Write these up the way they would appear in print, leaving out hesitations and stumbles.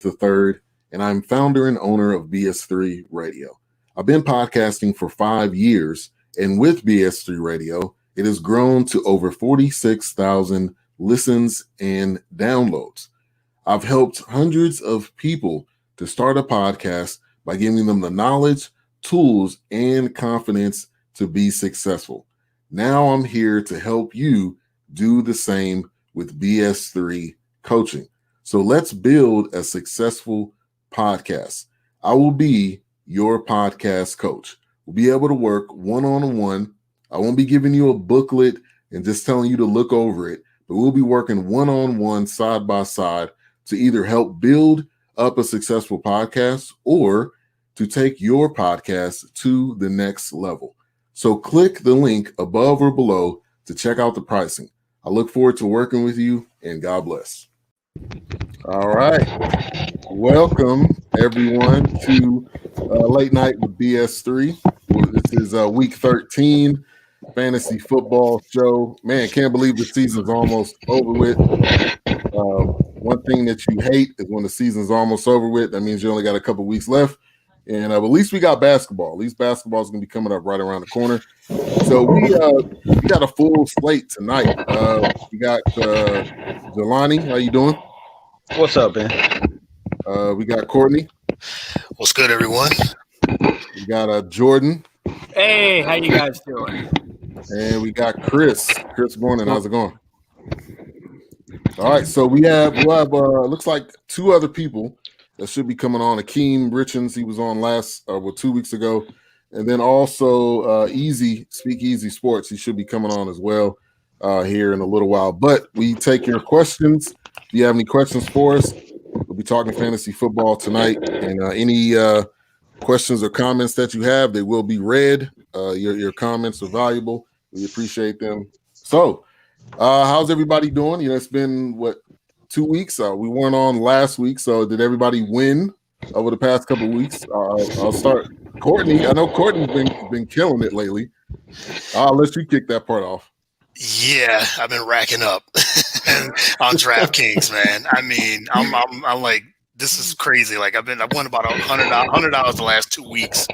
III, and I'm founder and owner of BS3 Radio. I've been podcasting for 5 years, and with BS3 Radio, it has grown to over 46,000 listens and downloads. I've helped hundreds of people to start a podcast by giving them the knowledge, tools, and confidence to be successful. Now I'm here to help you do the same with BS3 coaching. So let's build a successful podcast. I will be your podcast coach. We'll be able to work one-on-one. I won't be giving you a booklet and just telling you to look over it, but we'll be working one-on-one, side by side, to either help build up a successful podcast or to take your podcast to the next level. So click the link above or below to check out the pricing. I look forward to working with you, and God bless. All right. Welcome, everyone, to Late Night with BS3. This is week 13 fantasy football show. Man, can't believe the season's almost over with. One thing that you hate is when the season's almost over with. That means you only got a couple weeks left. And but at least we got basketball. At least basketball is going to be coming up right around the corner. So we got a full slate tonight. We got Jelani. How you doing? What's up, man? We got Courtney. What's good, everyone? We got Jordan. Hey, how you guys doing? And we got Chris. Chris, morning. How's it going? All right. So we'll have looks like two other people that should be coming on. Akeem Richards, he was on 2 weeks ago. And then also Speak Easy Sports, he should be coming on as well here in a little while. But we take your questions. If you have any questions for us, we'll be talking fantasy football tonight. And any questions or comments that you have, they will be read. Your comments are valuable. We appreciate them. So how's everybody doing? It's been, 2 weeks? We weren't on last week, so did everybody win over the past couple of weeks? I'll start. Courtney, I know Courtney's been killing it lately. I'll let you kick that part off. Yeah, I've been racking up on DraftKings, man. I mean, I'm like, this is crazy. Like I've won about $100 the last 2 weeks.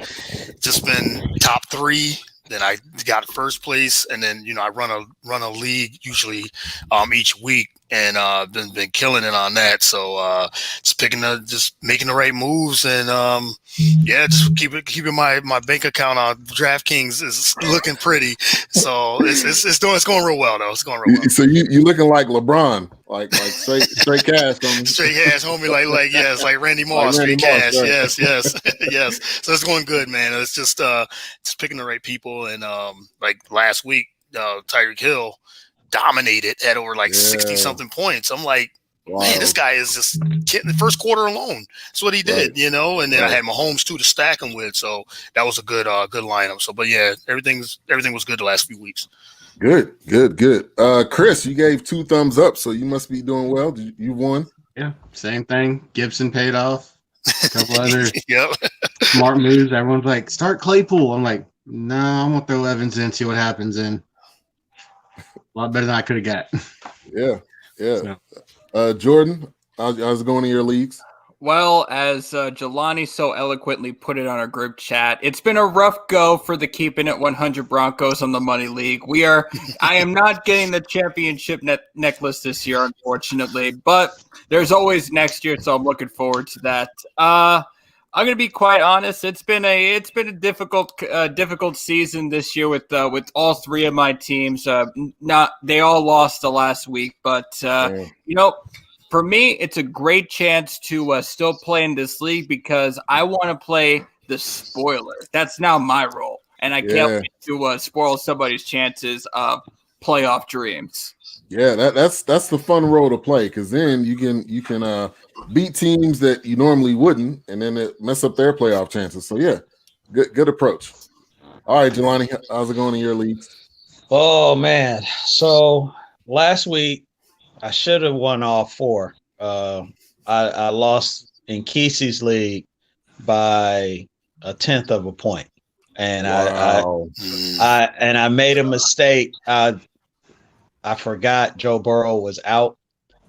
Just been top three. Then I got first place, and then I run a league usually each week, and been killing it on that. So just making the right moves, and just keeping my bank account on DraftKings is looking pretty. So it's going real well though. It's going real well. So you looking like LeBron, like straight cash, homie. Straight cash, homie. Like yes, like Randy Moss, straight cash. Right. Yes, yes. So it's going good, man. It's just picking the right people, and like last week, Tyreek Hill dominated at over 60-something points. I'm like, wow. Man, this guy is just getting the first quarter alone. That's what he did, And then I had Mahomes too to stack him with. So that was a good lineup. So, but yeah, everything was good the last few weeks. Good. Chris, you gave 2 thumbs up, so you must be doing well. You won. Yeah, same thing. Gibson paid off. A couple other smart moves. Everyone's like, start Claypool. I'm like, no, I'm going to throw Evans in, see what happens. And a lot better than I could have got. Yeah. So. Jordan, how's it going in your leagues? Well, as Jelani so eloquently put it on our group chat, it's been a rough go for the Keeping It 100 Broncos on the Money League. I am not getting the championship necklace this year, unfortunately, but there's always next year, so I'm looking forward to that. I'm going to be quite honest. It's been a difficult season this year with all 3 of my teams. They all lost the last week, but for me, it's a great chance to still play in this league because I want to play the spoiler. That's now my role, and I can't wait to spoil somebody's chances of playoff dreams. Yeah, that's the fun role to play because then you can beat teams that you normally wouldn't, and then it mess up their playoff chances. So yeah, good approach. All right, Jelani, how's it going in your leagues? Oh man, so last week I should have won all 4. I lost in Kesey's league by 1/10 of a point, and wow. I made a mistake. I forgot Joe Burrow was out,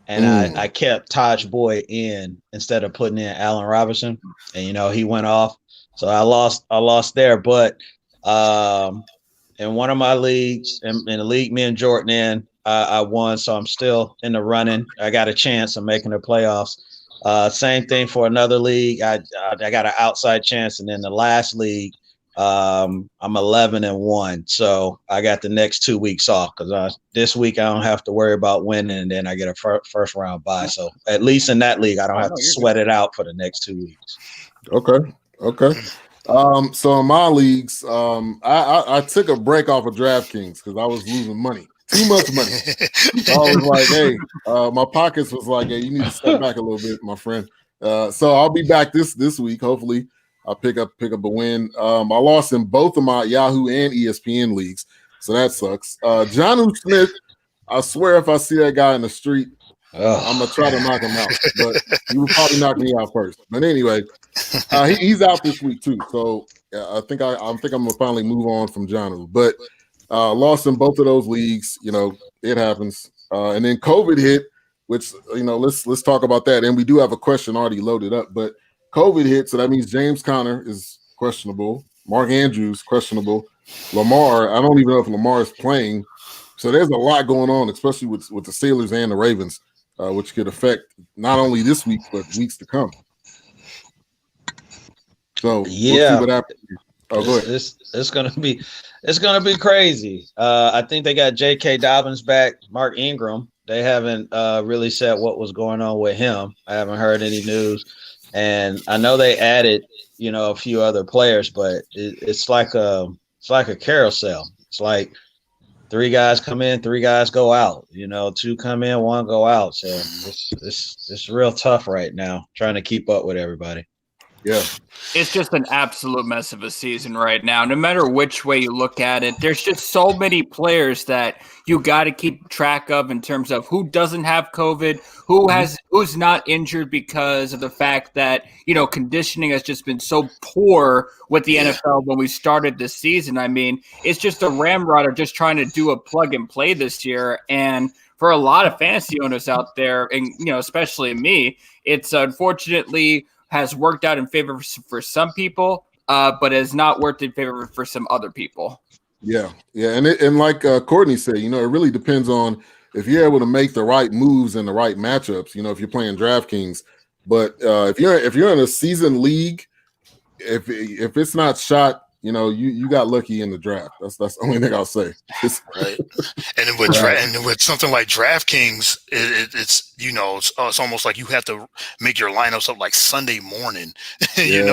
and I kept Taj Boyd in instead of putting in Allen Robinson, and he went off, so I lost there. But in one of my leagues, in the league me and Jordan in, I won, so I'm still in the running. I got a chance of making the playoffs. Same thing for another league. I got an outside chance, and then the last league, I'm 11-1, so I got the next 2 weeks off because this week I don't have to worry about winning, and then I get a first round bye. So at least in that league, I don't have to sweat it out for the next 2 weeks. Okay. So in my leagues, I took a break off of DraftKings because I was losing money. Too much money. I was like, hey, my pockets was like, hey, you need to step back a little bit, my friend. So I'll be back this week. Hopefully I'll pick up a win. I lost in both of my Yahoo and ESPN leagues, so that sucks. Jonnu Smith, I swear if I see that guy in the street, I'm gonna try to knock him out, but he will probably knock me out first. But anyway, he's out this week too, so I think I'm gonna finally move on from Jonnu. But lost in both of those leagues, it happens. And then COVID hit, which let's talk about that. And we do have a question already loaded up, but COVID hit, so that means James Conner is questionable, Mark Andrews questionable, Lamar. I don't even know if Lamar is playing. So there's a lot going on, especially with the Steelers and the Ravens, which could affect not only this week but weeks to come. So yeah, we'll see what happens. Oh, go ahead. It's gonna be crazy. I think they got J.K. Dobbins back, Mark Ingram. They haven't really said what was going on with him. I haven't heard any news, and I know they added a few other players, but it's like a carousel. It's like 3 guys come in, 3 guys go out. 2 come in, 1 go out. So it's real tough right now trying to keep up with everybody. Yeah. It's just an absolute mess of a season right now. No matter which way you look at it, there's just so many players that you got to keep track of in terms of who doesn't have COVID, who's not injured because of the fact that, conditioning has just been so poor with the NFL when we started this season. I mean, it's just a ramrod of just trying to do a plug and play this year. And for a lot of fantasy owners out there, and, especially me, it's unfortunately has worked out in favor for some people, but has not worked in favor for some other people. Yeah. And like Courtney said, it really depends on if you're able to make the right moves in the right matchups, if you're playing DraftKings. But if you're in a season league, if it's not shot, you got lucky in the draft. That's the only thing I'll say. Right. And with something like DraftKings, it's it's almost like you have to make your lineups up like Sunday morning. You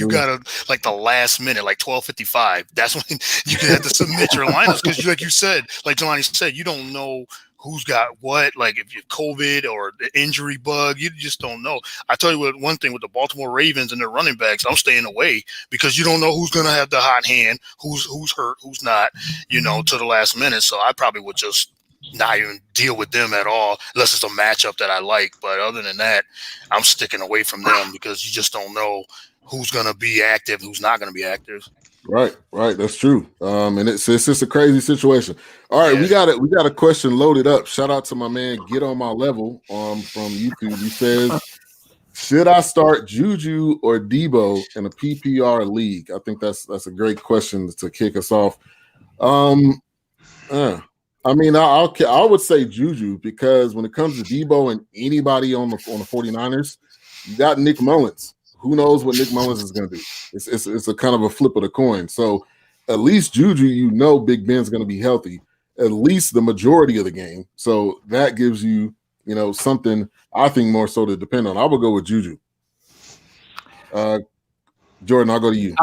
gotta like the last minute, like 12:55. That's when you have to submit your lineups because, like you said, like Jelani said, you don't know who's got what, like if you're COVID or the injury bug, you just don't know. I tell you what, one thing with the Baltimore Ravens and their running backs, I'm staying away because you don't know who's going to have the hot hand, who's hurt, who's not, to the last minute. So I probably would just not even deal with them at all unless it's a matchup that I like. But other than that, I'm sticking away from them because you just don't know who's going to be active, who's not going to be active. Right. That's true. And it's just a crazy situation. All right, we got a question loaded up. Shout out to my man, Get On My Level, from YouTube. He says, should I start Juju or Deebo in a PPR league? I think that's a great question to kick us off. I would say Juju because when it comes to Deebo and anybody on the 49ers, you got Nick Mullens. Who knows what Nick Mullens is going to do? It's a kind of a flip of the coin. So at least Juju, Big Ben's going to be healthy at least the majority of the game. So that gives you, something I think more so to depend on. I would go with Juju. Jordan, I'll go to you.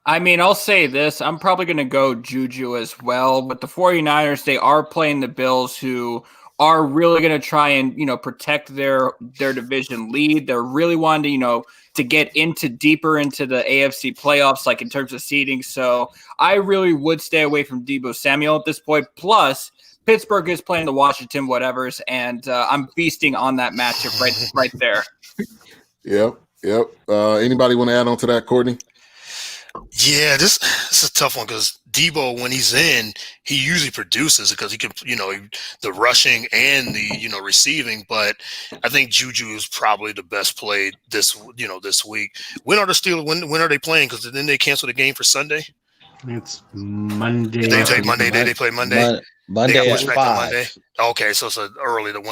I'll say this. I'm probably going to go Juju as well. But the 49ers, they are playing the Bills, who are really going to try and, protect their division lead. They're really wanting to get deeper into the AFC playoffs, like in terms of seeding. So I really would stay away from Deebo Samuel at this point. Plus, Pittsburgh is playing the Washington whatevers, and I'm feasting on that matchup right there. Yep. Anybody want to add on to that, Courtney? Yeah, this is a tough one because Deebo, when he's in, he usually produces because he can, the rushing and the, receiving. But I think Juju is probably the best play this week. When are the Steelers? When are they playing? Because then they cancel the game for Sunday. It's Monday. They play Monday. They play Monday. Monday they got at pushed back to 5. Monday. Okay, so it's one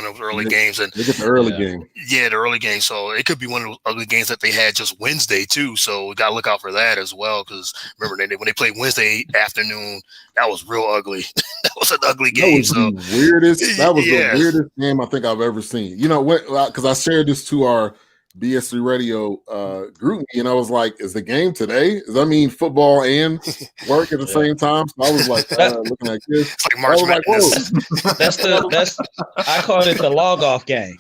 of those early games, and they get the early game. Yeah, the early game. So it could be one of those ugly games that they had just Wednesday too. So we got to look out for that as well. Because remember, when they played Wednesday afternoon, that was real ugly. That was an ugly game. That was the weirdest game I think I've ever seen. You know what? Because I shared this to our BS3 Radio group, and I was like, "Is the game today? Does that mean football and work at the same time?" So I was like, looking at this. It's like March Madness. That's I called it the log off game.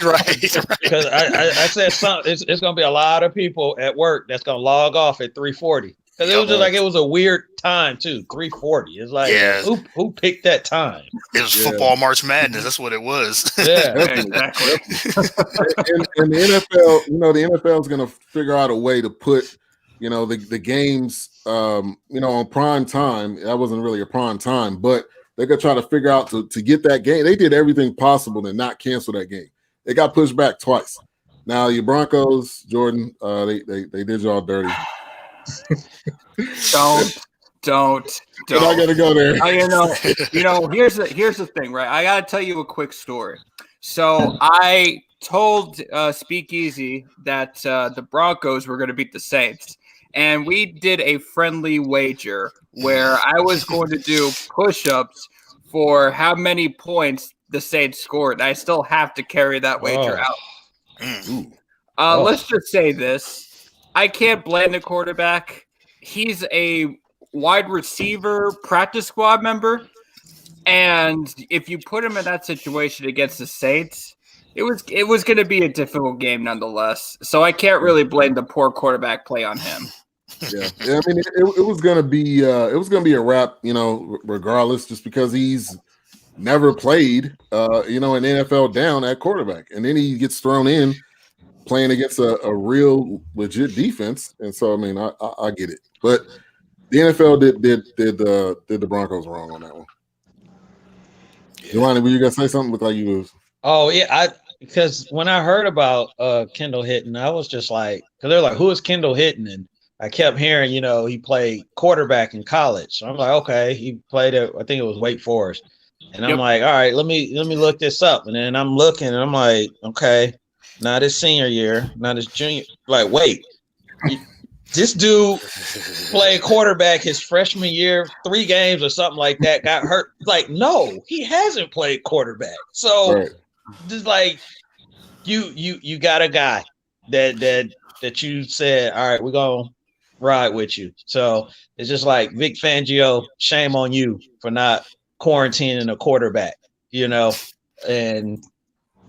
right. Because I said something. It's going to be a lot of people at work that's going to log off at 3:40. Because it was just like it was a weird time too. 3:40. It's like who picked that time? It was football March Madness. That's what it was. Yeah, exactly. and the NFL, the NFL is going to figure out a way to put, the games, on prime time. That wasn't really a prime time, but they're going to try to figure out to get that game. They did everything possible to not cancel that game. It got pushed back twice. Now your Broncos, Jordan, they did y'all dirty. Don't. I gotta go there. Here's the thing, right? I gotta tell you a quick story. So I told Speakeasy that the Broncos were going to beat the Saints, and we did a friendly wager where I was going to do push-ups for how many points the Saints scored. I still have to carry that wager out. Let's just say this. I can't blame the quarterback. He's a wide receiver practice squad member. And if you put him in that situation against the Saints, it was going to be a difficult game nonetheless. So I can't really blame the poor quarterback play on him. Yeah. I mean, it was going to be a wrap, regardless, just because he's never played, an NFL down at quarterback, and then he gets thrown in playing against a real legit defense. And so, I mean, I get it, but the NFL did the Broncos wrong on that one. Jelani, were you gonna say something? Look like you was. Oh yeah, because when I heard about Kendall Hinton, I was just like, because they're like, who is Kendall Hinton? And I kept hearing, he played quarterback in college. So I'm like, okay, he played at, I think it was Wake Forest. And I'm like, all right, let me look this up. And then I'm looking and I'm like, okay, not his senior year, not his junior. Like, wait, this dude played quarterback his freshman year, 3 games or something like that, got hurt. Like, no, he hasn't played quarterback. So just like you got a guy that you said, all right, we're gonna ride with you. So it's just like Vic Fangio, shame on you for not quarantining a quarterback, and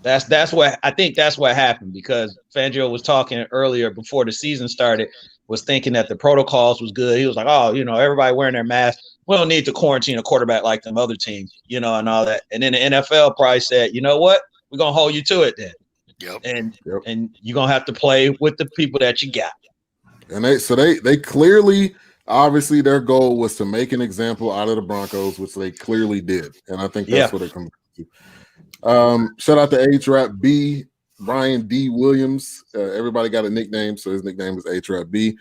that's what I think that's what happened, because Fangio was talking earlier before the season started, was thinking that the protocols was good. He was like, oh, everybody wearing their mask. We don't need to quarantine a quarterback like them other teams, and all that. And then the NFL probably said, you know what? We're going to hold you to it then. Yep. And you're going to have to play with the people that you got. And they clearly, obviously their goal was to make an example out of the Broncos, which they clearly did. And I think that's what it comes to. Shout out to H-Rap B, Brian D. Williams. Everybody got a nickname, so his nickname is H-Rap B.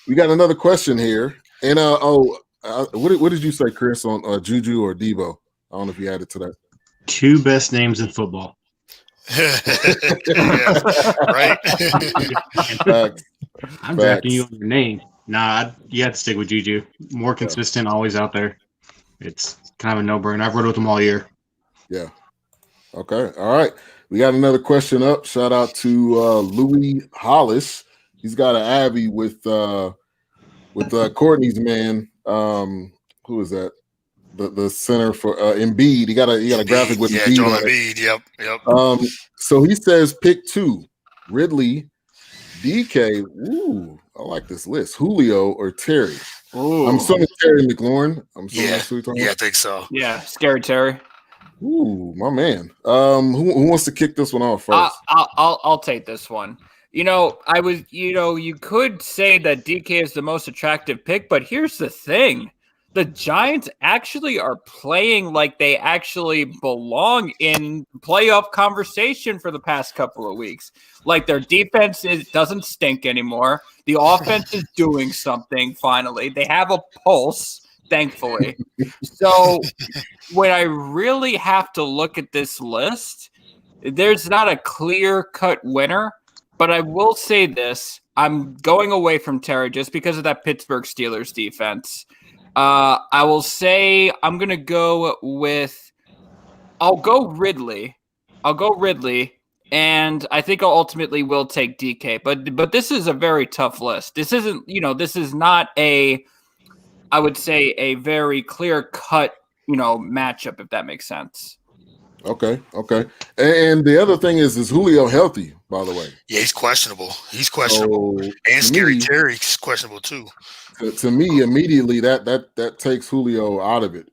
We got another question here. And what did you say, Chris, on Juju or Deebo? I don't know if you added to that. 2 best names in football. Right. I'm drafting you on your name. Nah, you have to stick with Juju. More consistent, always out there. It's kind of a no-brainer. I've rode with him all year. Yeah. Okay. All right. We got another question up. Shout out to Louis Hollis. He's got an Abby with Courtney's man. Who is that? The center for Embiid. He got a graphic with Embiid. Joel Embiid. Yep. So he says pick 2: Ridley, DK. Ooh, I like this list. Julio or Terry. Ooh. I'm assuming Terry McLaurin. I think so. Yeah, scary Terry. Ooh, my man. Who wants to kick this one off first? I'll take this one. You could say that DK is the most attractive pick, but here's the thing. The Giants actually are playing like they actually belong in playoff conversation for the past couple of weeks. Like their defense doesn't stink anymore. The offense is doing something finally. They have a pulse, thankfully. So when I really have to look at this list, there's not a clear-cut winner, but I will say this. I'm going away from Terry just because of that Pittsburgh Steelers defense. I will say I'm going to go with – I'll go Ridley, and I think I'll ultimately will take DK. But this is a very tough list. This isn't – this is not I would say a very clear-cut, matchup, if that makes sense. Okay. And the other thing is Julio healthy, by the way? Yeah, he's questionable. So, and Scary Terry's questionable too. To me, immediately that takes Julio out of it.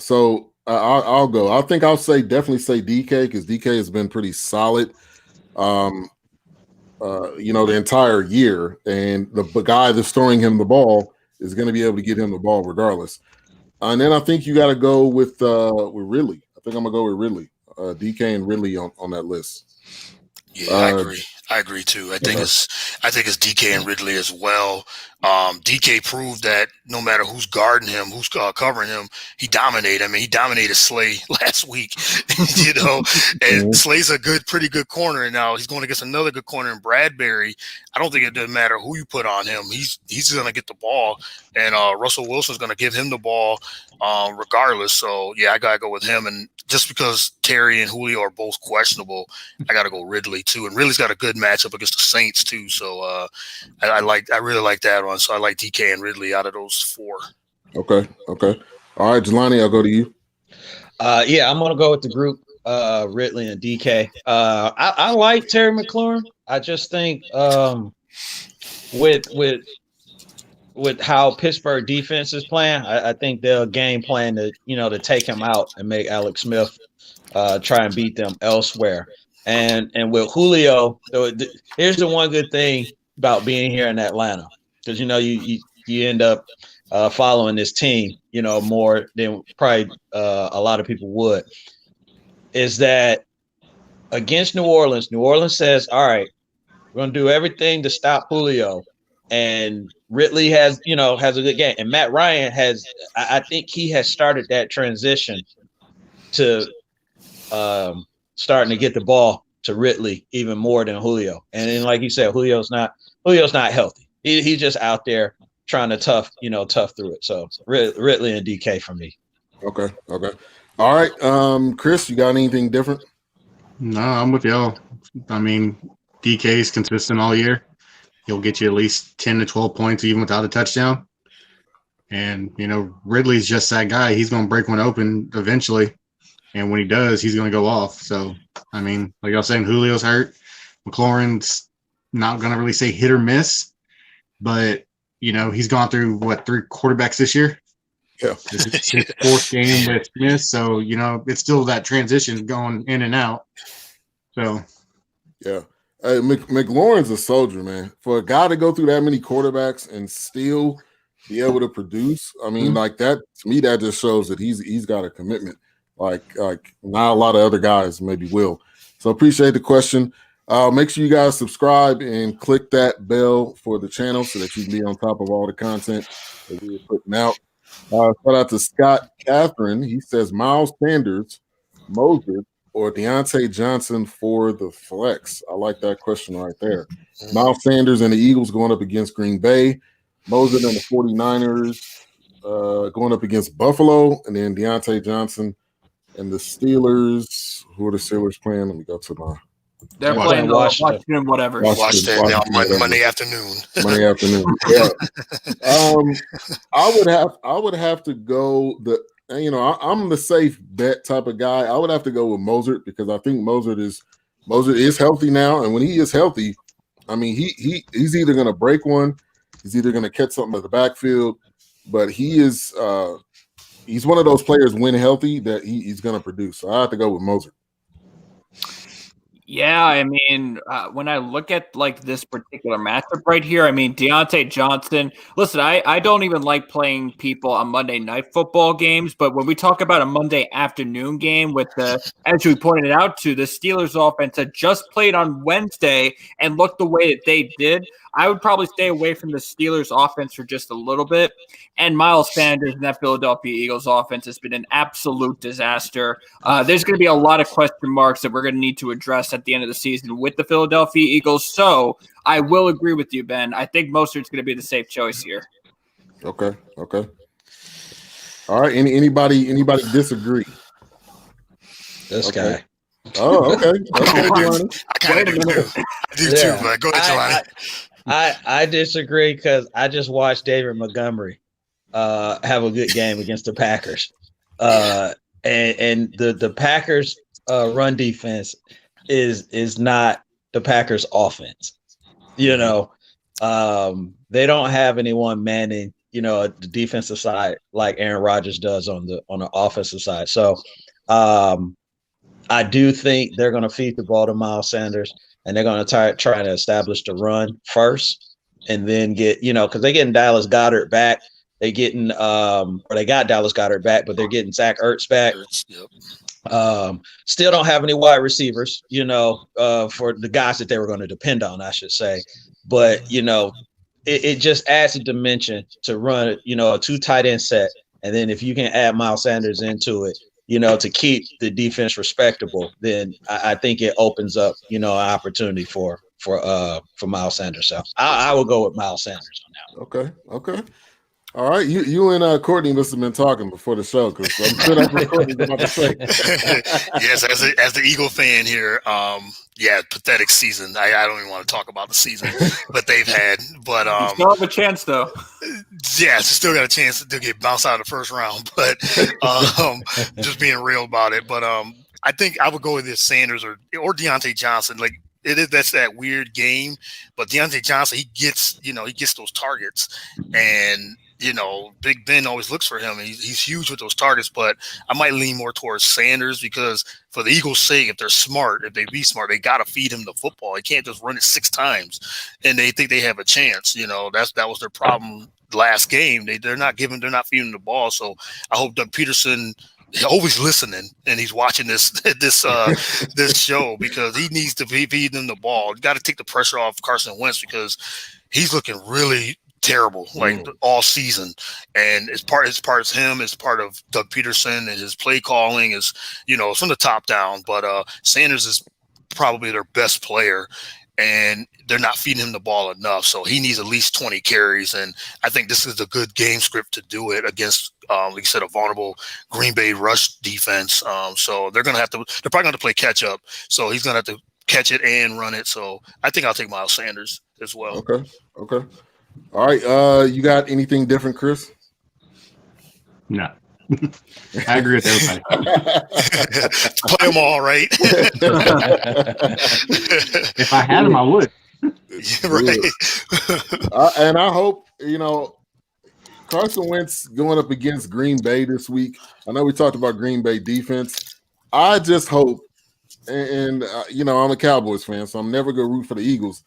So I'll go. I think I'll definitely say DK because DK has been pretty solid, the entire year. And the guy that's throwing him the ball is going to be able to get him the ball regardless. And then I think you got to go with Ridley. I think I'm gonna go with Ridley, DK and Ridley on that list. Yeah, I agree too. I think it's DK and Ridley as well. DK proved that no matter who's guarding him, who's covering him, he dominated. I mean, he dominated Slay last week, and Slay's a pretty good corner. And now he's going against another good corner in Bradbury. I don't think it doesn't matter who you put on him. He's going to get the ball, and Russell Wilson's going to give him the ball regardless. So, yeah, I got to go with him. And just because Terry and Julio are both questionable, I got to go Ridley too. And Ridley's got a good matchup against the Saints too. So I really like that one. So I like DK and Ridley out of those four. Okay. All right, Jelani, I'll go to you. Yeah, I'm going to go with the group, Ridley and DK. I like Terry McLaurin. I just think with how Pittsburgh defense is playing, I think they'll game plan to take him out and make Alex Smith try and beat them elsewhere. And with Julio, here's the one good thing about being here in Atlanta, because you end up following this team, more than probably a lot of people would, is that against New Orleans says, all right, we're going to do everything to stop Julio. And Ridley has a good game. And Matt Ryan I think he has started that transition to starting to get the ball to Ridley even more than Julio. And then, like you said, Julio's not healthy. He's just out there trying to tough through it. So Ridley and DK for me. Okay. All right. Chris, you got anything different? No, I'm with y'all. I mean, DK is consistent all year. He'll get you at least 10 to 12 points even without a touchdown. And, Ridley's just that guy. He's going to break one open eventually. And when he does, he's going to go off. So, I mean, like I was saying, Julio's hurt. McLaurin's not going to really say hit or miss. But, he's gone through, 3 quarterbacks this year? Yeah. This is his 4th game with Smith. So, it's still that transition going in and out. So. Yeah. Hey, McLaurin's a soldier, man. For a guy to go through that many quarterbacks and still be able to produce, I mean, like that, to me, that just shows that he's got a commitment. Like not a lot of other guys maybe will. So appreciate the question. Make sure you guys subscribe and click that bell for the channel so that you can be on top of all the content that we're putting out. Shout out to Scott Catherine. He says Miles Sanders, Moses, or Deontay Johnson for the flex. I like that question right there. Miles Sanders and the Eagles going up against Green Bay. Moses and the 49ers going up against Buffalo. And then Deontay Johnson and the Steelers. Who are the Steelers playing? Let me go to my – They're playing Washington, whatever. Washington Monday afternoon. Monday afternoon. Yeah. I would have to go I'm the safe bet type of guy. I would have to go with Mozart because I think Mozart is healthy now, and when he is healthy, I mean he's either going to break one, he's either going to catch something at the backfield, but he's one of those players when healthy that he's going to produce. So I have to go with Mozart. Yeah, I mean, when I look at like this particular matchup right here, I mean, Deontay Johnson. Listen, I don't even like playing people on Monday night football games, but when we talk about a Monday afternoon game with the, as we pointed out to, the Steelers offense that just played on Wednesday and looked the way that they did, I would probably stay away from the Steelers offense for just a little bit. And Miles Sanders and that Philadelphia Eagles offense has been an absolute disaster. There's going to be a lot of question marks that we're going to need to address at the end of the season with the Philadelphia Eagles. So I will agree with you, Ben. I think Mostert's going to be the safe choice here. Okay. All right. Anybody disagree? This guy. Oh, okay. I kind of do too. I do too, but go ahead, Jelani. I disagree because I just watched David Montgomery have a good game against the Packers. And the Packers run defense is not the Packers offense. You know, they don't have anyone manning, you know, the defensive side like Aaron Rodgers does on the offensive side. So I do think they're going to feed the ball to Miles Sanders, and they're going to try to establish the run first, and then get, you know, because they're getting Dallas Goedert back. They getting or they got Dallas Goedert back, but they're getting Zach Ertz back. Yep. Still don't have any wide receivers, you know, for the guys that they were going to depend on, I should say. But, you know, it just adds a dimension to run, you know, a 2 tight end set. And then if you can add Miles Sanders into it, you know, to keep the defense respectable, then I think it opens up, you know, an opportunity for Miles Sanders. So I will go with Miles Sanders on that. Okay. All right, you and Courtney must have been talking before the show because I'm sure that's what Courtney's about to say. Yes, as the Eagle fan here, yeah, pathetic season. I don't even want to talk about the season that they've had, but you still have a chance though. Yes, still got a chance to get bounced out of the first round, but just being real about it. But I think I would go with this Sanders or Deontay Johnson. Like that's that weird game, but Deontay Johnson, he gets those targets, and you know, Big Ben always looks for him, and he's huge with those targets. But I might lean more towards Sanders because for the Eagles' sake, if they're smart, if they be smart, they got to feed him the football. They can't just run it 6 times, and they think they have a chance. You know, that was their problem last game. They're not feeding the ball. So I hope Doug Peterson always listening and he's watching this show because he needs to feed them the ball. You got to take the pressure off Carson Wentz because he's looking really terrible like all season, and it's part of him, it's part of Doug Peterson and his play calling is, you know, from the top down. But Sanders is probably their best player, and they're not feeding him the ball enough, so he needs at least 20 carries. And I think this is a good game script to do it against, like you said, a vulnerable Green Bay rush defense. So they're probably going to play catch up. So he's going to have to catch it and run it. So I think I'll take Miles Sanders as well. Okay. All right. You got anything different, Chris? No. I agree with everybody. Play them all, right? If I had them, I would. Yeah, right. And I hope, you know, Carson Wentz going up against Green Bay this week. I know we talked about Green Bay defense. I just hope, and you know, I'm a Cowboys fan, so I'm never going to root for the Eagles.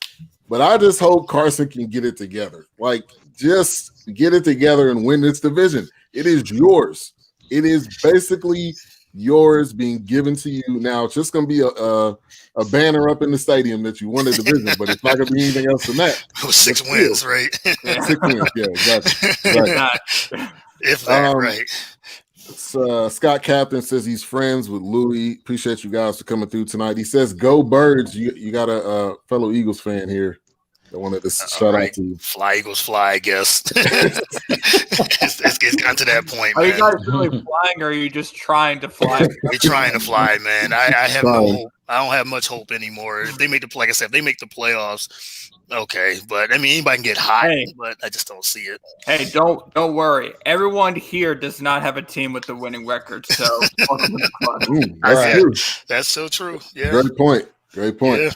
But I just hope Carson can get it together. Like, just get it together and win this division. It is yours. It is basically yours being given to you. Now, it's just going to be a banner up in the stadium that you won the division, but it's not going to be anything else than that. 6 wins, right? 6 wins, yeah, exactly. Right. If that, right. Scott Captain says he's friends with Louis. Appreciate you guys for coming through tonight. He says, "Go Birds!" You got a fellow Eagles fan here that wanted to shout out to you. Fly Eagles fly, I guess. it's gotten to that point. Are man. you guys really flying, or are you just trying to fly? We're trying to fly, man. I have no hope. I don't have much hope anymore. If they make like I said, if they make the playoffs, okay. But I mean, anybody can get hot, but I just don't see it. Hey, don't worry. Everyone here does not have a team with the winning record, so That's so true. Yeah. Great point. Yeah.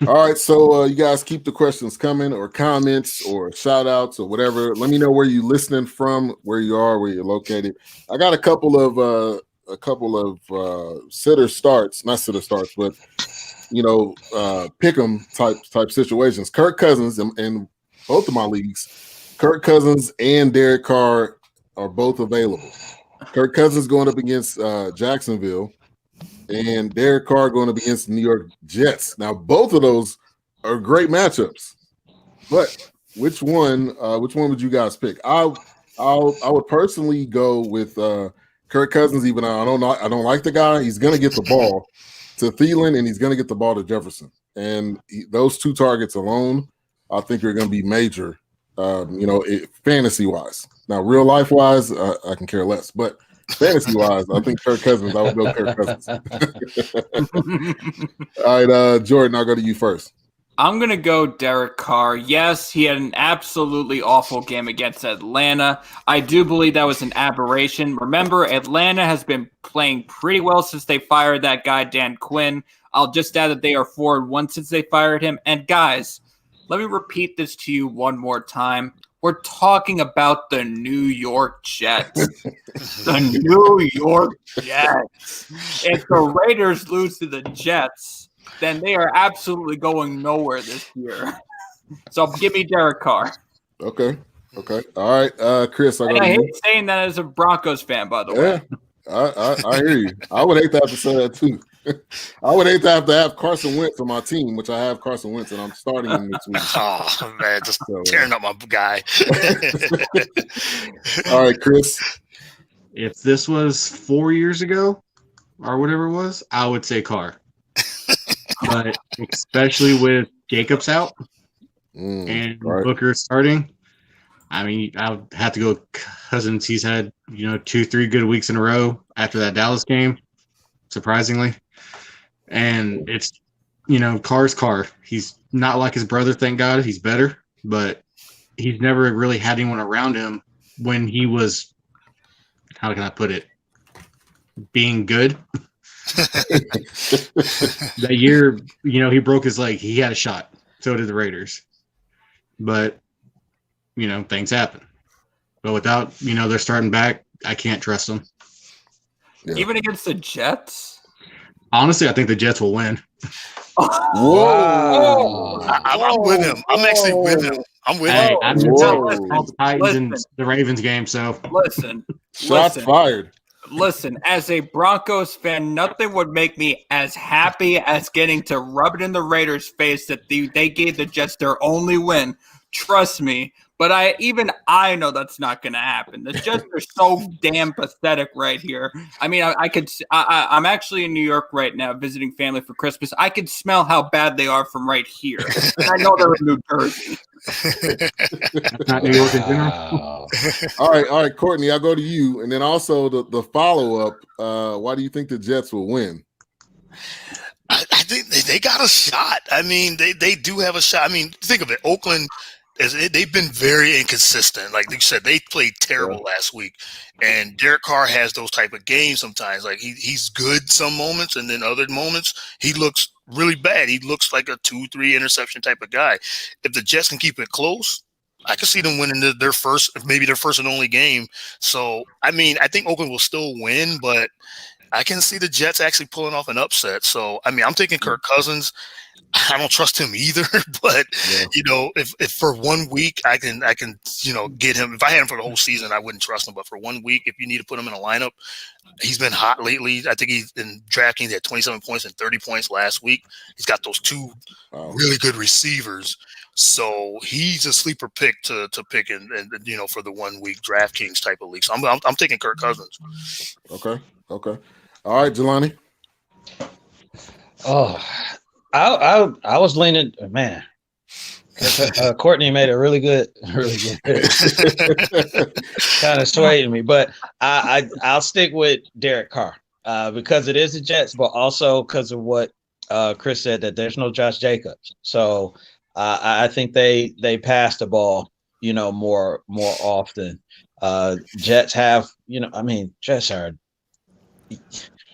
All right, so you guys keep the questions coming, or comments, or shout outs, or whatever. Let me know where you're listening from, where you are, where you're located. I got a couple of sitter starts, not sitter starts, but pick 'em type situations. Kirk Cousins in both of my leagues, Kirk Cousins and Derek Carr are both available. Kirk Cousins going up against Jacksonville, and Derek Carr going up against the New York Jets. Now, both of those are great matchups, but which one would you guys pick? I would personally go with Kirk Cousins. Even though I don't like the guy. He's going to get the ball to Thielen, and he's going to get the ball to Jefferson. And those two targets alone, I think are going to be major. Fantasy wise. Now, real life wise, I can care less. But fantasy wise, I think Kirk Cousins. I would go Kirk Cousins. All right, Jordan, I'll go to you first. I'm going to go Derek Carr. Yes, he had an absolutely awful game against Atlanta. I do believe that was an aberration. Remember, Atlanta has been playing pretty well since they fired that guy, Dan Quinn. I'll just add that they are 4-1 since they fired him. And guys, let me repeat this to you one more time. We're talking about the New York Jets. The New York Jets. If the Raiders lose to the Jets, then they are absolutely going nowhere this year. So give me Derek Carr. Okay. All right, Chris. I hate saying that as a Broncos fan, by the way. I hear you. I would hate to have to say that too. I would hate to have Carson Wentz on my team, which I have Carson Wentz, and I'm starting him this week. Oh man, just tearing up my guy. All right, Chris. If this was 4 years ago or whatever it was, I would say Carr. But especially with Jacobs out and Booker starting, I mean, I would have to go Cousins. He's had 2-3 good weeks in a row after that Dallas game, surprisingly. And it's Carr's Carr. He's not like his brother, thank God. He's better, but he's never really had anyone around him when he was, how can I put it, being good. That year, he broke his leg. He had a shot. So did the Raiders. But, things happen. But without, they're starting back, I can't trust them. Yeah. Even against the Jets? Honestly, I think the Jets will win. Whoa! I'm with him. I'm actually with him. I'm with him. I'm just the Titans and the Ravens game. So shots fired. Listen, as a Broncos fan, nothing would make me as happy as getting to rub it in the Raiders' face that they gave the Jets their only win. Trust me. But I know that's not going to happen. The Jets are so damn pathetic right here. I mean, I'm actually in New York right now visiting family for Christmas. I could smell how bad they are from right here. And I know they're in New Jersey. That's not New York in general. All right, Courtney, I'll go to you. And then also the follow-up, why do you think the Jets will win? I think they got a shot. I mean, they do have a shot. I mean, think of it. Oakland – they've been very inconsistent. Like you said, they played terrible last week. And Derek Carr has those type of games sometimes. Like he's good some moments, and then other moments he looks really bad. He looks like a 2-3 interception type of guy. If the Jets can keep it close, I could see them winning their first and only game. So, I mean, I think Oakland will still win, but I can see the Jets actually pulling off an upset. So, I mean, I'm taking Kirk Cousins. I don't trust him either, but if for 1 week I can get him. If I had him for the whole season, I wouldn't trust him. But for 1 week, if you need to put him in a lineup, he's been hot lately. I think he's in DraftKings. He had 27 points and 30 points last week. He's got those two really good receivers, so he's a sleeper pick to pick and for the 1 week DraftKings type of league. So I'm taking Kirk Cousins. Okay. All right, Jelani. Oh. I was leaning, man. Courtney made it really good, kind of swayed me. But I'll stick with Derek Carr because it is the Jets, but also because of what Chris said, that there's no Josh Jacobs. So I think they pass the ball, more often. Jets have, Jets are.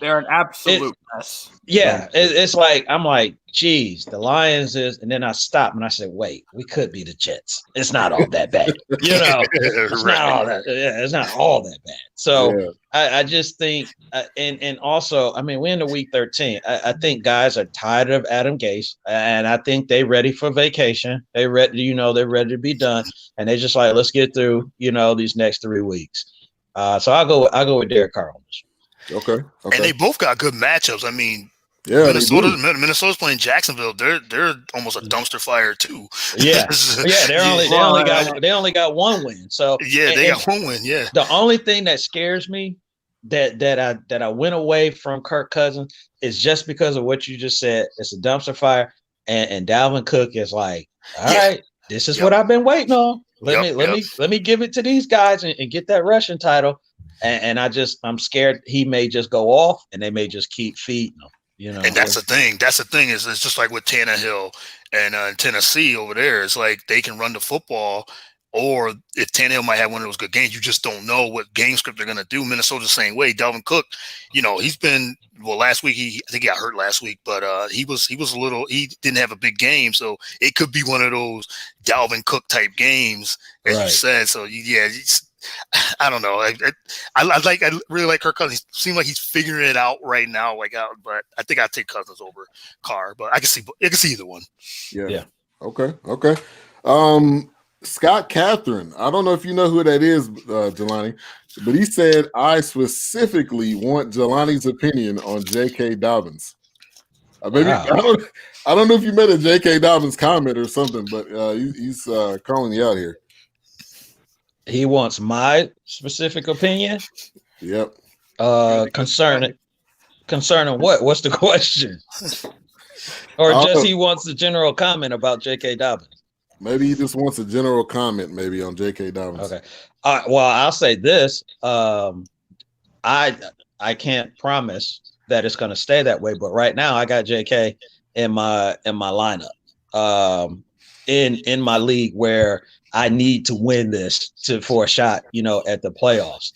They're an absolute mess. Yeah, it's like I'm like, geez, the Lions is, and then I stop and I said, wait, we could be the Jets. It's not all that bad, It's not all that. Yeah, it's not all that bad. So I just think, and also, I mean, we're in the week 13. I think guys are tired of Adam Gase, and I think they're ready for vacation. They're ready, they're ready to be done, and they're just like, let's get through, these next 3 weeks. So I'll go with Derek Carr on this. Okay. And they both got good matchups. I mean, Minnesota's playing Jacksonville. They're almost a dumpster fire too. Yeah, they only got 1 win. So they got 1 win. Yeah. The only thing that scares me that I went away from Kirk Cousins is just because of what you just said. It's a dumpster fire, and Dalvin Cook is like, all right, this is what I've been waiting on. Let me give it to these guys and get that rushing title. And I'm scared he may just go off and they may just keep feeding him. And that's the thing. Is it's just like with Tannehill and Tennessee over there. It's like they can run the football, or if Tannehill might have one of those good games, you just don't know what game script they're going to do. Minnesota's the same way. Dalvin Cook, he's been last week. I think he got hurt last week, but he didn't have a big game, so it could be one of those Dalvin Cook type games, as you said. So I don't know. I really like Kirk Cousins. He seems like he's figuring it out right now. But I think I'd take Cousins over Carr. But I can see either one. Yeah. Okay. Scott Catherine. I don't know if you know who that is, Jelani, but he said I specifically want Jelani's opinion on J.K. Dobbins. Maybe I don't know if you made a J.K. Dobbins comment or something, but he's calling you out here. He wants my specific opinion. Yep. Concerning what? What's the question? Or just he wants a general comment about J.K. Dobbins? Maybe he just wants a general comment, maybe on J.K. Dobbins. Okay. All right. Well, I'll say this. I can't promise that it's going to stay that way, but right now I got J.K. in my lineup. In my league where I need to win this for a shot, at the playoffs.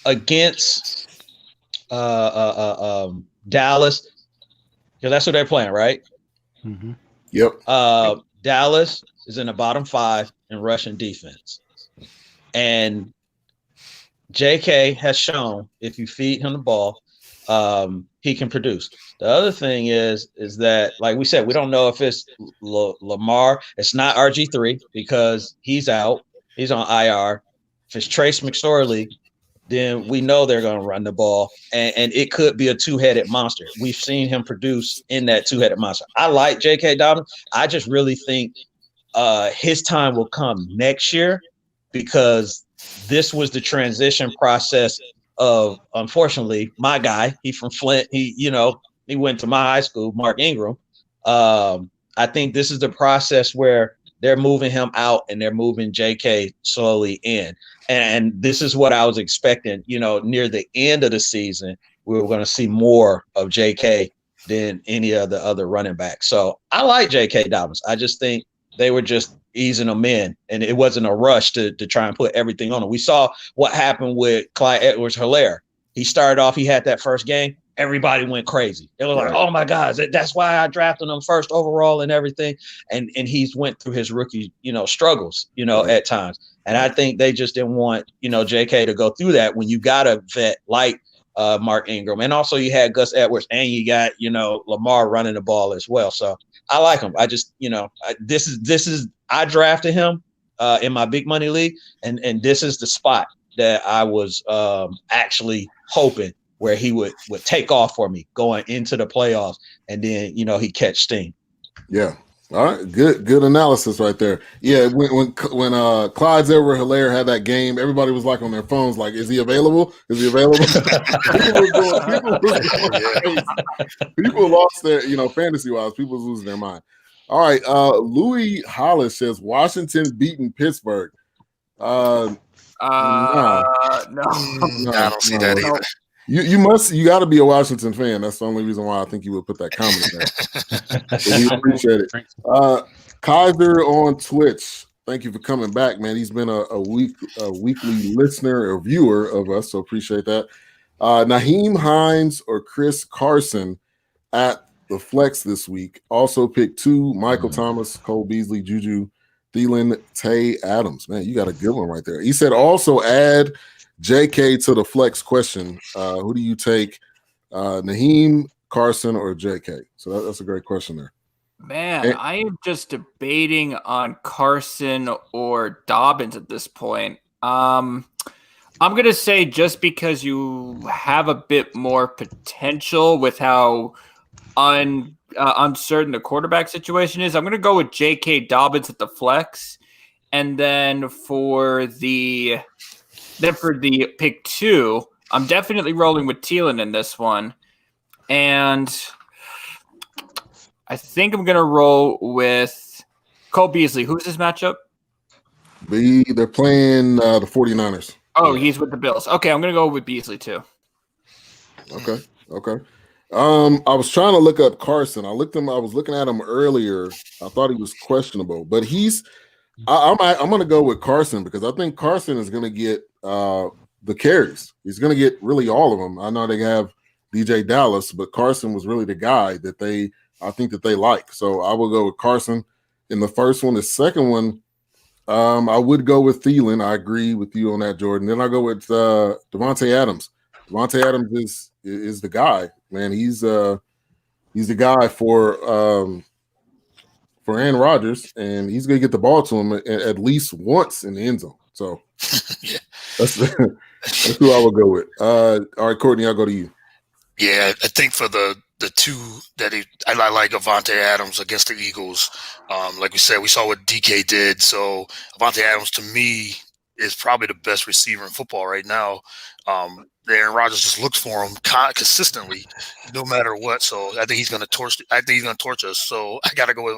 Against Dallas, because that's what they're playing, right? Mm-hmm. Yep. Dallas is in the bottom 5 in rushing defense. And JK has shown if you feed him the ball, he can produce. The other thing is that, like we said, we don't know if it's Lamar. It's not RG3 because he's out. He's on IR. If it's Trace McSorley, then we know they're going to run the ball, and it could be a two-headed monster. We've seen him produce in that two-headed monster. I like J.K. Dobbins. I just really think his time will come next year because this was the transition process of, unfortunately, my guy. He from Flint. He went to my high school, Mark Ingram. I think this is the process where they're moving him out and they're moving JK slowly in. And this is what I was expecting, near the end of the season, we were going to see more of JK than any of the other running backs. So I like JK Dobbins. I just think they were just easing him in, and it wasn't a rush to try and put everything on him. We saw what happened with Clyde Edwards-Helaire. He started off, he had that first game. Everybody went crazy. They were like, oh, my God, that's why I drafted him first overall and everything. And he's went through his rookie, struggles, at times. And I think they just didn't want, JK to go through that when you got a vet like Mark Ingram. And also you had Gus Edwards and you got, Lamar running the ball as well. So I like him. I just, I drafted him in my big money league. And this is the spot that I was actually hoping where he would take off for me going into the playoffs, and then he catch steam. Yeah, all right, good analysis right there. Yeah, when Clyde Edwards-Helaire had that game, everybody was like on their phones, like, "Is he available? Is he available?" People lost their, fantasy wise, people was losing their mind. All right, Louis Hollis says Washington beating Pittsburgh. No, I don't see that either. You got to be a Washington fan. That's the only reason why I think you would put that comment there. So we appreciate it. Kaiser on Twitch, thank you for coming back, man. He's been a weekly listener or viewer of us, so appreciate that. Naheem Hines or Chris Carson at the flex this week. Also picked 2, Michael Thomas, Cole Beasley, Juju, Thielen, Tay Adams. Man, you got a good one right there. He said also add JK to the flex question. Who do you take, Naheem, Carson, or JK? So that's a great question there. Man, I am just debating on Carson or Dobbins at this point. I'm going to say just because you have a bit more potential with how uncertain the quarterback situation is, I'm going to go with J.K. Dobbins at the flex. And then for the pick 2, I'm definitely rolling with Thielen in this one. And I think I'm going to roll with Cole Beasley. Who's this matchup? They're playing the 49ers. Oh, he's with the Bills. Okay, I'm going to go with Beasley too. Okay. I was trying to look up Carson. I was looking at him earlier. I thought he was questionable, but I'm going to go with Carson because I think Carson is going to get the carries. He's going to get really all of them. I know they have DJ Dallas, but Carson was really the guy that I think that they like. So I will go with Carson in the first one. The second one, I would go with Thielen. I agree with you on that, Jordan. Then I go with Devontae Adams. Devontae Adams is the guy, man. He's the guy for Aaron Rodgers, and he's gonna get the ball to him at least once in the end zone. So yeah, that's who I would go with. All right, Courtney, I'll go to you. Yeah, I think for the 2 that I like Avonte Adams against the Eagles. Like we said, we saw what DK did. So Avonte Adams to me is probably the best receiver in football right now. Aaron Rodgers just looks for him consistently, no matter what. So I think he's going to torch. I think he's going to torch us. So I got to go with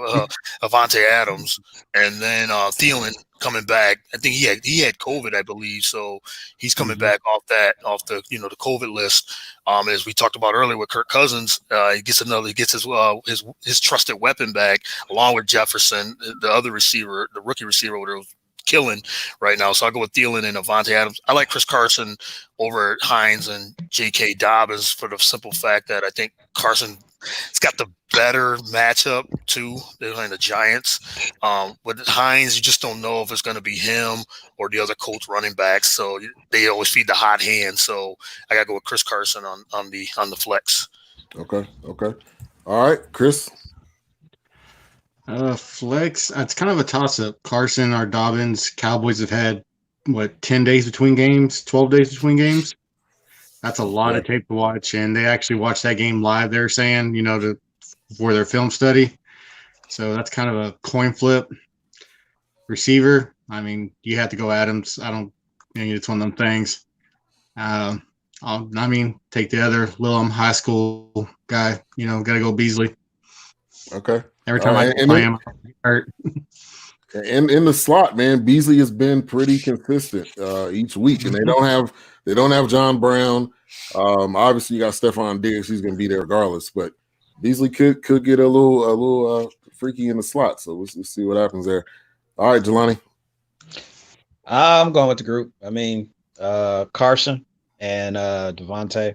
Avonte Adams, and then Thielen coming back. I think he had COVID, I believe. So he's coming back off the the COVID list. As we talked about earlier with Kirk Cousins, he gets his trusted weapon back along with Jefferson, the other receiver, the rookie receiver, whatever. Killing right now. So I'll go with Thielen and Avonte Adams. I like Chris Carson over Hines and J.K. Dobbins for the simple fact that I think Carson's got the better matchup too. They're playing the Giants. With Hines, you just don't know if it's going to be him or the other Colts running backs. So they always feed the hot hand. So I got to go with Chris Carson on the flex. Okay. All right, Chris. Flex. It's kind of a toss-up. Carson or Dobbins. Cowboys have had 10 days between games, 12 days between games. That's a lot of tape to watch, and they actually watched that game live. They're saying, for their film study. So that's kind of a coin flip. Receiver. I mean, you have to go Adams. It's one of them things. Take the other Lillum high school guy. Got to go Beasley. Okay. Every time I play him, hurt. And in the slot, man, Beasley has been pretty consistent each week, and they don't have John Brown. Obviously, you got Stephon Diggs; he's going to be there regardless. But Beasley could get a little freaky in the slot, so we'll see what happens there. All right, Jelani. I'm going with the group. I mean, Carson and Devontae.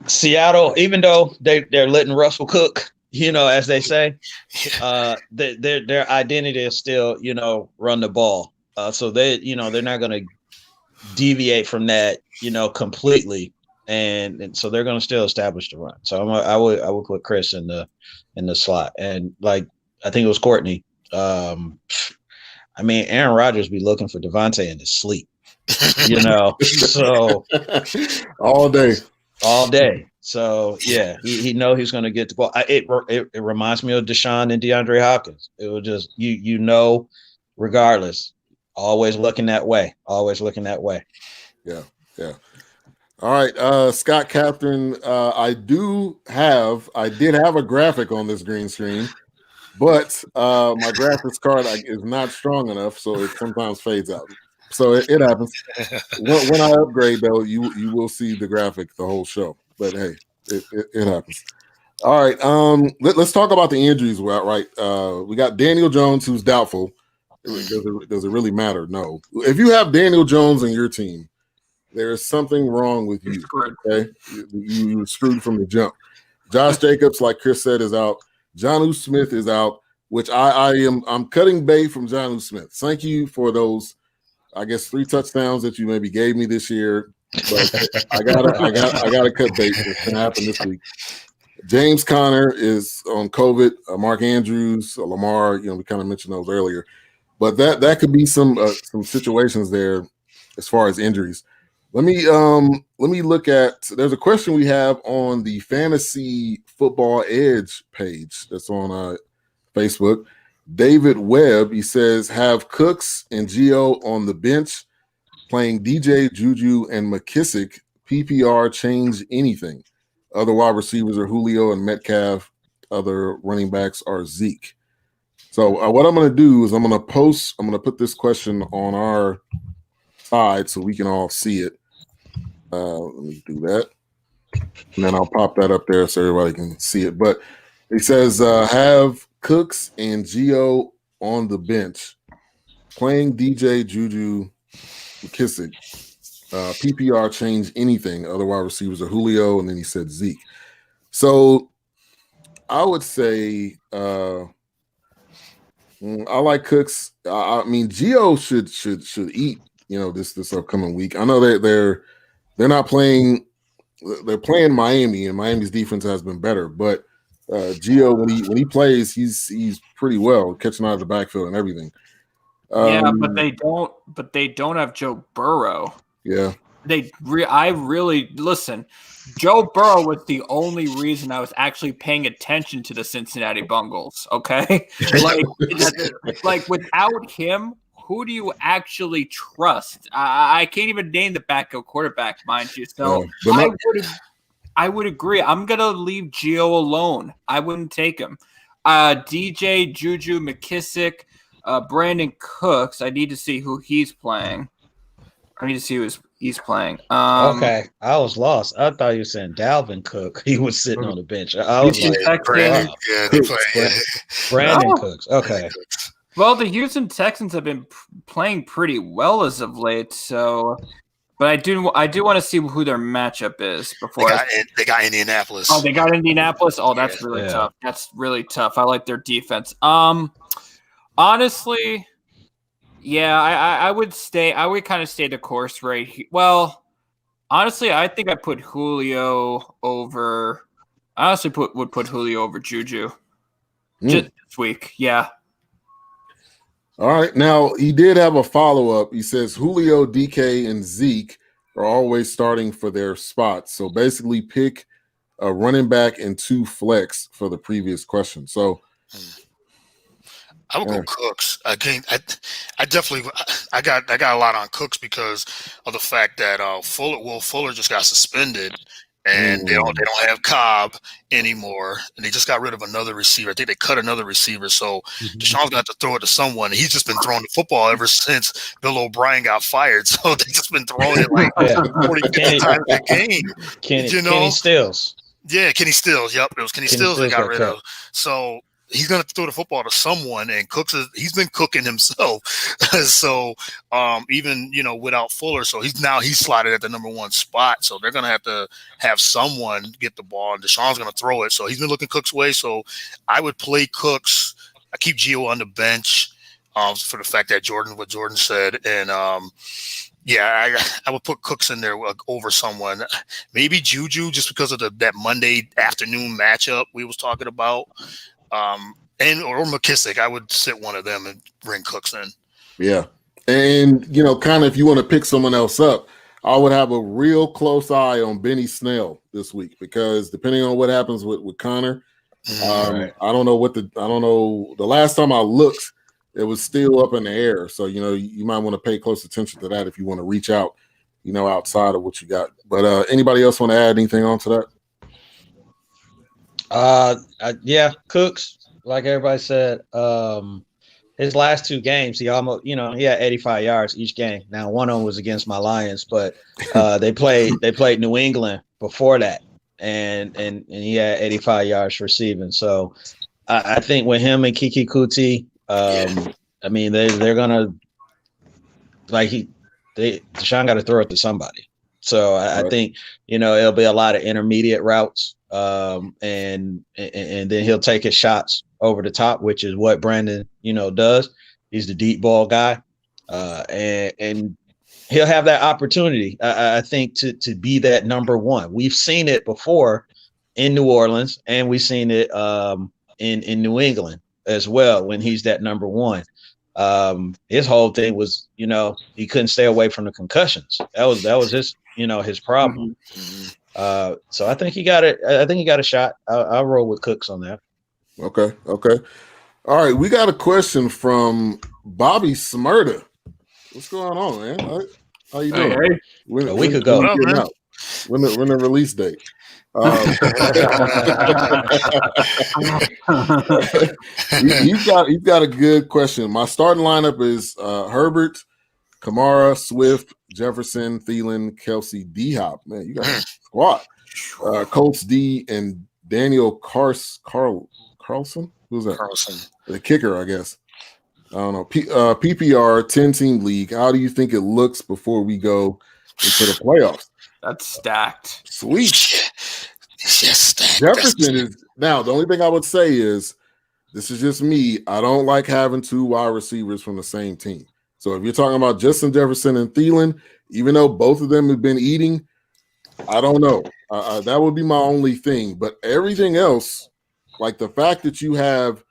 Seattle, even though they're letting Russell cook, as they say, their identity is still, run the ball. So they're not going to deviate from that, completely, and so they're going to still establish the run. So I would put Chris in the slot, and like I think it was Courtney. Aaron Rodgers be looking for Devontae in his sleep, so all day. So yeah, he know he's going to get the ball. It reminds me of Deshaun and DeAndre Hopkins. It was just regardless, always looking that way. Yeah. All right, Scott Catherine. I did have a graphic on this green screen, but my graphics card is not strong enough, so it sometimes fades out. So it happens. When I upgrade, though, you will see the graphic the whole show. But hey, it happens. All right. Let's talk about the injuries. Right. We got Daniel Jones, who's doubtful, Does it really matter? No. If you have Daniel Jones on your team, there is something wrong with you. Okay, you were screwed from the jump. Josh Jacobs, like Chris said, is out. Jonnu Smith is out, which I'm cutting bait from Jonnu Smith. Thank you for those, I guess, 3 touchdowns that you maybe gave me this year. But I gotta cut bait. It's gonna happen this week. James Conner is on COVID. Mark Andrews, Lamar. We kind of mentioned those earlier, but that could be some situations there as far as injuries. Let me look at. There's a question we have on the Fantasy Football Edge page that's on Facebook. David Webb, he says, have Cooks and Gio on the bench playing DJ, Juju, and McKissick. PPR change anything? Other wide receivers are Julio and Metcalf. Other running backs are Zeke. So what I'm going to do is I'm going to put this question on our side so we can all see it. Let me do that. And then I'll pop that up there so everybody can see it. But it says, have Cooks and Gio on the bench playing DJ, Juju, McKissick. PPR change anything. Other wide receivers are Julio, and then he said Zeke. So I would say I like Cooks. I mean, Gio should eat. This upcoming week. I know that they're not playing. They're playing Miami, and Miami's defense has been better. But Gio, when he plays, he's pretty well catching out of the backfield and everything. But they don't have Joe Burrow. Yeah. I really listen. Joe Burrow was the only reason I was actually paying attention to the Cincinnati Bengals. Okay, like without him, who do you actually trust? I can't even name the backup quarterback, mind you. So I would agree. I'm gonna leave Gio alone. I wouldn't take him. DJ, Juju, McKissick, Brandon Cooks. I need to see who he's playing. I need to see who he's playing. Okay, I was lost. I thought you were saying Dalvin Cook. He was sitting on the bench. I was like, Brandon, Brandon Cooks. Okay. Well, the Houston Texans have been playing pretty well as of late, so. But I do want to see who their matchup is before. They got Indianapolis. Oh, they got Indianapolis. Oh, that's really tough. That's really tough. I like their defense. Honestly. Yeah, I would stay. I would kind of stay the course right here. Well, honestly, I think I put Julio over. I honestly would put Julio over Juju just this week. Yeah. All right. Now he did have a follow up. He says Julio, DK, and Zeke are always starting for their spots. So basically, pick a running back and 2 flex for the previous question. So. I would go Cooks. I definitely got a lot on Cooks because of the fact that Fuller just got suspended and they don't have Cobb anymore, and they just got rid of another receiver. I think they cut another receiver, so Deshaun's got to throw it to someone. He's just been throwing the football ever since Bill O'Brien got fired, so they just been throwing it like 40, 50 times a game. Kenny Stills. Yeah, Kenny Stills. Yep, it was Kenny Stills they got rid of. So he's going to throw the football to someone, and he's been cooking himself. So even without Fuller, so he's slotted at the number 1 spot. So they're going to have someone get the ball, and Deshaun's going to throw it. So he's been looking Cook's way. So I would play Cooks. I keep Gio on the bench for the fact that what Jordan said, and I would put Cooks in there over someone. Maybe Juju just because of that Monday afternoon matchup we was talking about. Or McKissick, I would sit one of them and bring Cooks in. Yeah. And, kind of if you want to pick someone else up, I would have a real close eye on Benny Snell this week because depending on what happens with Connor, I don't know the last time I looked, it was still up in the air. So, you might want to pay close attention to that if you want to reach out, outside of what you got. But anybody else want to add anything on to that? Cooks, like everybody said, his last 2 games, he almost, he had 85 yards each game. Now, one of them was against my Lions, but they played New England before that, and he had 85 yards receiving. So I think with him and Kiki Kuti, I mean, they're gonna Deshaun got to throw it to somebody. So I think it'll be a lot of intermediate routes, and then he'll take his shots over the top, which is what Brandon does. He's the deep ball guy, and he'll have that opportunity. I think to be that number one. We've seen it before in New Orleans, and we've seen it in New England as well when he's that number one. His whole thing was, he couldn't stay away from the concussions. That was his, his problem. Mm-hmm. So I think he got it. I think he got a shot. I'll roll with Cooks on that. Okay. All right. We got a question from Bobby Smurda. What's going on, man? How you doing? Hey. A week ago. When the release date? He's got a good question. My starting lineup is Herbert, Kamara, Swift, Jefferson, Thielen, Kelsey, D-Hop. Man, you got a squad. Colts D and Daniel Carlson. Who's that? Carlson. The kicker, I guess. I don't know. PPR 10-team league. How do you think it looks before we go into the playoffs? That's stacked. Sweet. Yes, stacked. Jefferson is now. The only thing I would say is this is just me. I don't like having two wide receivers from the same team. So if you're talking about Justin Jefferson and Thielen, even though both of them have been eating, I don't know. That would be my only thing. But everything else, like the fact that you have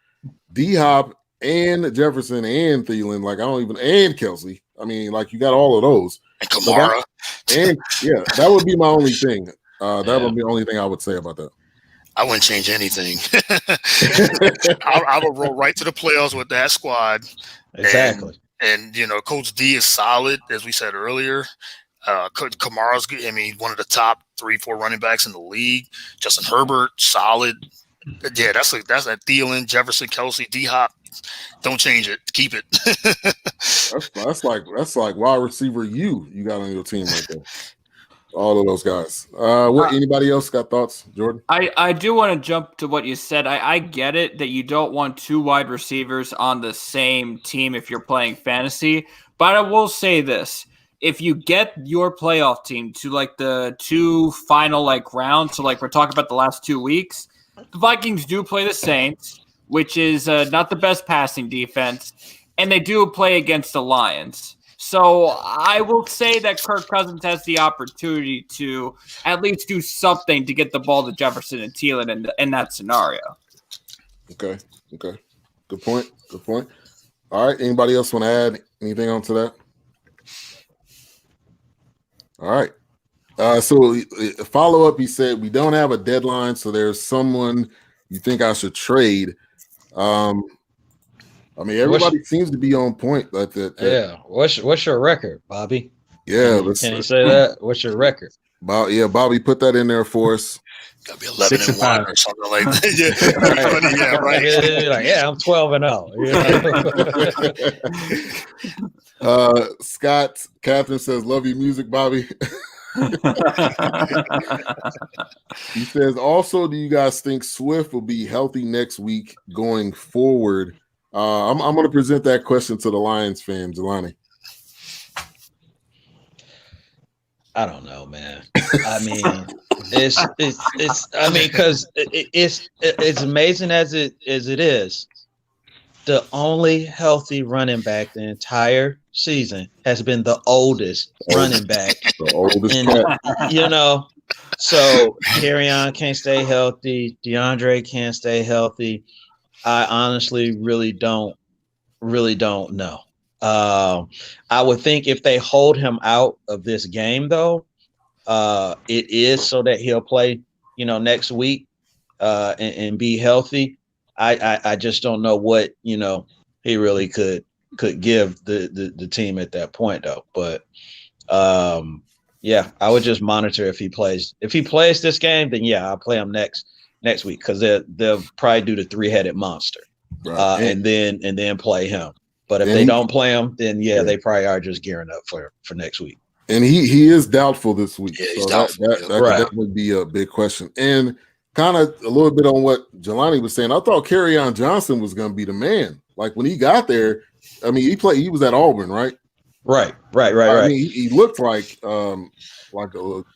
D-Hop and Jefferson and Thielen, and Kelsey. I mean, you got all of those. And Kamara. That would be my only thing. That would be the only thing I would say about that. I wouldn't change anything. I would roll right to the playoffs with that squad. Exactly. And Coach D is solid, as we said earlier. Kamara's good. I mean, one of the top 3-4 running backs in the league. Justin Herbert, solid. Yeah, that's that Thielen, Jefferson, Kelsey, D-Hop. Don't change it. Keep it. that's like wide receiver you got on your team right there. All of those guys. Anybody else got thoughts, Jordan? I do want to jump to what you said. I get it that you don't want two wide receivers on the same team if you're playing fantasy, but I will say this. If you get your playoff team to the two final rounds, so we're talking about the last 2 weeks, the Vikings do play the Saints, which is not the best passing defense, and they do play against the Lions. So I will say that Kirk Cousins has the opportunity to at least do something to get the ball to Jefferson and Thielen in that scenario. Okay. Good point. All right. Anybody else want to add anything onto that? All right. So follow up, he said, we don't have a deadline, so there's someone you think I should trade. Everybody seems to be on point. Yeah. What's your record, Bobby? Yeah. Can you say that? What's your record? Bobby, put that in there for us. Gotta be 11-1 or something like that. Yeah, right. I'm 12-0. Scott Catherine says, "Love your music, Bobby." He says, "Also, do you guys think Swift will be healthy next week going forward?" I'm going to present that question to the Lions fan, Jelani. I don't know, man. I mean, because it's amazing as it is. The only healthy running back the entire season has been the oldest running back. The oldest, So Kerryon can't stay healthy. DeAndre can't stay healthy. I honestly really don't know. I would think if they hold him out of this game, though, it is so that he'll play, next week and be healthy. I just don't know what he really could give the team at that point, though. But I would just monitor if he plays. If he plays this game, then I'll play him next week because they'll probably do the 3-headed monster, right. and then play him. But if they don't play him, then they probably are just gearing up for next week. And he is doubtful this week, yeah, so that could definitely be a big question. And kind of a little bit on what Jelani was saying, I thought Kerryon Johnson was going to be the man. Like when he got there, I mean, he was at Auburn, right? Right. I mean, he looked like a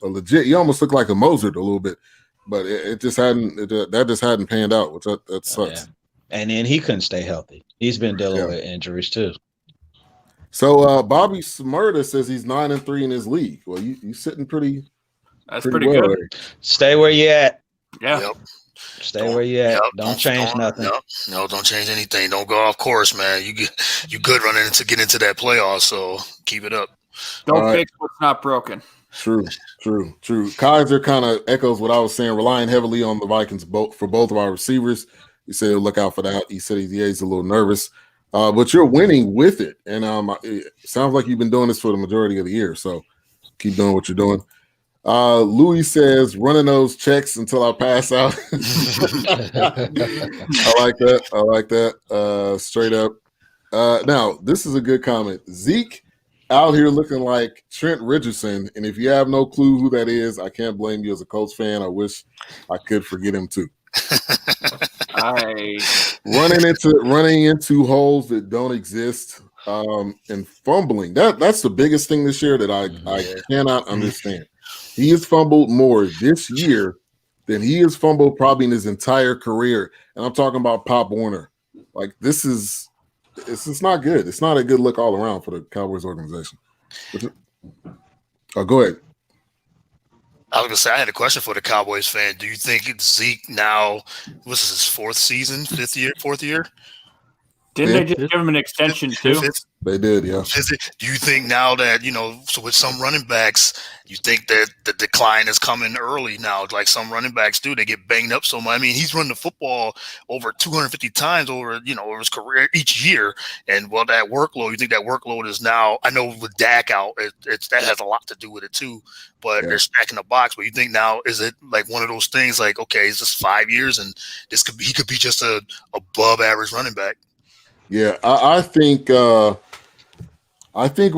legit. He almost looked like a Mozart a little bit, but it just hadn't. That just hadn't panned out, which that sucks. Yeah. And then he couldn't stay healthy. He's been dealing with injuries too. So Bobby Smurda says he's 9-3 in his league. Well, you sitting pretty. That's pretty good. There. Stay where you at. Yeah. Yep. Stay where you at. Don't change nothing. Yep. No, don't change anything. Don't go off course, man. You good running to get into that playoff, so keep it up. Don't fix what's not broken. True. Kaiser kind of echoes what I was saying, relying heavily on the Vikings for both of our receivers. He said, look out for that. He said he's a little nervous. But you're winning with it. And it sounds like you've been doing this for the majority of the year. So keep doing what you're doing. Louis says, running those checks until I pass out. I like that. Straight up. Now, this is a good comment. Zeke out here looking like Trent Richardson. And if you have no clue who that is, I can't blame you as a Colts fan. I wish I could forget him too. Running into holes that don't exist and fumbling. That's the biggest thing this year that I cannot understand. He has fumbled more this year than he has fumbled probably in his entire career. And I'm talking about Pop Warner. Like, it's not good. It's not a good look all around for the Cowboys organization. Go ahead. I was going to say, I had a question for the Cowboys fan. Do you think Zeke now, this is his fourth year? Didn't they just give him an extension too? They did, yeah. Do you think now that, so with some running backs, you think that the decline is coming early now, like some running backs do? They get banged up so much. I mean, he's run the football over 250 times over his career each year. And, well, that workload, you think that workload is now, I know with Dak out, that has a lot to do with it too, but they're stacking the box. But you think now, is it like one of those things like, okay, it's just 5 years and he could be just a above average running back? Yeah, I think when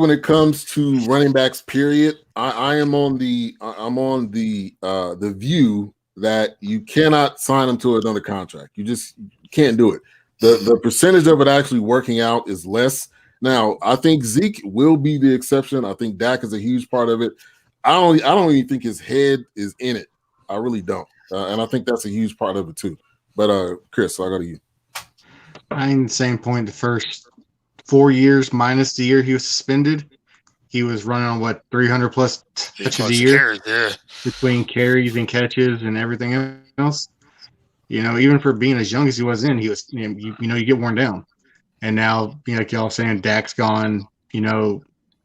it comes to running backs, period, I am on the view that you cannot sign them to another contract. You just can't do it. The percentage of it actually working out is less. Now, I think Zeke will be the exception. I think Dak is a huge part of it. I don't even think his head is in it. I really don't, and I think that's a huge part of it too. But Chris, I go to you. I'm the same point. The first 4 years minus the year he was suspended, he was running on 300 plus touches a year between carries and catches and everything else. Even for being as young as he was you get worn down. And now, like y'all saying, Dak's gone.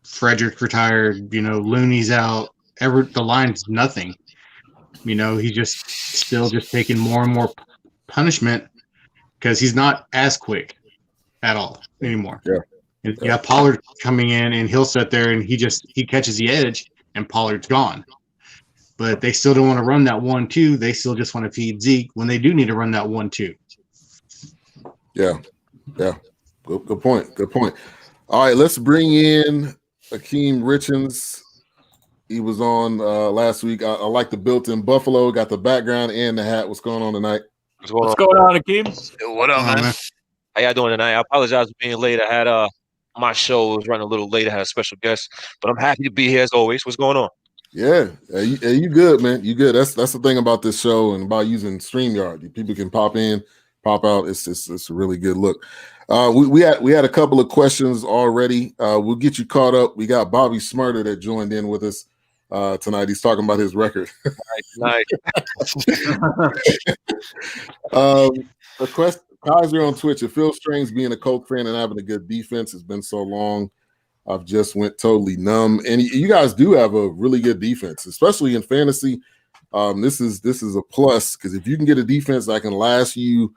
Frederick retired. Looney's out. The line's nothing. He's just still taking more and more punishment. Because he's not as quick at all anymore. Yeah. And you have Pollard coming in, and he'll sit there and he catches the edge, and Pollard's gone. But they still don't want to run that 1-2. They still just want to feed Zeke when they do need to run that 1-2. Yeah. Good point. All right, let's bring in Akeem Richards. He was on last week. I like the built-in Buffalo. Got the background and the hat. What's going on tonight? What's going on, Akeem? What up, man? How y'all doing tonight? I apologize for being late. I had my show was running a little late. I had a special guest, but I'm happy to be here as always. What's going on? Yeah, you good, man. You good. That's the thing about this show and about using StreamYard. People can pop in, pop out. It's a really good look. We had a couple of questions already. We'll get you caught up. We got Bobby Smurda that joined in with us tonight. He's talking about his record. Nice. A question, Kaiser on Twitch. It feels strange being a Colts fan and having a good defense. It's been so long. I've just went totally numb. And you guys do have a really good defense, especially in fantasy. This is a plus because if you can get a defense that can last you,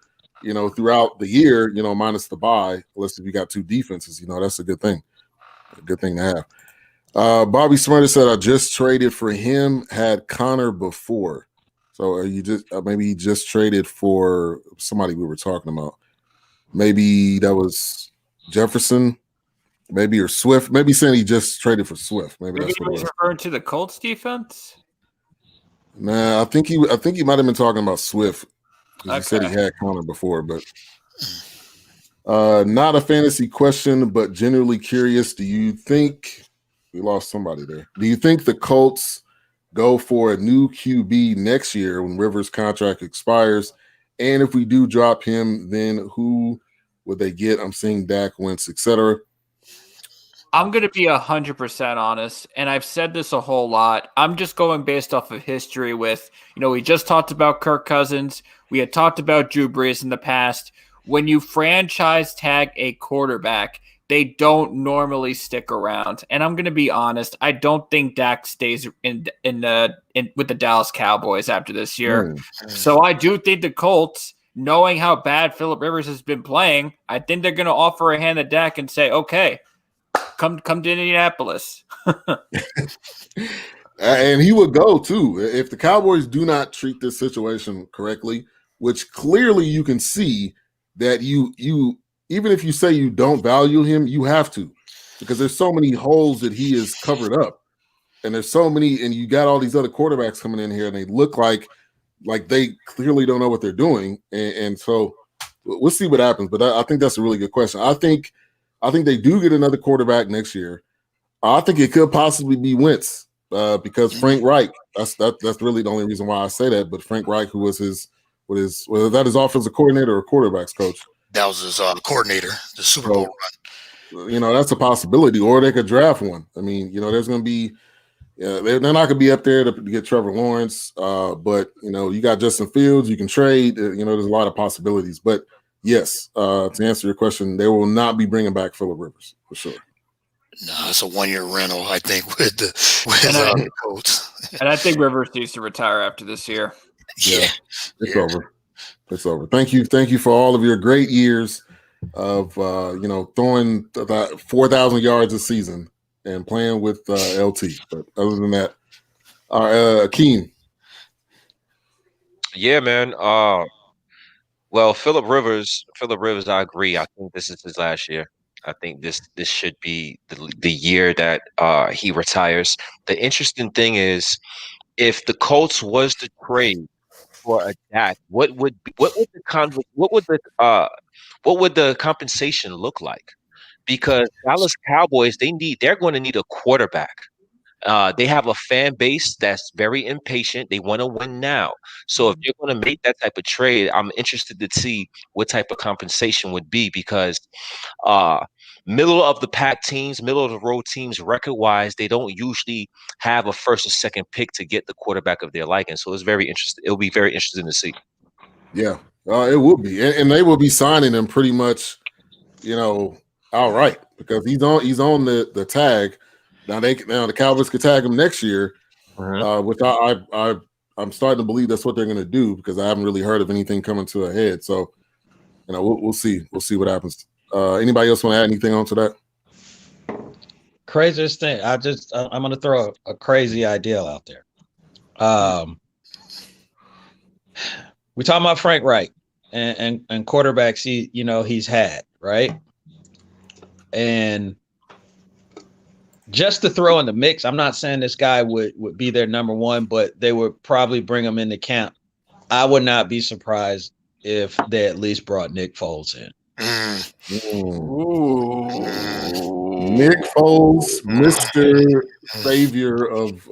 throughout the year, minus the bye, unless if you got two defenses, that's a good thing. A good thing to have. Bobby Smurda said, I just traded for him, had Connor before. So are you just maybe he just traded for somebody we were talking about? Maybe that was Jefferson, maybe, or Swift. Maybe saying he just traded for Swift. Maybe that's what it was. Referring to the Colts defense? Nah, I think he might have been talking about Swift. He said he had Connor before, but Not a fantasy question, but generally curious. Do you think we lost somebody there? Do you think the Colts go for a new QB next year when Rivers' contract expires? And if we do drop him, then who would they get? I'm seeing Dak, Wentz, etc. I'm going to be 100% honest, and I've said this a whole lot. I'm just going based off of history with, we just talked about Kirk Cousins. We had talked about Drew Brees in the past. When you franchise tag a quarterback, they don't normally stick around. And I'm going to be honest, I don't think Dak stays in with the Dallas Cowboys after this year. So I do think the Colts, knowing how bad Phillip Rivers has been playing, I think they're going to offer a hand to Dak and say, okay, come to Indianapolis. And he would go too. If the Cowboys do not treat this situation correctly, which clearly you can see that you even if you say you don't value him, you have to, because there's so many holes that he has covered up. And there's so many, and you got all these other quarterbacks coming in here and they look like they clearly don't know what they're doing. And so we'll see what happens. But I think that's a really good question. I think they do get another quarterback next year. I think it could possibly be Wentz because Frank Reich. That's really the only reason why I say that. But Frank Reich, who was was that his offensive coordinator or quarterbacks coach? That was his coordinator, the Super Bowl run. That's a possibility, or they could draft one. I mean, there's going to be they're not going to be up there to get Trevor Lawrence, but you got Justin Fields. You can trade. There's a lot of possibilities. But yes, to answer your question, they will not be bringing back Phillip Rivers for sure. No, it's a 1-year rental, I think, with the Colts. And I think Rivers needs to retire after this year. Yeah, it's over. It's over. Thank you for all of your great years of throwing 4,000 yards a season and playing with LT. But other than that, Akeem. Yeah, man. Well, Phillip Rivers, I agree. I think this is his last year. I think this should be the year that he retires. The interesting thing is, if the Colts was to trade for a Dak, what would the compensation look like? Because Dallas Cowboys, they're going to need a quarterback. They have a fan base that's very impatient. They want to win now. So if you're going to make that type of trade, I'm interested to see what type of compensation would be, because middle of the road teams, record-wise, they don't usually have a first or second pick to get the quarterback of their liking. So it's very interesting. It'll be very interesting to see. Yeah, it will be, and they will be signing him pretty much, outright, because he's on the tag. Now the Cowboys could tag him next year, which I'm starting to believe that's what they're going to do, because I haven't really heard of anything coming to a head. So, we'll see. We'll see what happens. Anybody else want to add anything onto that? Craziest thing. I'm going to throw a crazy idea out there. We talking about Frank Reich and quarterbacks he's had, right? And just to throw in the mix, I'm not saying this guy would be their number one, but they would probably bring him into camp. I would not be surprised if they at least brought Nick Foles in. Nick Foles, Mr. Savior of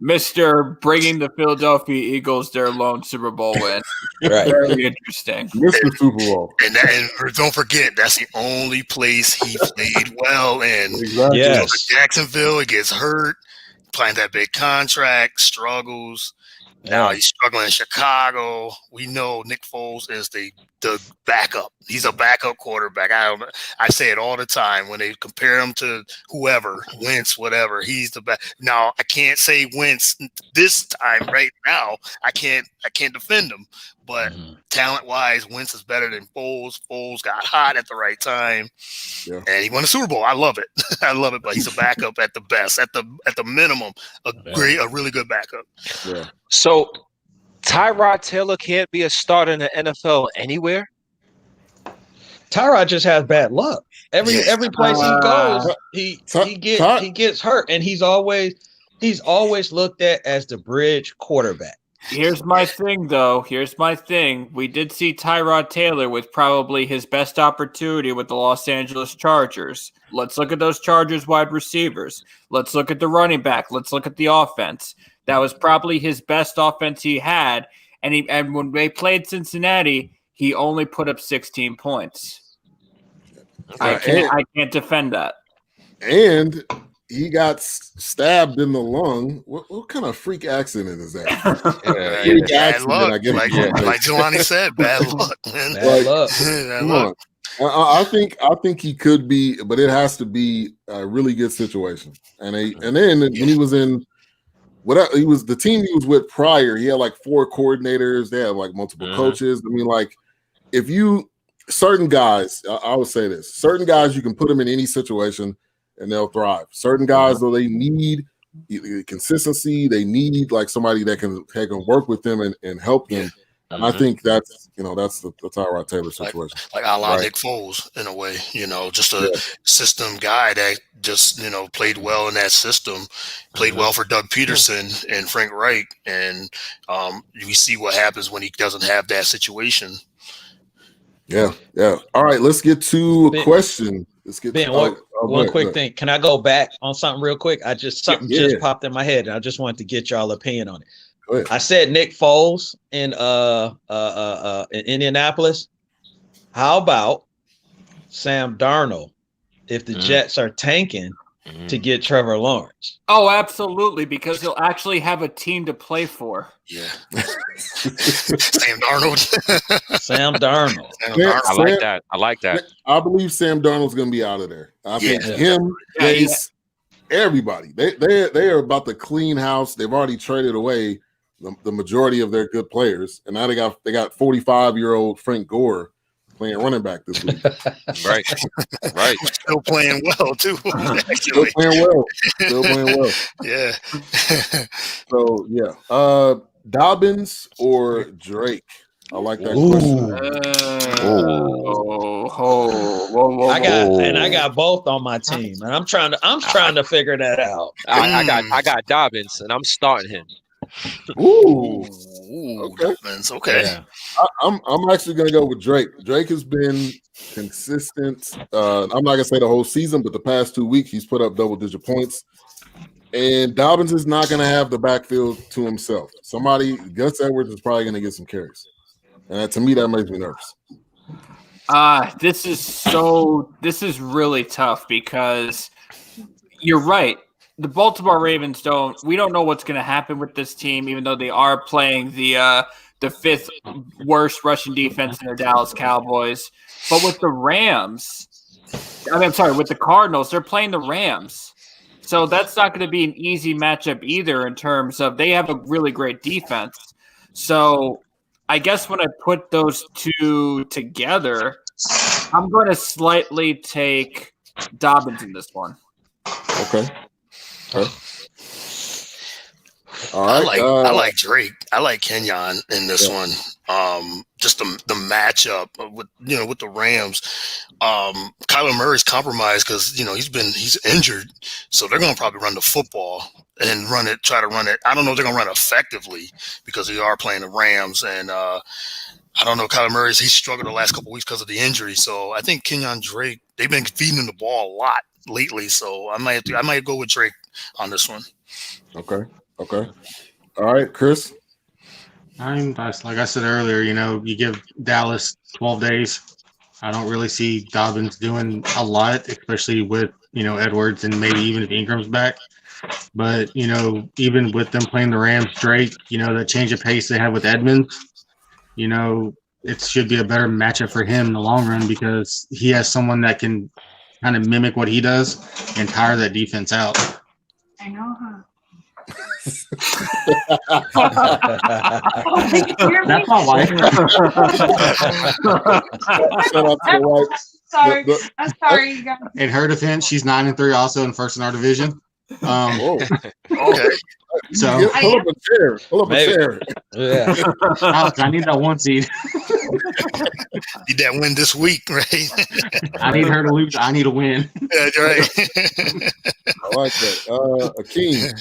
Mr. bringing the Philadelphia Eagles their lone Super Bowl win. Right. Very interesting. Mr. Super Bowl. And don't forget, that's the only place he played well in. Exactly. Yes. Jacksonville, he gets hurt, playing that big contract, struggles. Now he's struggling in Chicago. We know Nick Foles is the backup. He's a backup quarterback. I say it all the time when they compare him to whoever, Wentz, whatever. He's the best. Now I can't say Wentz this time right now. I can't defend him. But talent-wise, Wentz is better than Foles. Foles got hot at the right time, and he won a Super Bowl. I love it. I love it. But he's a backup at the best, at the minimum, a really good backup. Yeah. So Tyrod Taylor can't be a starter in the NFL anywhere. Tyrod just has bad luck. Every place he goes, he gets hurt, and he's always looked at as the bridge quarterback. Here's my thing, though. Here's my thing. We did see Tyrod Taylor with probably his best opportunity with the Los Angeles Chargers. Let's look at those Chargers wide receivers. Let's look at the running back. Let's look at the offense. That was probably his best offense he had. And when they played Cincinnati, he only put up 16 points. I can't defend that. And he got stabbed in the lung. What kind of freak accident is that? Bad luck. Like Jelani said, bad luck, man. Bad luck. Come on. I think he could be, but it has to be a really good situation. And then when he was in the team he was with prior, he had like 4 coordinators. They had like multiple coaches. I mean, like certain guys, I would say this: certain guys you can put them in any situation and they'll thrive. Certain guys, though, they need consistency. They need like somebody that can work with them and help them. And I think that's the Tyrod Taylor situation. Like a la Nick Foles in a way, just a system guy that just, played well in that system, played well for Doug Peterson and Frank Reich. And we see what happens when he doesn't have that situation. Yeah. All right, let's get to a question. Let's get one quick thing. Can I go back on something real quick? Just popped in my head, and I just wanted to get y'all opinion on it. I said Nick Foles in Indianapolis. How about Sam Darnold if the Jets are tanking to get Trevor Lawrence? Oh, absolutely, because he'll actually have a team to play for. Yeah. Sam Darnold. Sam Darnold. I like that. I believe Sam Darnold's going to be out of there. I think him, Gase, everybody. They are about to clean house. They've already traded away the majority of their good players, and now they got 45-year-old Frank Gore playing running back this week. Right. Still playing well too. Still playing well. Yeah. So yeah, Dobbins or Drake? I like that question. I got both on my team, and I'm trying to figure that out. I got Dobbins, and I'm starting him. Ooh, okay. Okay. Yeah. I'm actually gonna go with Drake. Drake has been consistent. I'm not gonna say the whole season, but the past 2 weeks he's put up double-digit points. And Dobbins is not gonna have the backfield to himself. Gus Edwards is probably gonna get some carries, and to me that makes me nervous. This is really tough because you're right. The Baltimore Ravens we don't know what's going to happen with this team, even though they are playing the 5th worst rushing defense in the Dallas Cowboys. But with the with the Cardinals, they're playing the Rams. So that's not going to be an easy matchup either in terms of they have a really great defense. So I guess when I put those two together, I'm going to slightly take Dobbins in this one. Okay. All right. I like Drake. I like Kenyon in this one. Just the matchup with the Rams. Kyler Murray's compromised because he's injured, so they're gonna probably run the football and try to run it. I don't know if they're gonna run it effectively because they are playing the Rams, and I don't know. Kyler Murray, he's struggled the last couple of weeks because of the injury. So I think Kenyon Drake, they've been feeding him the ball a lot lately. So I might go with Drake on this one. Okay. All right, Chris. Like I said earlier, you give Dallas 12 days. I don't really see Dobbins doing a lot, especially with, Edwards and maybe even if Ingram's back. But, even with them playing the Rams, Drake, that change of pace they have with Edmonds, it should be a better matchup for him in the long run because he has someone that can kind of mimic what he does and tire that defense out. I know, huh? That's my wife. I'm sorry, you guys. In her defense, she's 9-3, also in first in our division. Okay. So pull up a chair. Yeah. Alex, I need that 1 seed. Need that win this week, right? I need her to lose. I need a win. That's right. I like that. Akeem.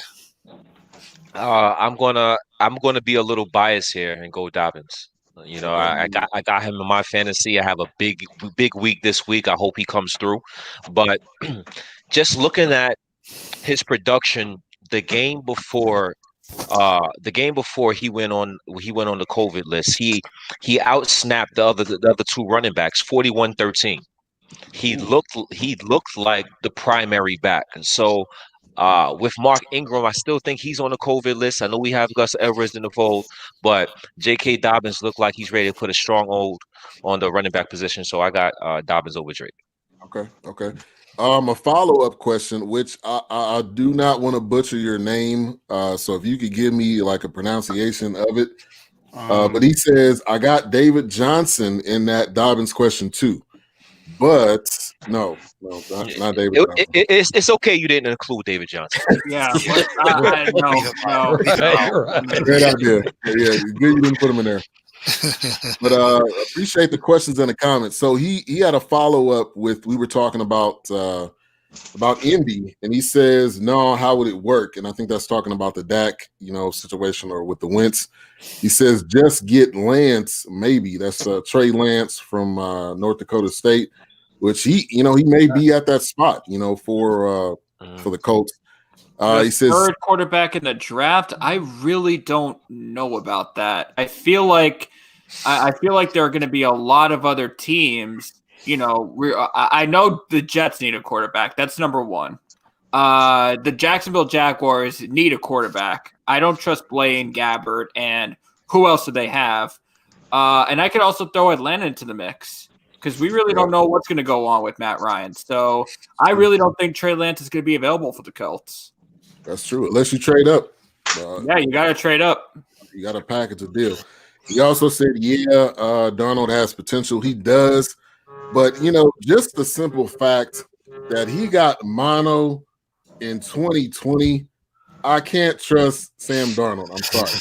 I'm gonna be a little biased here and go Dobbins. You know, I got him in my fantasy. I have a big week this week. I hope he comes through. But just looking at his production the game before he went on the COVID list, he outsnapped the other two running backs 41-13. He looked like the primary back. And so with Mark Ingram, I still think he's on the COVID list. I know we have Gus Edwards in the fold, but J.K. Dobbins looked like he's ready to put a strong hold on the running back position. So I got Dobbins over Drake. Okay. A follow-up question, which I do not want to butcher your name. So if you could give me like a pronunciation of it. But he says, I got David Johnson in that Dobbins question too. But no, not David Johnson. It's okay you didn't include David Johnson. Yeah. No. Great idea. Yeah, good you didn't put him in there. But appreciate the questions and the comments. So he had a follow-up with, we were talking about Indy, and he says, no, how would it work? And I think that's talking about the Dak, situation, or with the Wentz. He says, just get Lance, maybe. That's Trey Lance from North Dakota State, which he may be at that spot, for the Colts. He says third quarterback in the draft. I really don't know about that. I feel like there are going to be a lot of other teams. I know the Jets need a quarterback. That's number one. The Jacksonville Jaguars need a quarterback. I don't trust Blaine Gabbert, and who else do they have? And I could also throw Atlanta into the mix because we really don't know what's going to go on with Matt Ryan. So I really don't think Trey Lance is going to be available for the Colts. That's true. Unless you trade up. Yeah, you got to trade up. You got to package a deal. He also said, Darnold has potential. He does. But, just the simple fact that he got mono in 2020, I can't trust Sam Darnold. I'm sorry.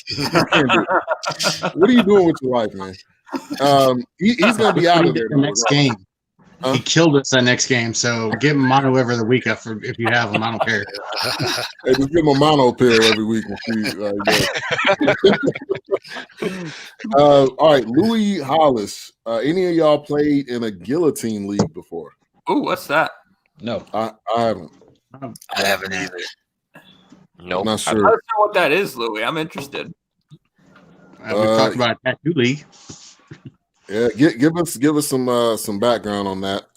What are you doing with your life, man? He's going to be out of there. The next game. He killed us that next game, so give him mono every other week if you have him. I don't care. Hey, just give him a mono pill every week. All right, Louis Hollis. Any of y'all played in a guillotine league before? Ooh, what's that? No, I haven't. I haven't either. No, I'm not sure. I don't know what that is, Louis. I'm interested. We talked about a tattoo league. Yeah, give us some background on that.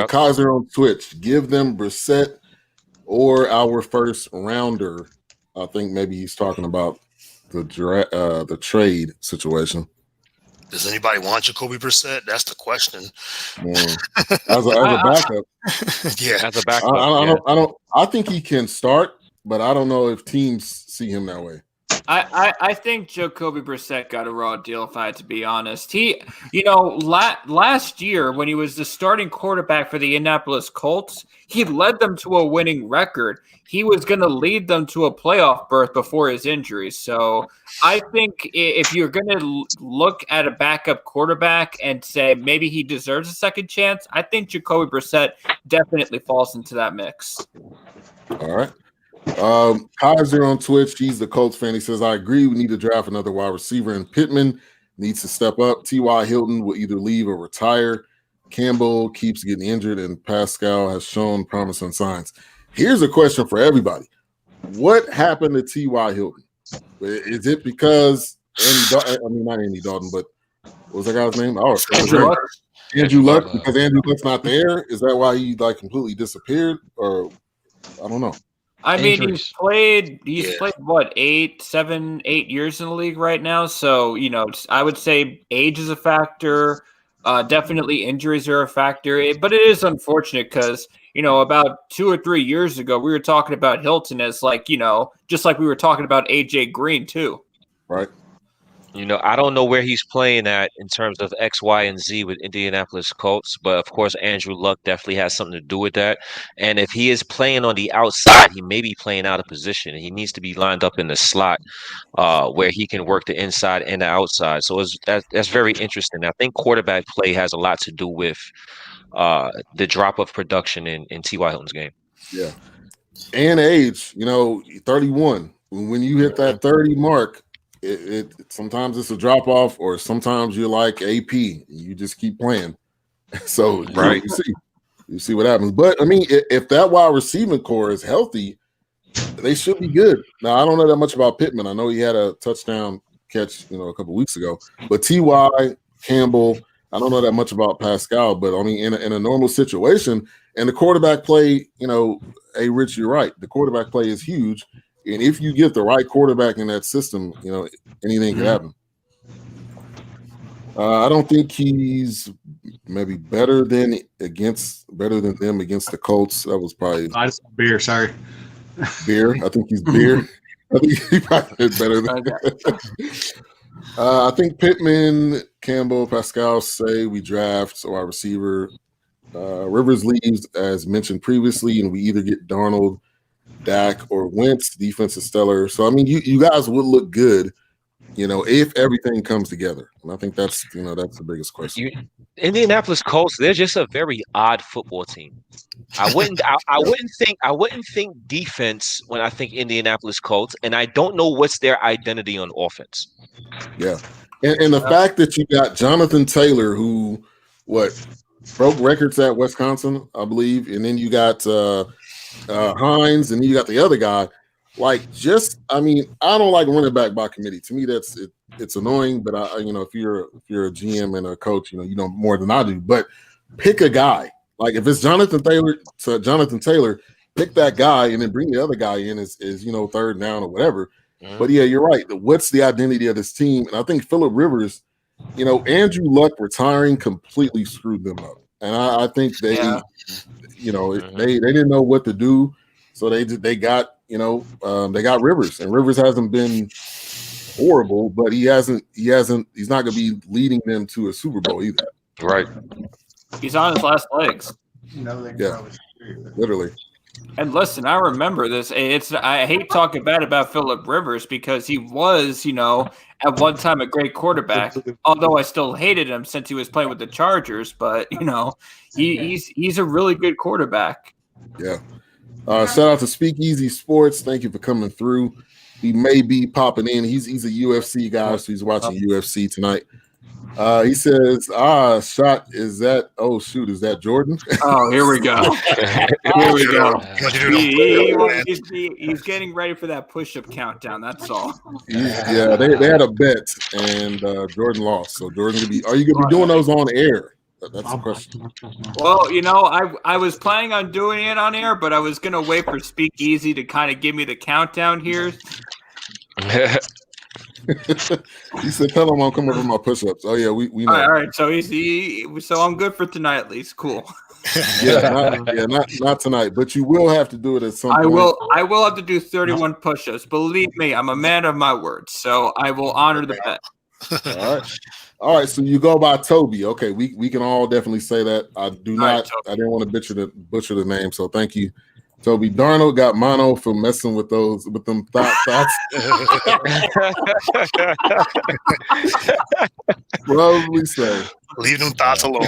Kaiser on Twitch. Give them Brissett or our first rounder. I think maybe he's talking about the trade situation. Does anybody want Jacoby Brissett? That's the question. As a backup. Yeah, as a backup. I think he can start, but I don't know if teams see him that way. I think Jacoby Brissett got a raw deal, if I had to be honest. He, last year when he was the starting quarterback for the Indianapolis Colts, he led them to a winning record. He was going to lead them to a playoff berth before his injury. So I think if you're going to look at a backup quarterback and say maybe he deserves a second chance, I think Jacoby Brissett definitely falls into that mix. All right. Kaiser on Twitch, he's the Colts fan. He says, I agree. We need to draft another wide receiver, and Pittman needs to step up. T.Y. Hilton will either leave or retire. Campbell keeps getting injured, and Pascal has shown promising signs. Here's a question for everybody. What happened to T.Y. Hilton? Is it because not Andy Dalton, but what was that guy's name? Oh, Andrew Luck, because Andrew Luck's not there? Is that why he completely disappeared? Or I don't know. I mean, he's played what, 8 years in the league right now. So, I would say age is a factor. Definitely injuries are a factor. But it is unfortunate because, about 2 or 3 years ago, we were talking about Hilton as just like we were talking about AJ Green too. Right. I don't know where he's playing at in terms of X, Y, and Z with Indianapolis Colts, but of course, Andrew Luck definitely has something to do with that. And if he is playing on the outside, he may be playing out of position. He needs to be lined up in the slot where he can work the inside and the outside. So that's very interesting. I think quarterback play has a lot to do with the drop of production in T.Y. Hilton's game. Yeah. And age, 31. when you hit that 30 mark, it sometimes it's a drop off, or sometimes you're like AP, you just keep playing. So Right. you see what happens. But I mean, if that wide receiving core is healthy, they should be good. Now I don't know that much about Pittman. I know he had a touchdown catch, a couple weeks ago. But T.Y. Campbell, I don't know that much about Pascal. But I mean, in a normal situation, and the quarterback play, hey Rich, you're right. The quarterback play is huge. And if you get the right quarterback in that system, anything can happen. I don't think he's maybe better than them against the Colts. That was probably beer. Sorry, beer. I think he's beer. I think he probably did better than that. I think Pittman, Campbell, Pascal say we draft our receiver. Rivers leaves as mentioned previously, and we either get Darnold, Dak, or Wentz. Defense is stellar. So I mean, you guys would look good, if everything comes together. And I think that's the biggest question. Indianapolis Colts, they're just a very odd football team. I wouldn't think defense when I think Indianapolis Colts, and I don't know what's their identity on offense. Yeah. And the fact that you got Jonathan Taylor, who broke records at Wisconsin, I believe, and then you got Hines, and then you got the other guy. I don't like running back by committee. To me, it's annoying. But if you're a GM and a coach, you know more than I do. But pick a guy. Like if it's Jonathan Taylor, pick that guy and then bring the other guy in as third down or whatever. Mm-hmm. But yeah, you're right. What's the identity of this team? And I think Phillip Rivers, Andrew Luck retiring completely screwed them up. And I think they, they didn't know what to do, so they got Rivers, and Rivers hasn't been horrible, but he's not going to be leading them to a Super Bowl either. Right. He's on his last legs. Yeah, literally. And listen, I remember this. I hate talking bad about Phillip Rivers because he was, at one time a great quarterback. Although I still hated him since he was playing with the Chargers, but he's a really good quarterback. Yeah. Shout out to Speakeasy Sports. Thank you for coming through. He may be popping in. He's a UFC guy, so he's watching UFC tonight. He says, shot, is that Jordan? Oh, here we go. Here we go. He's getting ready for that push-up countdown, that's all. Yeah, they had a bet, and Jordan lost. So Jordan, are you going to be doing those on air? That's the question. Well, I was planning on doing it on air, but I was going to wait for Speakeasy to kind of give me the countdown here. He said, "Tell him I'm coming for my push-ups." Oh yeah, we know. All right, so so I'm good for tonight at least. Cool. Not tonight, but you will have to do it at some point. I will have to do 31 push-ups. Believe me, I'm a man of my word, so I will honor the bet. All right. So you go by Toby. Okay, we can all definitely say that. I didn't want to butcher the name, so thank you. Toby Darnold got mono for messing with them thoughts. Probably so. Leave them thoughts alone.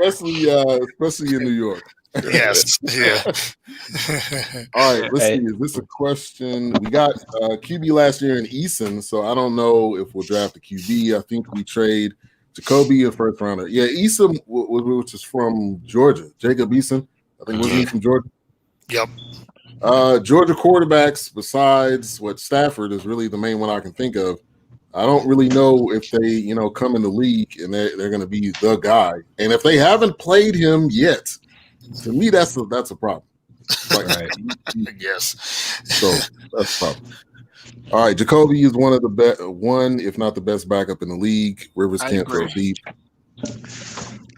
especially in New York. Yes. Yeah. All right. Let's see. Is this a question? We got QB last year in Eason, so I don't know if we'll draft a QB. I think we trade Jacoby a first rounder. Yeah, Eason, which is from Georgia. Jacob Eason. I think wasn't he from Georgia? Yep. Georgia quarterbacks, besides Stafford is really the main one I can think of. I don't really know if they, come in the league and they're going to be the guy. And if they haven't played him yet, to me, that's a problem. Yes. So that's a problem. All right, Jacoby is one of the if not the best backup in the league. Rivers can't throw deep.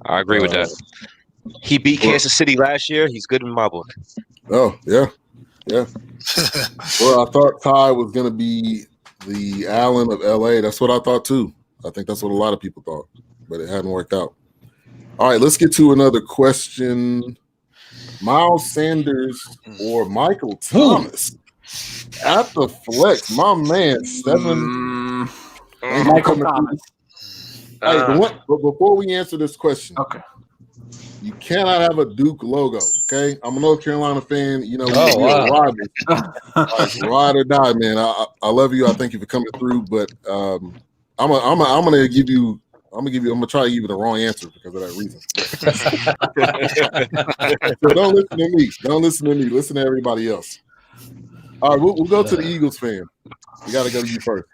I agree with that. He beat Kansas City last year. He's good in my book. Oh, yeah. Well, I thought Ty was going to be the Allen of L.A. That's what I thought, too. I think that's what a lot of people thought, but it hadn't worked out. All right, let's get to another question. Miles Sanders or Michael Thomas? At the flex, my man, Michael Thomas. But before we answer this question, okay. You cannot have a Duke logo. Okay, I'm a North Carolina fan. You know, wow. Rodgers, like, ride or die, man. I love you. I thank you for coming through, but I'm gonna try to give you the wrong answer because of that reason. So don't listen to me. Don't listen to me. Listen to everybody else. All right, we'll go to the Eagles fan. We got to go to you first.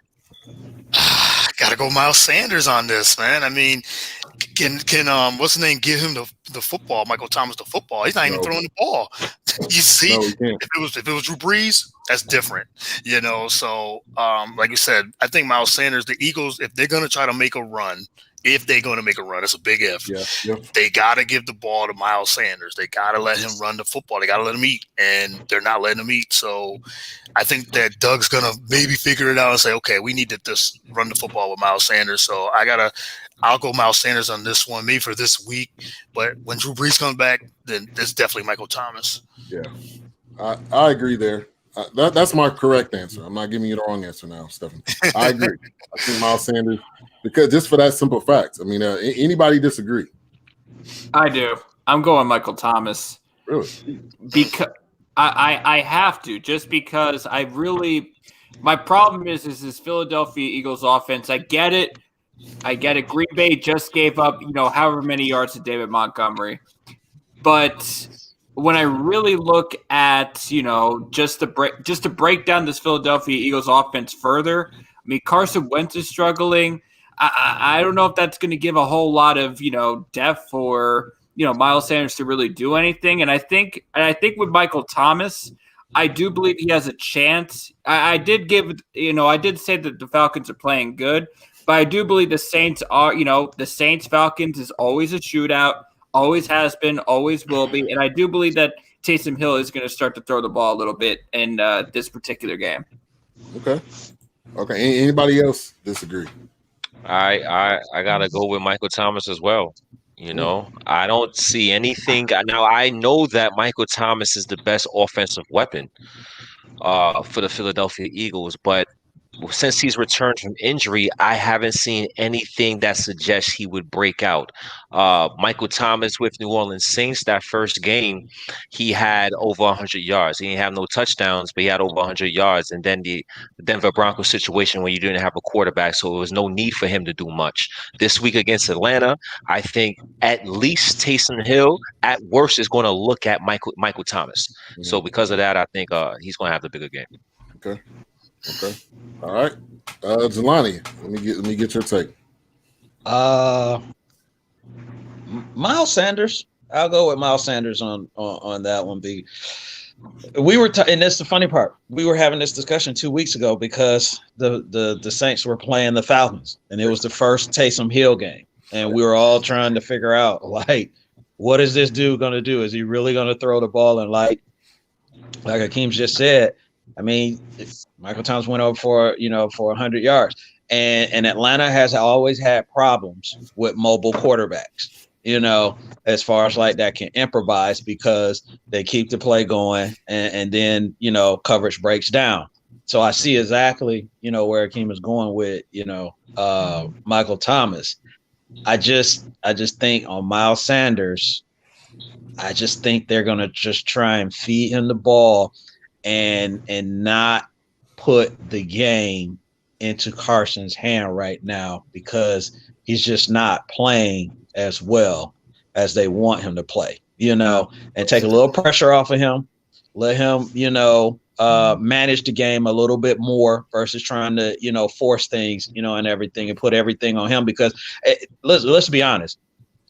Got to go Miles Sanders on this, man. I mean, can what's his name give him the football? Michael Thomas the football. He's not even throwing the ball. You see, if it was Drew Brees, that's different. You know, so like you said, I think Miles Sanders, the Eagles, if they're gonna try to make a run, it's a big if. Yeah. They got to give the ball to Miles Sanders. They got to let him run the football. They got to let him eat, and they're not letting him eat. So I think that Doug's going to maybe figure it out and say, okay, we need to just run the football with Miles Sanders. So I'll go Miles Sanders on this one, maybe for this week. But when Drew Brees comes back, then it's definitely Michael Thomas. Yeah, I agree there. That's my correct answer. I'm not giving you the wrong answer now, Stephen. I agree. I think Miles Sanders, because just for that simple fact. I mean, anybody disagree? I do. I'm going Michael Thomas. Really? Because I have to, just because my problem is this Philadelphia Eagles offense. I get it. Green Bay just gave up, however many yards to David Montgomery. But when I really look at, just to break down this Philadelphia Eagles offense further, I mean, Carson Wentz is struggling. I don't know if that's going to give a whole lot of, depth for, Miles Sanders to really do anything. And I think with Michael Thomas, I do believe he has a chance. I did say that the Falcons are playing good, but I do believe the Saints are, the Saints-Falcons is always a shootout. Always has been, always will be. And I do believe that Taysom Hill is going to start to throw the ball a little bit in this particular game. Okay. Anybody else disagree? I got to go with Michael Thomas as well. I don't see anything. Now, I know that Michael Thomas is the best offensive weapon for the Philadelphia Eagles, but since he's returned from injury, I haven't seen anything that suggests he would break out. Michael Thomas with New Orleans Saints, that first game, he had over 100 yards. He didn't have no touchdowns, but he had over 100 yards. And then the Denver Broncos situation when you didn't have a quarterback, so there was no need for him to do much. This week against Atlanta, I think at least Taysom Hill, at worst, is going to look at Michael Thomas. Mm-hmm. So because of that, I think he's going to have the bigger game. Okay. All right. Jelani, let me get your take. Miles Sanders. I'll go with Miles Sanders on that one. We were and that's the funny part. We were having this discussion 2 weeks ago because the Saints were playing the Falcons, and it was the first Taysom Hill game, and we were all trying to figure out, like, what is this dude going to do? Is he really going to throw the ball? And like Akeem just said, I mean, Michael Thomas went over for 100 yards, and Atlanta has always had problems with mobile quarterbacks, as far as like that can improvise because they keep the play going and then, coverage breaks down. So I see exactly, where Akeem is going with, Michael Thomas. I just think on Miles Sanders, I just think they're going to just try and feed him the ball and not put the game into Carson's hand right now because he's just not playing as well as they want him to play, and take a little pressure off of him, let him, manage the game a little bit more versus trying to, force things, and everything and put everything on him because let's be honest,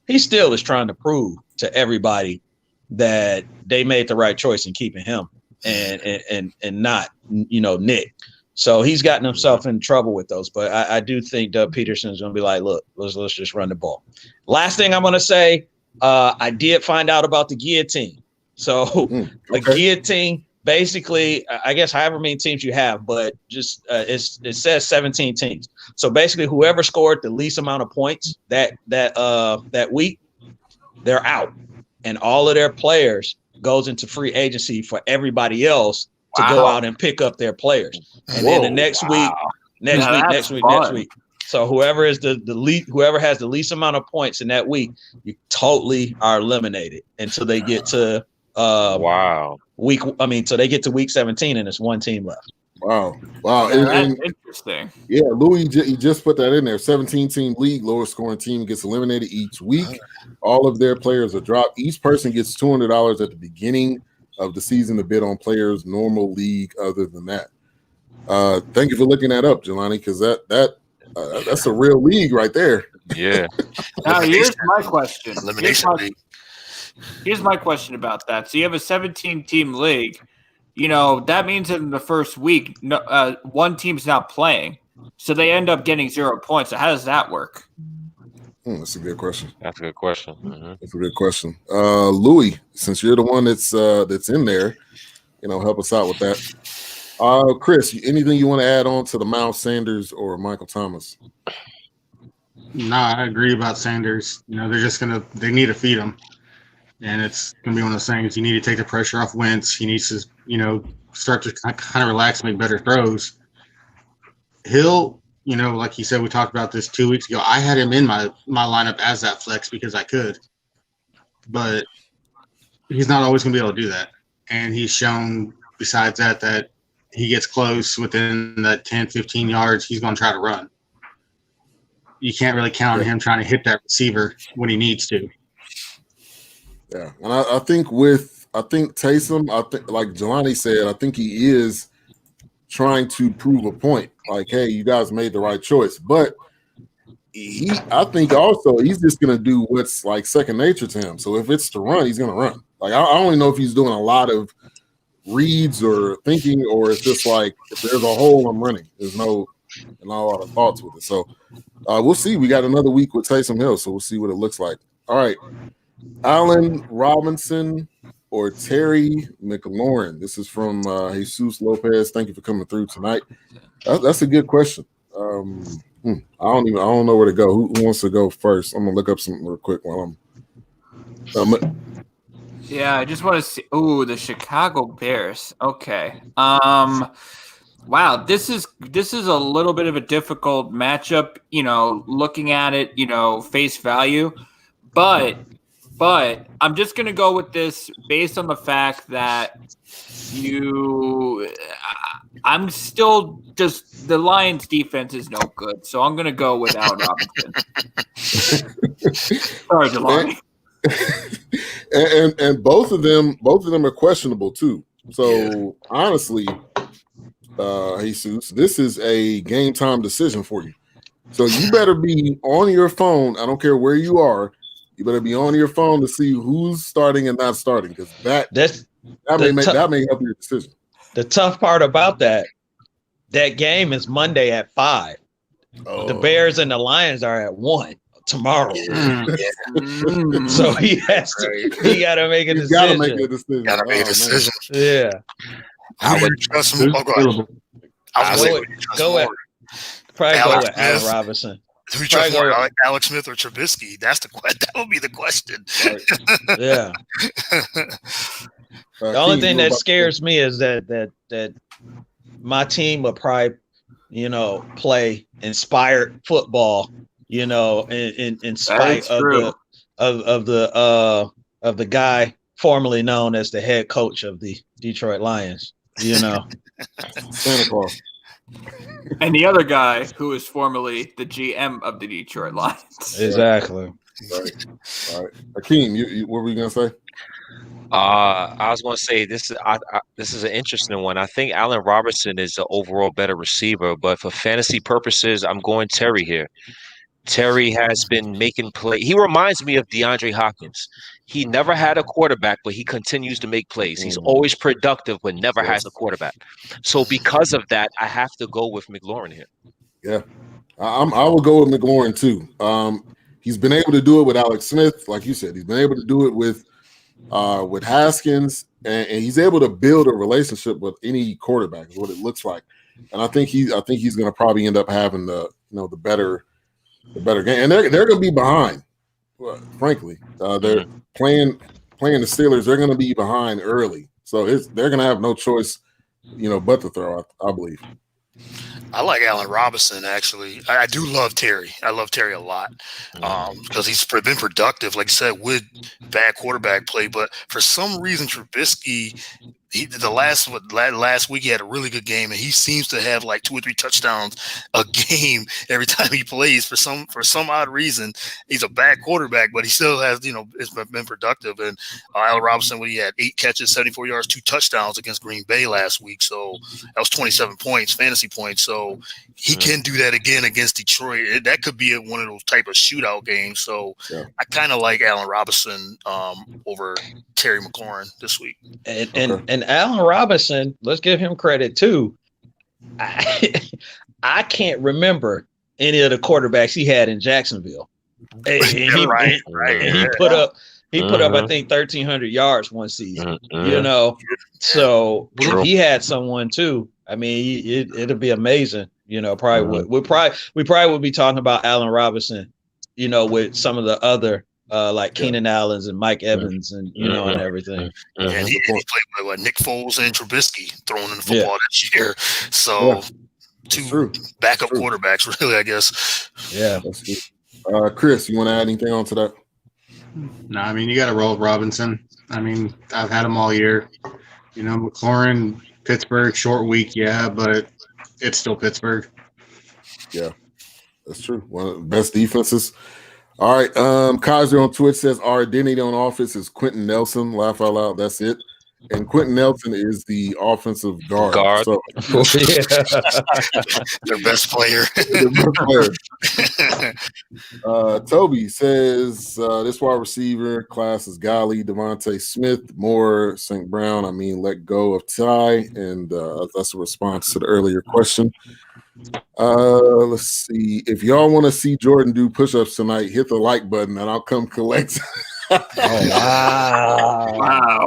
he still is trying to prove to everybody that they made the right choice in keeping him and not, Nick. So he's gotten himself in trouble with those. But I do think Doug Peterson's going to be like, look, let's just run the ball. Last thing I'm going to say, I did find out about the guillotine. So a guillotine, basically, I guess however many teams you have, but just it says 17 teams. So basically, whoever scored the least amount of points that week, they're out. And all of their players goes into free agency for everybody else to go out and pick up their players. And then the next week. So whoever is whoever has the least amount of points in that week, you totally are eliminated until they get to Wow. So they get to week 17 and it's one team left. Wow. That's interesting. Yeah, Louis, he just put that in there. 17-team league, lowest scoring team gets eliminated each week. All of their players are dropped. Each person gets $200 at the beginning of the season to bid on players' normal league other than that. Thank you for looking that up, Jelani, because that's a real league right there. Yeah. Now, here's my question. Elimination league. Here's my question about that. So you have a 17-team league. You know, that means in the first week, one team's not playing. So they end up getting 0 points. So how does that work? That's a good question. That's a good question. Mm-hmm. That's a good question. Louis, since you're the one that's in there, help us out with that. Chris, anything you want to add on to the Miles Sanders or Michael Thomas? Nah, I agree about Sanders. They're just they need to feed him. And it's going to be one of those things. You need to take the pressure off Wentz. He needs to, start to kind of relax, make better throws. Hill, like he said, we talked about this 2 weeks ago. I had him in my lineup as that flex because I could. But he's not always going to be able to do that. And he's shown, besides that he gets close within that 10, 15 yards, he's going to try to run. You can't really count on him trying to hit that receiver when he needs to. Yeah, and I think Taysom, like Jelani said, I think he is trying to prove a point. Like, hey, you guys made the right choice. But I think also he's just gonna do what's like second nature to him. So if it's to run, he's gonna run. Like I don't even know if he's doing a lot of reads or thinking, or it's just like if there's a hole, I'm running. There's not a lot of thoughts with it. So we'll see. We got another week with Taysom Hill, so we'll see what it looks like. All right. Allen Robinson or Terry McLaurin? This is from Jesus Lopez. Thank you for coming through tonight. That's a good question. I don't know where to go. Who wants to go first? I'm gonna look up something real quick while I'm. Yeah, I just want to see. Ooh, the Chicago Bears. Okay. Wow, this is a little bit of a difficult matchup. Looking at it, face value, but I'm just going to go with this based on the fact that I'm still just the Lions defense is no good. So I'm going to go with Allen Robinson. Sorry, Jelani. and both of them are questionable too. So honestly, Jesus, this is a game time decision for you. So you better be on your phone. I don't care where you are. You better be on your phone to see who's starting and not starting, because that may help your decision. The tough part about that game is Monday at 5. Oh. The Bears and the Lions are at 1 tomorrow. Yeah. So he got to make a decision. Got to make a decision. Yeah. I would trust him. Go with Allen Robinson. Do we trust more Alex Smith or Trubisky? That would be the question. Right. Yeah. The only thing that scares me is that my team will probably, play inspired football, in spite of the guy formerly known as the head coach of the Detroit Lions. Santa Claus. And the other guy who is formerly the GM of the Detroit Lions. Exactly. Right. All right. Akeem, what were you going to say? I was going to say this is an interesting one. I think Allen Robinson is the overall better receiver, but for fantasy purposes, I'm going Terry here. Terry has been making play. He reminds me of DeAndre Hopkins. He never had a quarterback, but he continues to make plays. He's always productive, but never has a quarterback. So because of that, I have to go with McLaurin here. Yeah, I will go with McLaurin too. He's been able to do it with Alex Smith, like you said. He's been able to do it with Haskins, and he's able to build a relationship with any quarterback. Is what it looks like, and I think he's going to probably end up having the better game, and they're going to be behind. Frankly, they're playing the Steelers. They're going to be behind early, so they're going to have no choice, but to throw. I believe. I like Allen Robinson, actually. I do love Terry. I love Terry a lot because he's been productive, like I said, with bad quarterback play. But for some reason, Trubisky, last week he had a really good game, and he seems to have like 2 or 3 touchdowns a game every time he plays. For some odd reason, he's a bad quarterback, but he still has, it's been productive. And Allen Robinson, he had 8 catches, 74 yards, 2 touchdowns against Green Bay last week, so that was 27 points, fantasy points. So he can do that again against Detroit. That could be one of those type of shootout games. So I kind of like Allen Robinson over Terry McLaurin this week. And Allen Robinson, let's give him credit too. I can't remember any of the quarterbacks he had in Jacksonville. And he put up I think 1,300 yards one season. So if he had someone too, I mean, it'll be amazing. Probably we probably would be talking about Allen Robinson, with some of the other like Keenan Allen's and Mike Evans and and everything. And he played with Nick Foles and Trubisky throwing in the football this year. So 2 backup quarterbacks, really, I guess. Yeah. Chris, you want to add anything on to that? No, I mean, you got to roll with Robinson. I mean, I've had him all year. McLaurin, Pittsburgh, short week, but it's still Pittsburgh. Yeah, that's true. One of the best defenses. All right. Kaiser on Twitch says our identity on offense is Quentin Nelson. Laugh out loud. That's it. And Quentin Nelson is the offensive guard. So, their best player. Toby says this wide receiver class is Golly, Devontae Smith, Moore, St. Brown. Let go of Ty. And that's a response to the earlier question. Let's see. If y'all want to see Jordan do push-ups tonight, hit the like button and I'll come collect. Wow.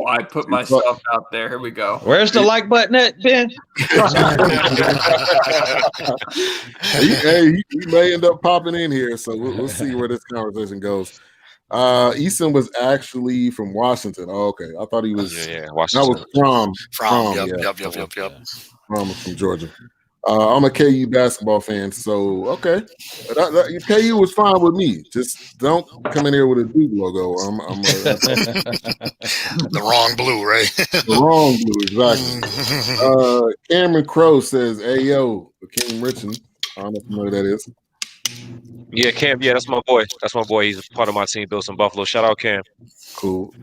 I put myself out there. Here we go. Where's the like button at, Ben? he may end up popping in here, so we'll see where this conversation goes. Easton was actually from Washington. Oh, okay. I thought he was Washington. That was From. Yep. From Georgia. I'm a KU basketball fan, so okay. KU was fine with me. Just don't come in here with a Duke logo. The wrong blue, right? The wrong blue, exactly. Cameron Crow says, "Hey yo, Akeem Richards." I don't know if you know who that is. Yeah, Cam. Yeah, that's my boy. He's part of my team, Bills in Buffalo. Shout out, Cam. Cool.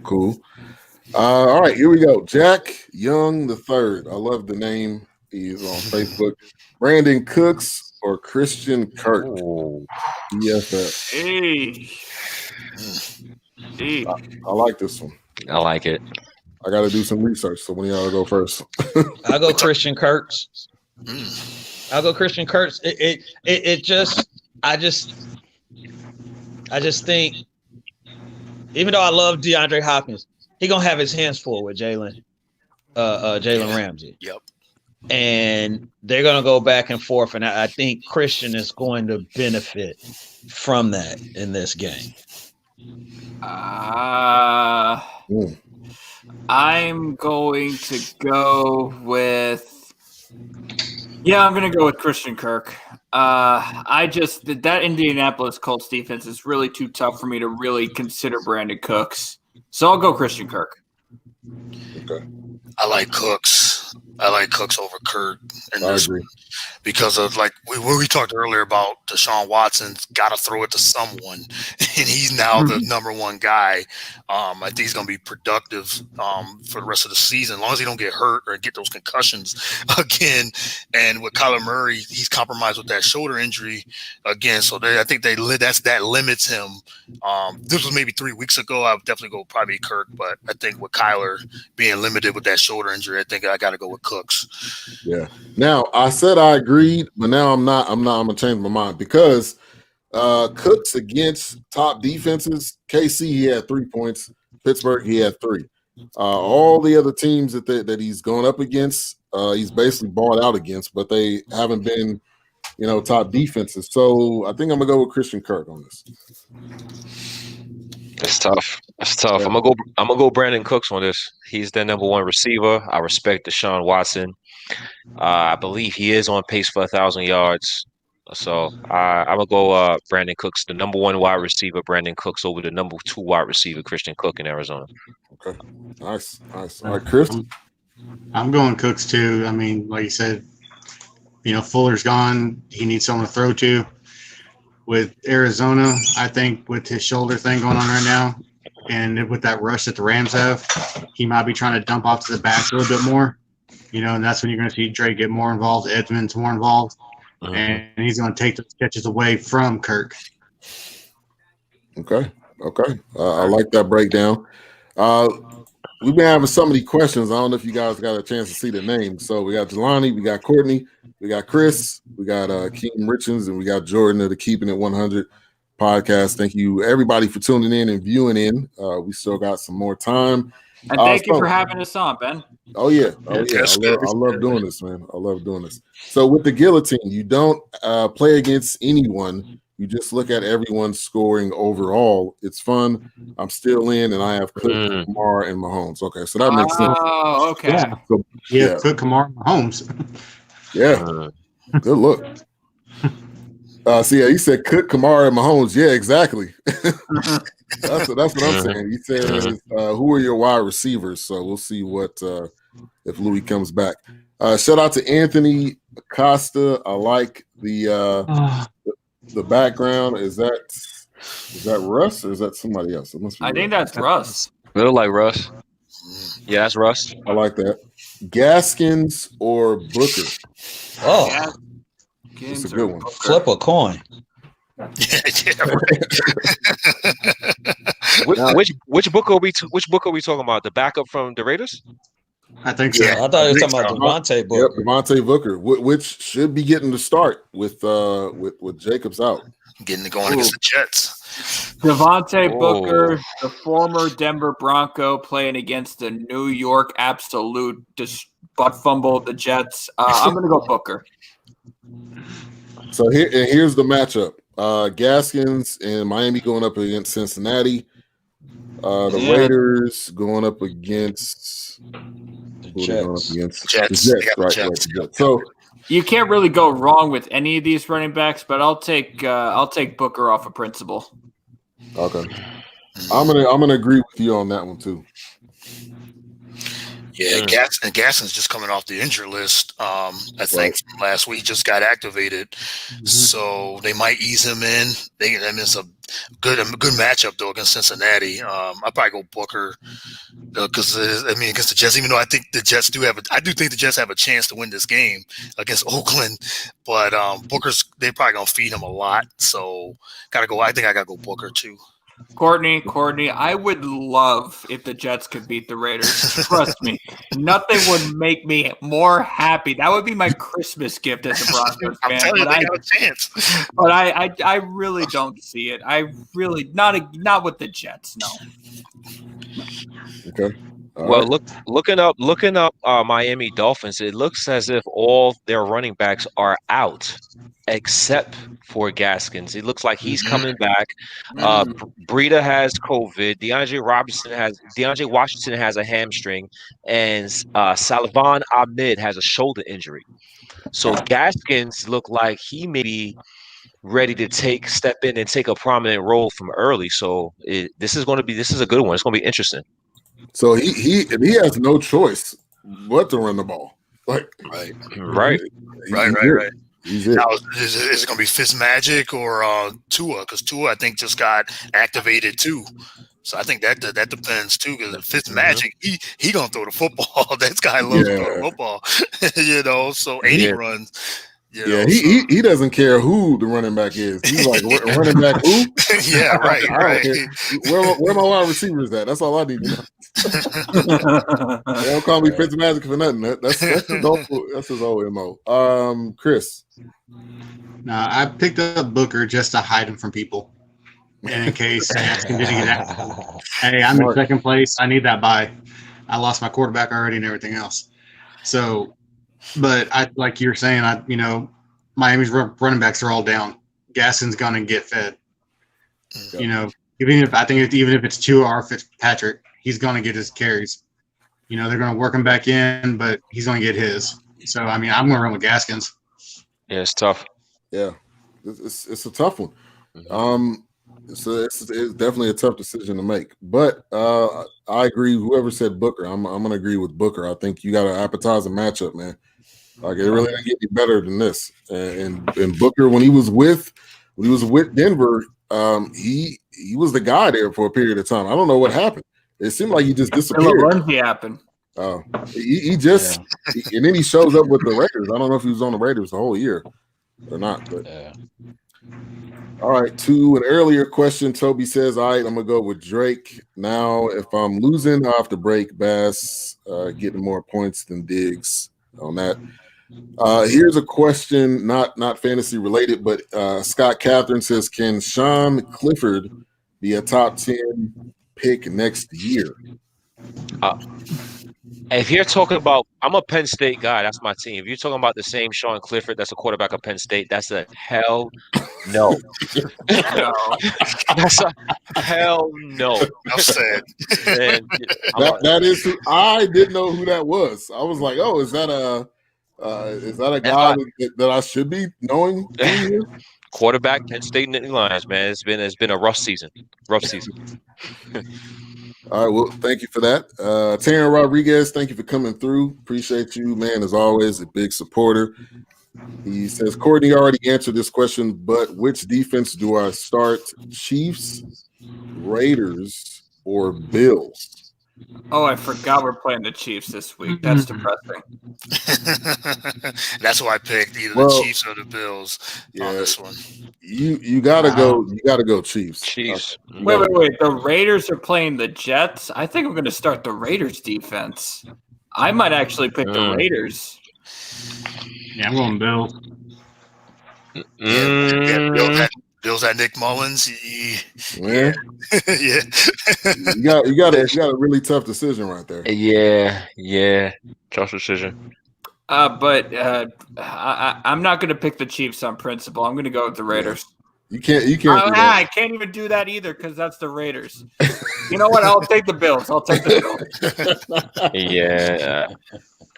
All right, here we go. Jack Young III. I love the name. He's on Facebook. Brandon Cooks or Christian Kirk? BFF. Hey. I like this one. I like it. I got to do some research. So when y'all go first? I'll go Christian Kirks. I just think, even though I love DeAndre Hopkins, he gonna have his hands full with Jalen Ramsey. Yep. And they're going to go back and forth. And I think Christian is going to benefit from that in this game. I'm going to go with I'm going to go with Christian Kirk. That Indianapolis Colts defense is really too tough for me to really consider Brandon Cooks. So I'll go Christian Kirk. Okay. I like Cooks over Kirk in this because of we talked earlier about Deshaun Watson's got to throw it to someone, and he's now the number one guy. I think he's going to be productive for the rest of the season, as long as he don't get hurt or get those concussions again. And with Kyler Murray, he's compromised with that shoulder injury again, so I think that limits him. This was maybe 3 weeks ago. I would definitely go probably Kirk, but I think with Kyler being limited with that shoulder injury, I think I got to go with Cooks. Yeah. Now I said I agreed, but now I'm not. I'm gonna change my mind because Cooks against top defenses. KC he had 3 points. Pittsburgh he had 3. All the other teams that he's going up against, he's basically bought out against, but they haven't been, top defenses. So I think I'm gonna go with Christian Kirk on this. It's tough. Yeah. I'm gonna go Brandon Cooks on this. He's their number one receiver. I respect Deshaun Watson. I believe he is on pace for 1,000 yards. So I'm gonna go Brandon Cooks, the number 1 wide receiver, Brandon Cooks, over the number 2 wide receiver, Christian Cook in Arizona. Okay, nice. All right, Chris. I'm going Cooks too. I mean, like you said, Fuller's gone. He needs someone to throw to. With Arizona, I think with his shoulder thing going on right now, and with that rush that the Rams have, he might be trying to dump off to the back a little bit more. And that's when you're going to see Drake get more involved, Edmonds more involved, and he's going to take those catches away from Kirk. Okay. I like that breakdown. We've been having so many questions. I don't know if you guys got a chance to see the names. So we got Jelani, we got Courtney, we got Chris, we got Akeem Richards, and we got Jordan of the Keeping It 100 podcast. Thank you, everybody, for tuning in and viewing in. We still got some more time. And thank you for having us on, Ben. Oh, yeah. I love doing this, man. I love doing this. So with the guillotine, you don't play against anyone. You just look at everyone's scoring overall. It's fun. I'm still in, and I have Cook, Kamara, and Mahomes. Okay, so that makes sense. Oh, okay. Yeah. So, Cook, Kamara, Mahomes. Yeah. Good look. He said Cook, Kamara, and Mahomes. Yeah, exactly. That's what I'm saying. He said, who are your wide receivers? So we'll see what if Louis comes back. Shout out to Anthony Acosta. I like the background. Is that Russ or is that somebody else? It must be I think that's Russ. They look like Russ. Yeah, that's Russ. I like that. Gaskins or Booker? Oh, it's a good one. Flip a coin. Which Booker are we talking about? The backup from the Raiders? I think so. I thought you were talking about Devontae Booker. Yep, Devontae Booker, which should be getting the start with Jacobs out. Getting it going against the Jets. Devontae Booker, the former Denver Bronco, playing against the New York absolute butt fumble of the Jets. I'm going to go Booker. So here's the matchup. Gaskins and Miami going up against Cincinnati. The Raiders going up against the Jets. The Jets, right. So you can't really go wrong with any of these running backs, but I'll take Booker off of principle. Okay, I'm gonna agree with you on that one too. Yeah, Gaskins just coming off the injury list. I think from last week just got activated, so they might ease him in. It's a good matchup though against Cincinnati. I probably go Booker because against the Jets. Even though I think the Jets I do think the Jets have a chance to win this game against Oakland, but they're probably gonna feed him a lot. So I think I gotta go Booker too. Courtney, I would love if the Jets could beat the Raiders. Trust me, nothing would make me more happy. That would be my Christmas gift as a Broncos fan. I'm telling you, they got a chance. But I really don't see it. I really not with the Jets. No. Okay. Well, looking up Miami Dolphins, it looks as if all their running backs are out except for Gaskins. It looks like he's coming back. Breida has COVID. DeAndre Washington has a hamstring, and Salvan Ahmed has a shoulder injury. So Gaskins look like he may be ready to step in and take a prominent role from early. So this is a good one. It's going to be interesting. So he has no choice but to run the ball. Right. He's it. Now, is it going to be Fitzmagic or Tua? Because Tua, I think, just got activated too. So I think that depends too. Because Fitzmagic, he gonna throw the football. That guy loves throwing the football. So 80 runs. He doesn't care who the running back is. He's like, running back who? Yeah, right. Where my wide receivers at? That's all I need to know. They don't call me Fitzmagic for nothing. That's his old MO. Chris. No, I picked up Booker just to hide him from people. And in case Gaskin didn't get out. Hey, I'm in second place. I need that bye. I lost my quarterback already and everything else. So, but like you're saying, Miami's running backs are all down. Gaskin's gonna get fed. Even if it's Tua or Fitzpatrick, he's gonna get his carries. They're gonna work him back in, but he's gonna get his. So I mean, I'm going to run with Gaskins. Yeah, it's tough. Yeah, it's a tough one. Mm-hmm. So it's definitely a tough decision to make. But I agree. Whoever said Booker, I'm going to agree with Booker. I think you got an appetizing matchup, man. Like it really didn't get any better than this. And Booker, when he was with Denver, he was the guy there for a period of time. I don't know what happened. It seemed like he just disappeared. What happened? He just and then he shows up with the Raiders. I don't know if he was on the Raiders the whole year or not. But all right, to an earlier question, Toby says, all right, I'm gonna go with Drake. Now, if I'm losing, I have to break Bass, getting more points than Diggs on that. Here's a question, not fantasy related, but Scott Catherine says, can Sean Clifford be a top 10 pick next year? If you're talking about, I'm a Penn State guy. That's my team. If you're talking about the same Sean Clifford, that's a quarterback of Penn State. That's a hell no. That's a hell no. I'm sad. That is. I didn't know who that was. I was like, oh, is that a guy that I should be knowing? Quarterback, Penn State Nittany Lions, man. It's been a rough season. All right, well, thank you for that. Taryn Rodriguez, thank you for coming through. Appreciate you, man, as always, a big supporter. He says, Courtney already answered this question, but which defense do I start? Chiefs, Raiders, or Bills? Oh, I forgot we're playing the Chiefs this week. That's depressing. That's why I picked either the Chiefs or the Bills on this one. You gotta go. You gotta go Chiefs. Chiefs. Wait. The Raiders are playing the Jets. I think I'm going to start the Raiders defense. I might actually pick the Raiders. Yeah, I'm going Bills. Bills at Nick Mullens. Yeah. You got a really tough decision right there. Yeah. Tough decision. But I'm not going to pick the Chiefs on principle. I'm going to go with the Raiders. You can't. I can't even do that either because that's the Raiders. You know what? I'll take the Bills. Yeah.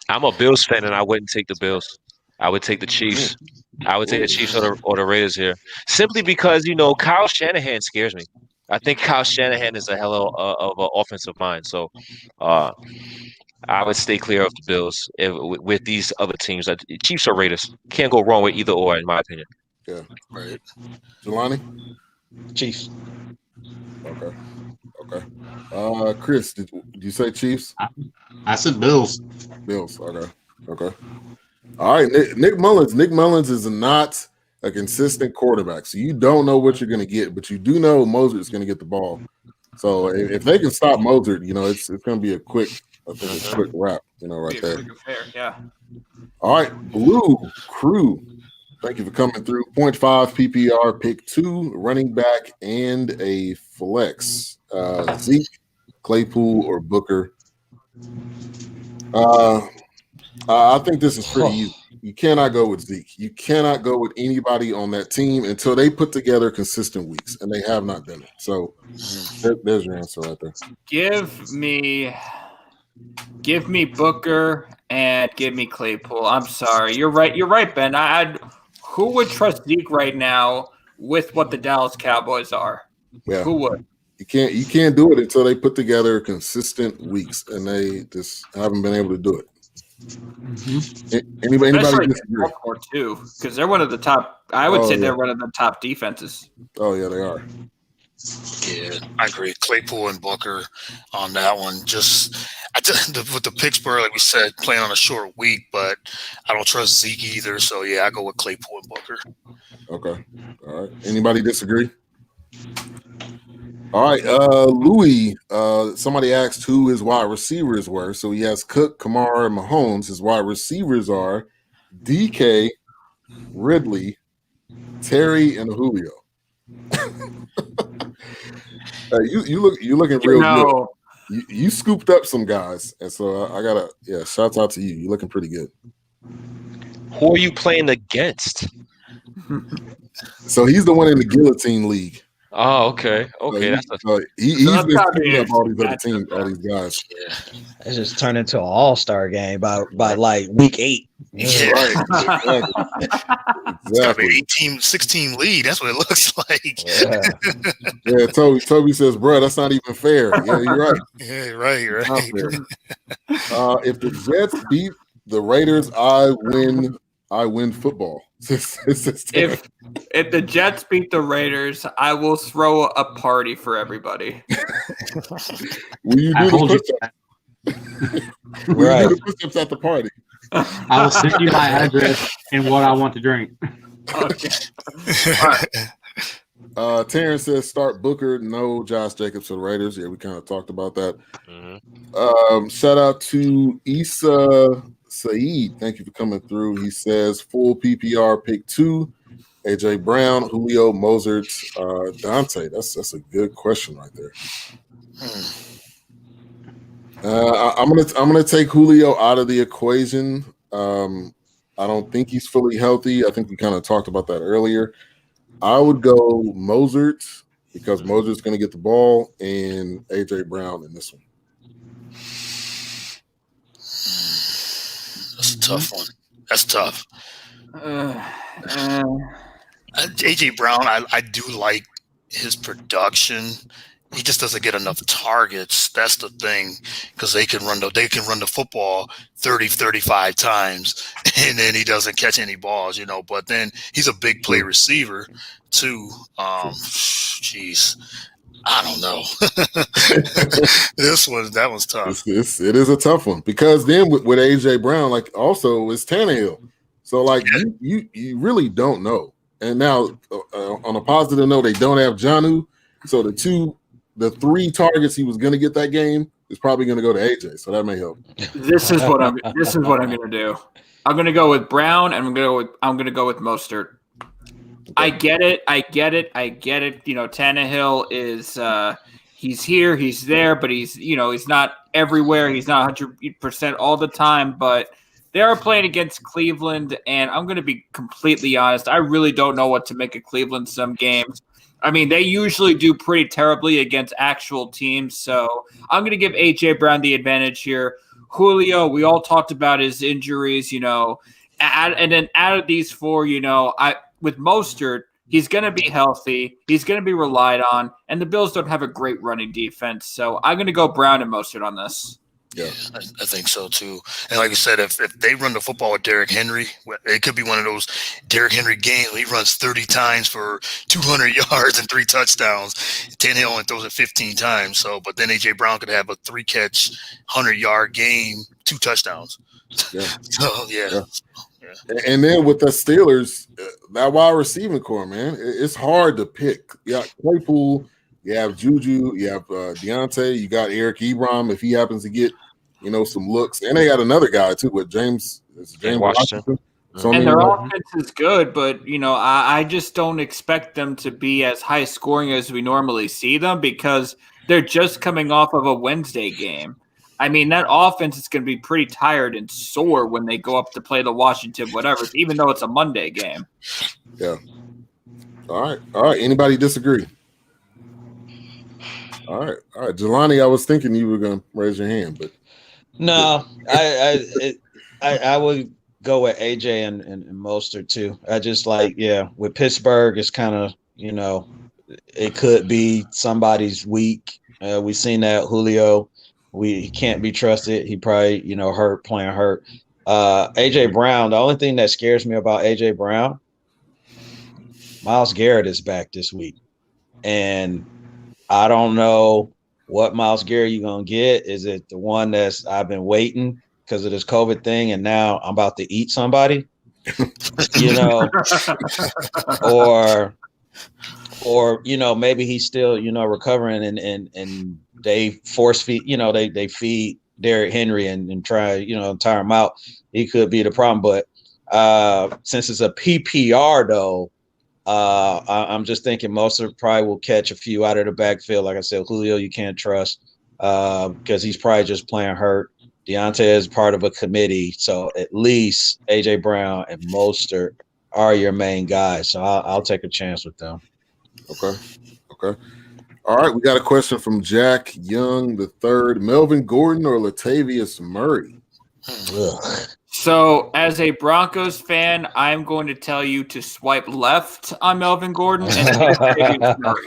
I'm a Bills fan, and I wouldn't take the Bills. I would take the Chiefs. I would take the Chiefs or the Raiders here, simply because Kyle Shanahan scares me. I think Kyle Shanahan is a hell of an offensive mind. So, I would stay clear of the Bills with these other teams. Chiefs or Raiders, can't go wrong with either or, in my opinion. Yeah, right. Jelani? Chiefs. Okay. Chris, did you say Chiefs? I said Bills. Bills. Okay. All right, Nick Mullens. Nick Mullens is not a consistent quarterback, so you don't know what you're going to get, but you do know Mozart is going to get the ball. So if they can stop Mozart, it's going to be a quick wrap, right there. Yeah. All right, Blue Crew. Thank you for coming through. 0.5 PPR, pick 2, running back, and a flex. Zeke, Claypool, or Booker. I think this is pretty easy. You cannot go with Zeke. You cannot go with anybody on that team until they put together consistent weeks, and they have not done it. So there's your answer right there. Give me Booker and give me Claypool. I'm sorry. You're right, Ben. Who would trust Zeke right now with what the Dallas Cowboys are? Yeah. Who would? You can't do it until they put together consistent weeks, and they just haven't been able to do it. Anybody disagree? Too, because they're one of the top. I would say they're one of the top defenses. Oh yeah, they are. Yeah, I agree. Claypool and Booker on that one. With the Pittsburgh, like we said, playing on a short week, but I don't trust Zeke either. So yeah, I go with Claypool and Booker. Okay, all right. Anybody disagree? All right, Louis. Somebody asked who his wide receivers were. So he has Cook, Kamara, and Mahomes. His wide receivers are DK, Ridley, Terry, and Julio. You're looking real good. You scooped up some guys, and so I gotta shouts out to you. You're looking pretty good. Who are you playing against? So he's the one in the guillotine league. Oh, okay. That's he's been picking up all these other teams, all these guys. It just turned into an all-star game by like week 8. Yeah. Right. It's got to be 6-team lead. That's what it looks like. Yeah, Toby says, bro, that's not even fair. Yeah, you're right. Yeah, right. If the Jets beat the Raiders, I win football. If the Jets beat the Raiders, I will throw a party for everybody. Will you do the push-ups at the party? I will send you my address and what I want to drink. Okay. Terrence says start Booker, no Josh Jacobs for the Raiders. Yeah, we kind of talked about that. Shout out to Issa Saeed. Thank you for coming through. He says full PPR pick 2, AJ Brown, Julio, Mozart, Dante. That's a good question right there. I'm gonna take Julio out of the equation. I don't think he's fully healthy. I think we kind of talked about that earlier. I would go Mozart because Mozart's going to get the ball, and AJ Brown in this one. That's a tough one. That's tough. AJ Brown, I do like his production. He just doesn't get enough targets. That's the thing, because they can run the football 30, 35 times, and then he doesn't catch any balls, But then he's a big play receiver too. Jeez, I don't know. That one's tough. It is a tough one because then with AJ Brown, like also it's Tannehill, so like you really don't know. And now on a positive note, they don't have Jonnu, so the 3 targets he was going to get that game is probably going to go to AJ, so that may help. This is what I'm going to do. I'm going to go with Brown, and I'm going to go with Mostert. Okay. I get it. Tannehill is he's here, he's there, but he's not everywhere. He's not 100% all the time, but they are playing against Cleveland, and I'm going to be completely honest. I really don't know what to make of Cleveland some games. I mean, they usually do pretty terribly against actual teams, so I'm going to give A.J. Brown the advantage here. Julio, we all talked about his injuries, and then out of these 4, with Mostert, he's going to be healthy, he's going to be relied on, and the Bills don't have a great running defense, so I'm going to go Brown and Mostert on this. Yeah, I think so too. And like I said, if they run the football with Derrick Henry, it could be one of those Derrick Henry games where he runs 30 times for 200 yards and 3 touchdowns. Tannehill only throws it 15 times. So, but then A.J. Brown could have a 3-catch, 100-yard game, 2 touchdowns. Yeah. So, yeah. And then with the Steelers, that wide receiving core, man, it's hard to pick. You got Claypool, you have Juju, you have Deontay, you got Eric Ebron if he happens to get, some looks. And they got another guy, too, with James Washington. So, and their offense is good, but, I just don't expect them to be as high scoring as we normally see them because they're just coming off of a Wednesday game. I mean, that offense is going to be pretty tired and sore when they go up to play the Washington whatever, even though it's a Monday game. Yeah. All right. Anybody disagree? All right. Jelani, I was thinking you were going to raise your hand, but no, I would go with AJ and Mostert too. I just with Pittsburgh, it's kind of it could be somebody's week. We've seen that Julio. He can't be trusted. He probably playing hurt. AJ Brown. The only thing that scares me about AJ Brown, Myles Garrett is back this week, and I don't know what Myles Garrett you're going to get. Is it the one I've been waiting because of this COVID thing and now I'm about to eat somebody, or maybe he's still, recovering and they force feed, they feed Derrick Henry and try, tire him out. He could be the problem. But since it's a PPR though, I'm just thinking Mostert probably will catch a few out of the backfield. Like I said, Julio, you can't trust because he's probably just playing hurt. Deontay is part of a committee. So at least AJ Brown and Mostert are your main guys. So I'll take a chance with them. Okay. Okay. All right, we got a question from Jack Young III. Melvin Gordon or Latavius Murray? So, as a Broncos fan, I'm going to tell you to swipe left on Melvin Gordon and Latavius Murray.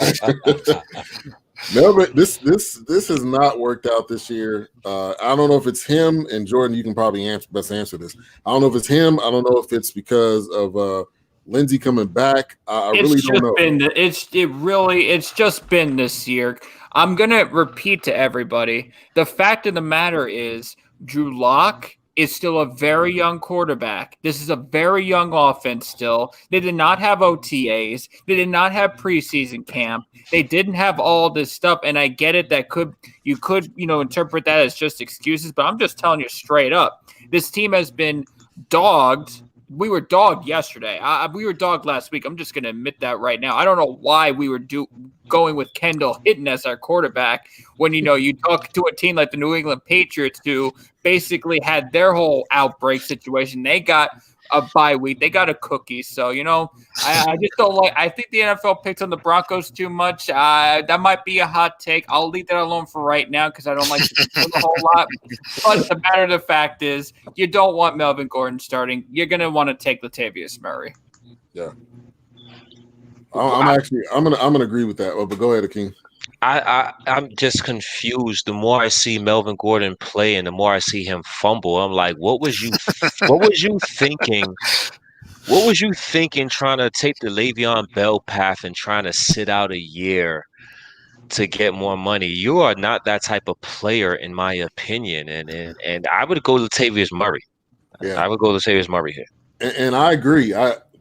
Melvin, this has not worked out this year. I don't know if it's him, and Jordan, you can probably best answer this. I don't know if it's him. I don't know if it's because of Lindsey coming back. I really don't know. It's just been this year. I'm gonna repeat to everybody. The fact of the matter is, Drew Lock is still a very young quarterback. This is a very young offense still. They did not have OTAs. They did not have preseason camp. They didn't have all this stuff. And I get it that you could interpret that as just excuses, but I'm just telling you straight up. This team has been dogged. We were dogged yesterday. We were dogged last week. I'm just going to admit that right now. I don't know why we were going with Kendall Hinton as our quarterback when, you talk to a team like the New England Patriots who basically had their whole outbreak situation. They got a bye week. They got a cookie. So, I just don't like – I think the NFL picks on the Broncos too much. That might be a hot take. I'll leave that alone for right now because I don't like to do a whole lot. But the matter of the fact is you don't want Melvin Gordon starting. You're going to want to take Latavius Murray. Yeah. I'm gonna agree with that. But go ahead, Akeem. I'm just confused. The more I see Melvin Gordon play and the more I see him fumble, I'm like, what was you thinking? What was you thinking trying to take the Le'Veon Bell path and trying to sit out a year to get more money? You are not that type of player, in my opinion. And I would go Latavius Murray. Yeah. I would go Latavius Murray here. And I agree.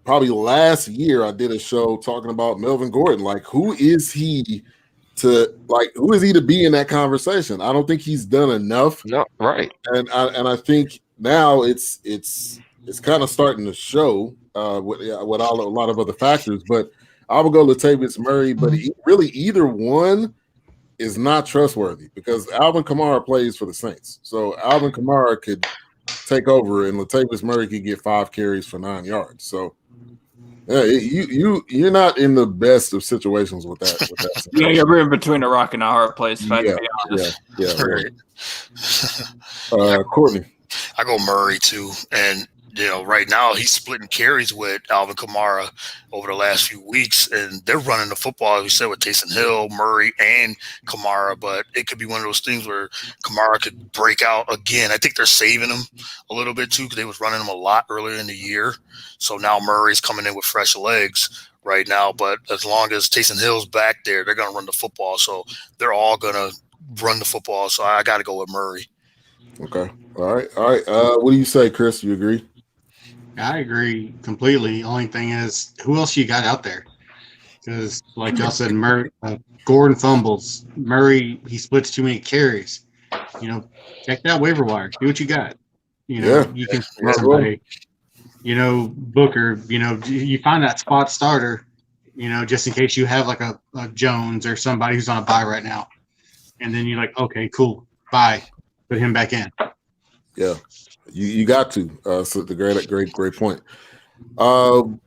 Probably last year I did a show talking about Melvin Gordon. Like, who is he to be in that conversation? I don't think he's done enough. No, right. And I think now it's kind of starting to show with a lot of other factors. But I would go Latavius Murray. But really, either one is not trustworthy because Alvin Kamara plays for the Saints. So Alvin Kamara could take over, and Latavius Murray could get 5 carries for 9 yards. So. Yeah, you're not in the best of situations with that. Yeah, you're in between a rock and a hard place. If I can be honest. Right. Courtney, I go Murray too, and right now he's splitting carries with Alvin Kamara over the last few weeks, and they're running the football, as we said, with Taysom Hill, Murray, and Kamara. But it could be one of those things where Kamara could break out again. I think they're saving him a little bit too because they was running him a lot earlier in the year. So now Murray's coming in with fresh legs right now. But as long as Taysom Hill's back there, they're going to run the football. So they're all going to run the football. So I got to go with Murray. Okay. All right. What do you say, Chris? You agree? I agree completely. Only thing is, who else you got out there? Because, like y'all said, Murray, Gordon fumbles. Murray, he splits too many carries. Check that waiver wire. See what you got. You can somebody. Booker. You find that spot starter. Just in case you have like a Jones or somebody who's on a bye right now, and then you're like, okay, cool, bye, put him back in. Yeah. You got to. So the great point. Before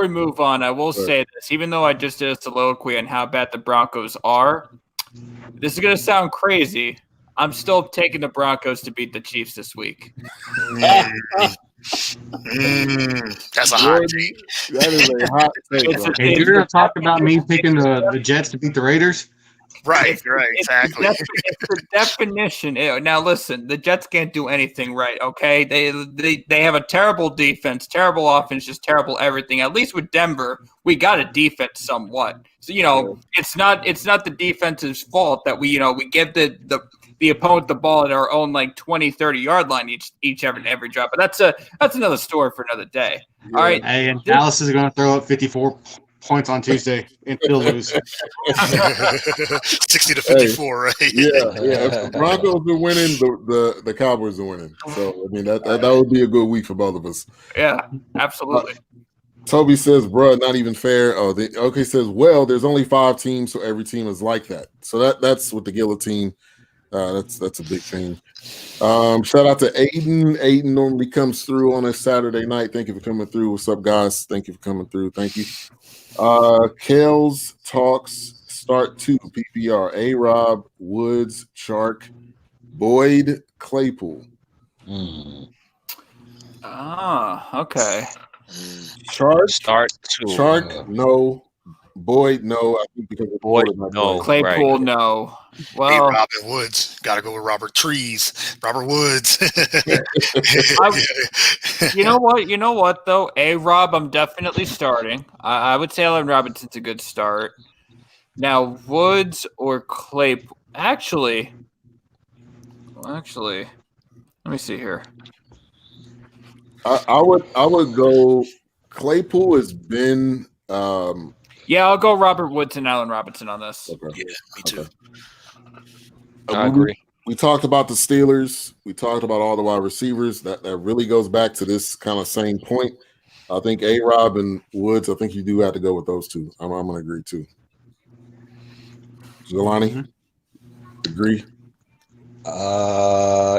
we move on, I will say this. Even though I just did a soliloquy on how bad the Broncos are, this is going to sound crazy. I'm still taking the Broncos to beat the Chiefs this week. That's a hot take. That is a hot take. Hey, you're going to talk about me picking the Jets to beat the Raiders? Right, exactly. It's the definition. Now, listen, the Jets can't do anything right, okay? They have a terrible defense, terrible offense, just terrible everything. At least with Denver, we got a defense somewhat. So, it's not the defense's fault that we give the opponent the ball at our own 20, 30-yard line each every drive. But that's another story for another day. Yeah. All right. Hey, and Dallas is going to throw up 54 points on Tuesday and still lose. 60-54, right? Yeah. If the Broncos are winning, the Cowboys are winning. So I mean that would be a good week for both of us. Yeah, absolutely. Toby says, "Bruh, not even fair." Oh, says, "Well, there's only 5 teams, so every team is like that." So that's with the guillotine. That's a big change. Shout out to Aiden. Aiden normally comes through on a Saturday night. Thank you for coming through. What's up, guys? Thank you for coming through. Thank you. Kels Talks Start 2 PPR. A-Rob, Woods, Chark, Boyd, Claypool. Okay. Chark, Start 2. Chark, no. Boyd, no. I think because of Boyd, quarterback no. play. Claypool, Right. no. Hey, Well, Robin Woods. Got to go with Robert Woods. you know what though? A-Rob, I'm definitely starting. I would say Allen Robinson's a good start. Now, Woods or Claypool. Actually, let me see here. I would go. Claypool has been. Yeah, I'll go Robert Woods and Allen Robinson on this. Okay. Yeah, me too. I agree. We talked about the Steelers. We talked about all the wide receivers. That really goes back to this kind of same point. I think A-Rob and Woods. I think you do have to go with those two. I'm going to agree too. Jelani, agree?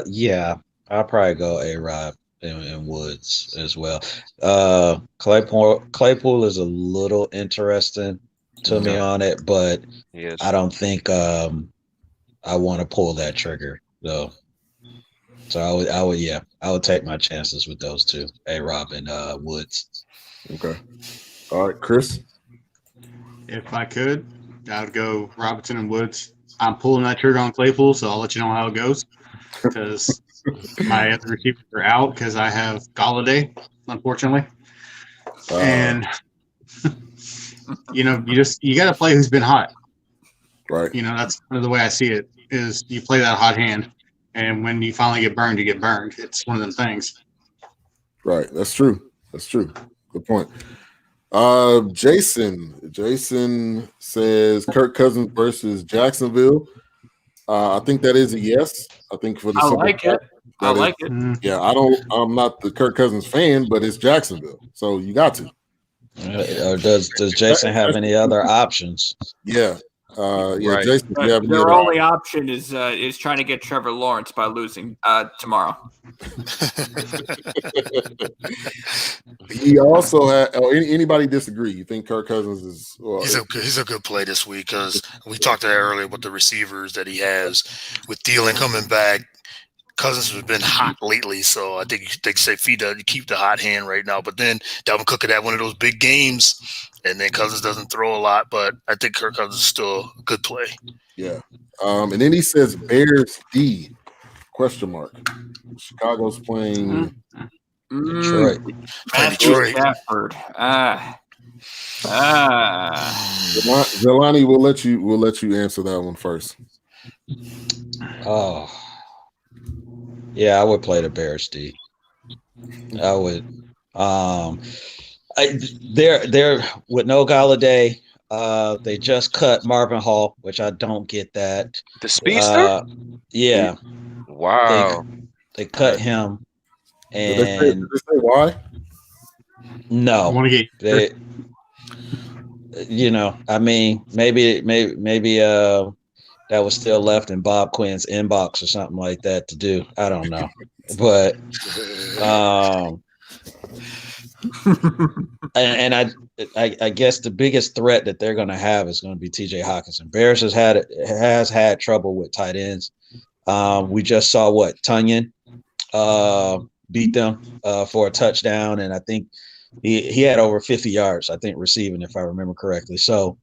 Yeah, I'll probably go A-Rob and Woods as well. Claypool is a little interesting to me on it, but Yes. I don't think I want to pull that trigger though. So I would take my chances with those two, A-Rob and Woods. Okay. All right, Chris. If I could, I would go Robinson and Woods. I'm pulling that trigger on Claypool, so I'll let you know how it goes. Because my other receivers are out because I have Galladay, unfortunately. And you got to play who's been hot. Right. That's kind of the way I see it. Is you play that hot hand, and when you finally get burned, you get burned. It's one of them things. Right. That's true. Good point. Jason says Kirk Cousins versus Jacksonville. I think that is a yes. I think for the I simple like it. fact I that like it. Yeah, I'm not the Kirk Cousins fan, but it's Jacksonville, so you got to. Or does Jason have any other options? Yeah. Right. Jason, you have any Their other only option is trying to get Trevor Lawrence by losing tomorrow. He also had. Anybody disagree? You think Kirk Cousins is? He's a good play this week because we talked about earlier with the receivers that he has with Thielen coming back. Cousins has been hot lately, so I think they say keep the hot hand right now. But then Dalvin Cook could have one of those big games, and then Cousins doesn't throw a lot. But I think Kirk Cousins is still a good play. Yeah. And then he says Bears D ? Chicago's playing Detroit. Detroit. Stafford. Zelani, we'll let you answer that one first. Oh, yeah, I would play the Bears D. I would. They're with no Galladay. They just cut Marvin Hall, which I don't get that. The speedster? Yeah. Wow. They cut him. Did they say why? No. I want to get I mean, maybe that was still left in Bob Quinn's inbox or something like that to do. I don't know. But and I guess the biggest threat that they're going to have is going to be TJ Hawkinson. Bears has had trouble with tight ends. We just saw Tunyon beat them for a touchdown, and I think he had over 50 yards, I think, receiving, if I remember correctly. So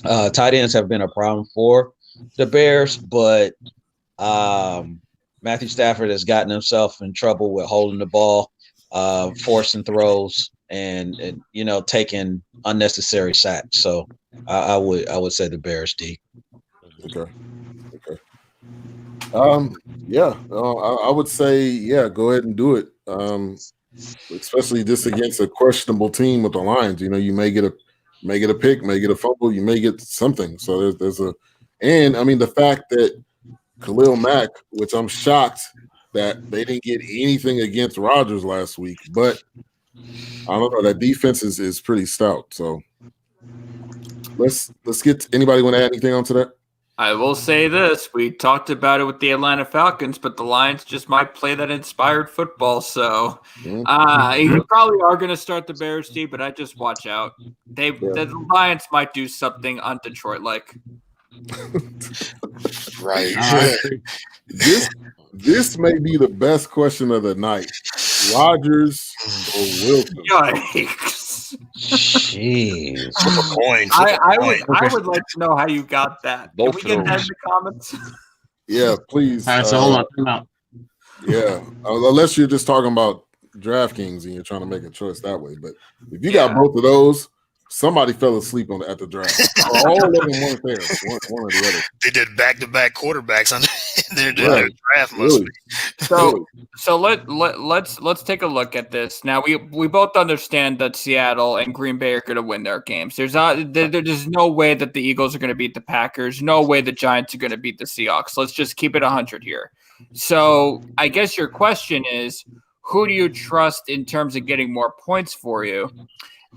tight ends have been a problem for the Bears, but Matthew Stafford has gotten himself in trouble with holding the ball, forcing throws, and taking unnecessary sacks. So I would say the Bears D. Okay. I would say go ahead and do it. Especially just against a questionable team with the Lions. You may get a pick, may get a fumble, you may get something. So and I mean the fact that Khalil Mack, which I'm shocked that they didn't get anything against Rodgers last week, but I don't know, that defense is pretty stout. So let's get anybody want to add anything onto that? I will say this. We talked about it with the Atlanta Falcons, but the Lions just might play that inspired football. So you probably are going to start the Bears, Steve, but I just watch out. The Lions might do something on Detroit-like. Right. This may be the best question of the night. Rodgers or Wilson? Yikes. Jeez. Flip a coin. I would like to know how you got that. Can we get that in the comments? Yeah, please. All right, so hold on. Time out. Yeah, unless you're just talking about DraftKings and you're trying to make a choice that way. But if you got both of those, somebody fell asleep at the draft. All of them weren't there. One or the other. They did back-to-back quarterbacks on their draft. Really? So let's take a look at this. Now we both understand that Seattle and Green Bay are going to win their games. There's no way that the Eagles are going to beat the Packers. No way the Giants are going to beat the Seahawks. Let's just keep it 100 here. So I guess your question is, who do you trust in terms of getting more points for you?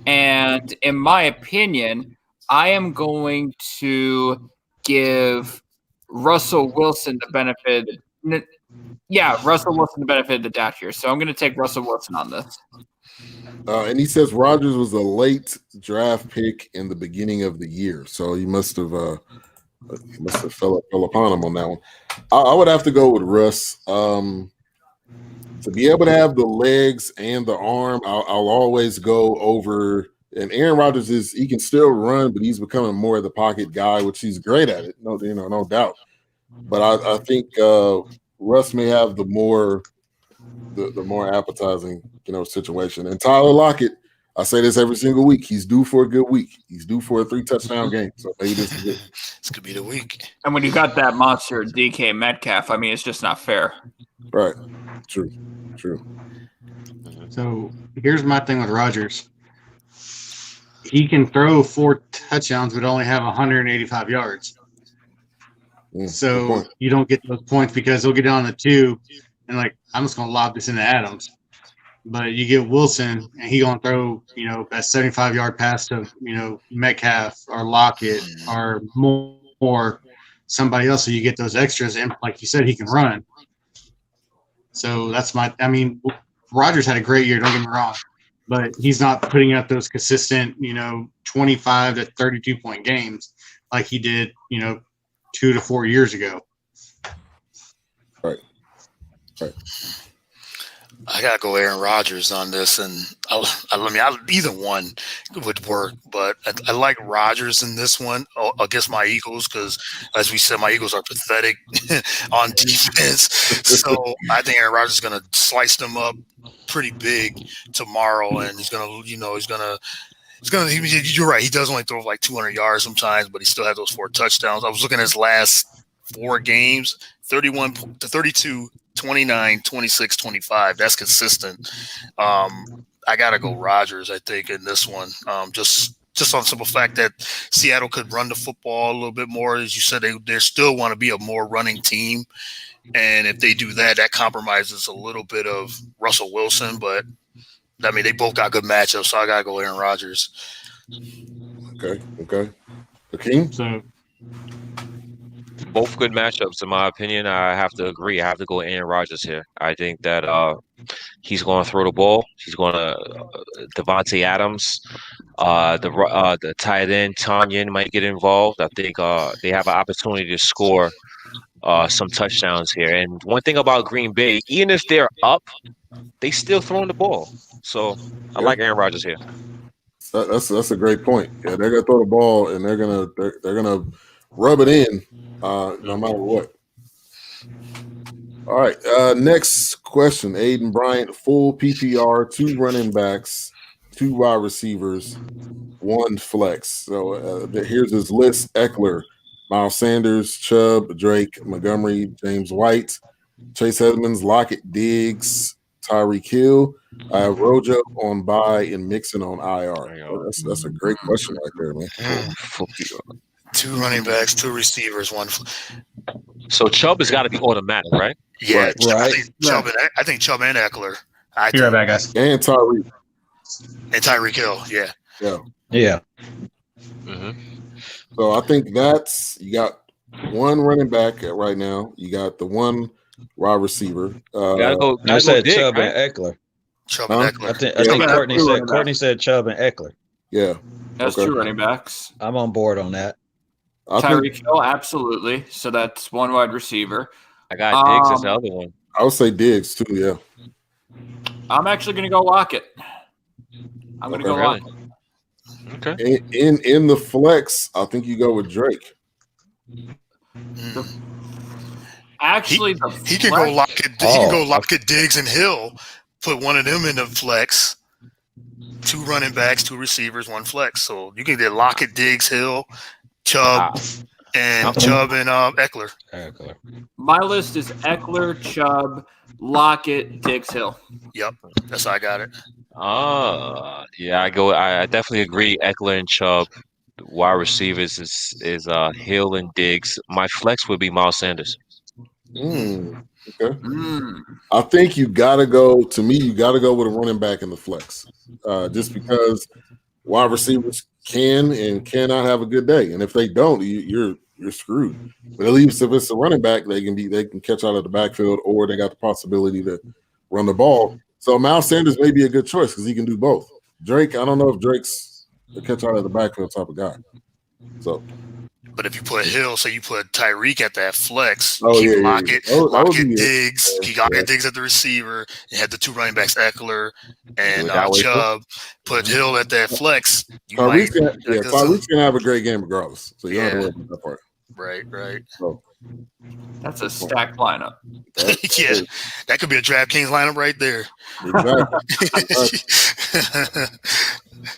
And in my opinion, I am going to give Russell Wilson the benefit. Russell Wilson the benefit of the doubt here. So I'm going to take Russell Wilson on this. And he says Rodgers was a late draft pick in the beginning of the year, so he must have fell upon him on that one. I would have to go with Russ. To be able to have the legs and the arm, I'll always go over. And Aaron Rodgers he can still run, but he's becoming more of the pocket guy, which he's great at it. No doubt. But I think Russ may have the more appetizing, situation. And Tyler Lockett, I say this every single week. He's due for a good week. He's due for a 3-touchdown game. So maybe this is it. This could be the week. And when you got that monster DK Metcalf, I mean, it's just not fair. Right. True. So here's my thing with Rodgers. He can throw 4 touchdowns, but only have 185 yards. So you don't get those points because he'll get down to 2 and I'm just going to lob this into Adams. But you get Wilson and he going to throw, that 75-yard pass to, Metcalf or Lockett or more somebody else. So you get those extras. And like you said, he can run. So that's Rodgers had a great year, don't get me wrong, but he's not putting out those consistent, 25 to 32 point games like he did, 2 to 4 years ago. Right. I gotta go Aaron Rodgers on this, and either one would work, but I like Rodgers in this one against my Eagles because, as we said, my Eagles are pathetic on defense. So I think Aaron Rodgers is gonna slice them up pretty big tomorrow, and he's gonna. You're right. He does only throw 200 yards sometimes, but he still has those 4 touchdowns. I was looking at his last 4 games: 31 to 32. 29, 26, 25. That's consistent. I got to go Rodgers, I think, in this one. Just on the simple fact that Seattle could run the football a little bit more. As you said, they still want to be a more running team. And if they do that, that compromises a little bit of Russell Wilson. But, they both got good matchups, so I got to go Aaron Rodgers. Okay. Akeem? So both good matchups, in my opinion. I have to agree. I have to go Aaron Rodgers here. I think that he's going to throw the ball. He's going to Devontae Adams, the tight end Tanyan might get involved. I think they have an opportunity to score some touchdowns here. And one thing about Green Bay, even if they're up, they still throwing the ball. So I like Aaron Rodgers here. That's a great point. Yeah, they're gonna throw the ball and they're gonna rub it in. No matter what. All right. Next question. Aiden Bryant, full PPR, 2 running backs, 2 wide receivers, 1 flex. So here's his list: Eckler, Miles Sanders, Chubb, Drake, Montgomery, James White, Chase Edmonds, Lockett, Diggs, Tyreek Hill. I have Rojo on bye and Mixon on IR. That's a great question right there, man. 2 running backs, 2 receivers, 1. So Chubb has got to be automatic, right? Yeah, right. I think Chubb and Eckler. Be right back, guys. And Tyreek. And Tyreek Hill, yeah. Yeah. Mm-hmm. So I think you got one running back right now. You got the one wide receiver. Gotta go. I Gotta go said Diggs, Chubb right? and Eckler. Chubb Huh? and Eckler. I think Yeah. Courtney said Chubb and Eckler. That's Okay. two running backs. I'm on board on that. I think Tyreek Hill, absolutely. So that's one wide receiver. I got Diggs as the other one. I would say Diggs too. Yeah. I'm actually going to go Lockett. I'm going to go Really? Lockett. Okay. In the flex, I think you go with Drake. Actually, He can go Lockett. He can go Lockett, Diggs, and Hill. Put one of them in the flex. 2 running backs, 2 receivers, 1 flex. So you can get Lockett, Diggs, Hill, Chubb, and Eckler. My list is Eckler, Chubb, Lockett, Diggs, Hill. Yep, that's how I got it. Yeah, I definitely agree. Eckler and Chubb. Wide receivers is Hill and Diggs. My flex would be Miles Sanders. Okay. I think you gotta go. To me, you gotta go with a running back in the flex, just because wide receivers can and cannot have a good day, and if they don't, you're screwed. But at least if it's a running back, they can catch out of the backfield, or they got the possibility to run the ball. So Miles Sanders may be a good choice because he can do both. Drake, I don't know if Drake's a catch out of the backfield type of guy. So. But if you put Hill, say you put Tyreek at that flex, Lockett Diggs, Lockett Diggs at the receiver, and had the 2 running backs, Eckler and Chubb. Put Hill at that flex. Tyreek's gonna have a great game regardless, so you don't have to worry about that part. Right. So, that's a stacked lineup. Yeah, that could be a DraftKings lineup right there. Exactly.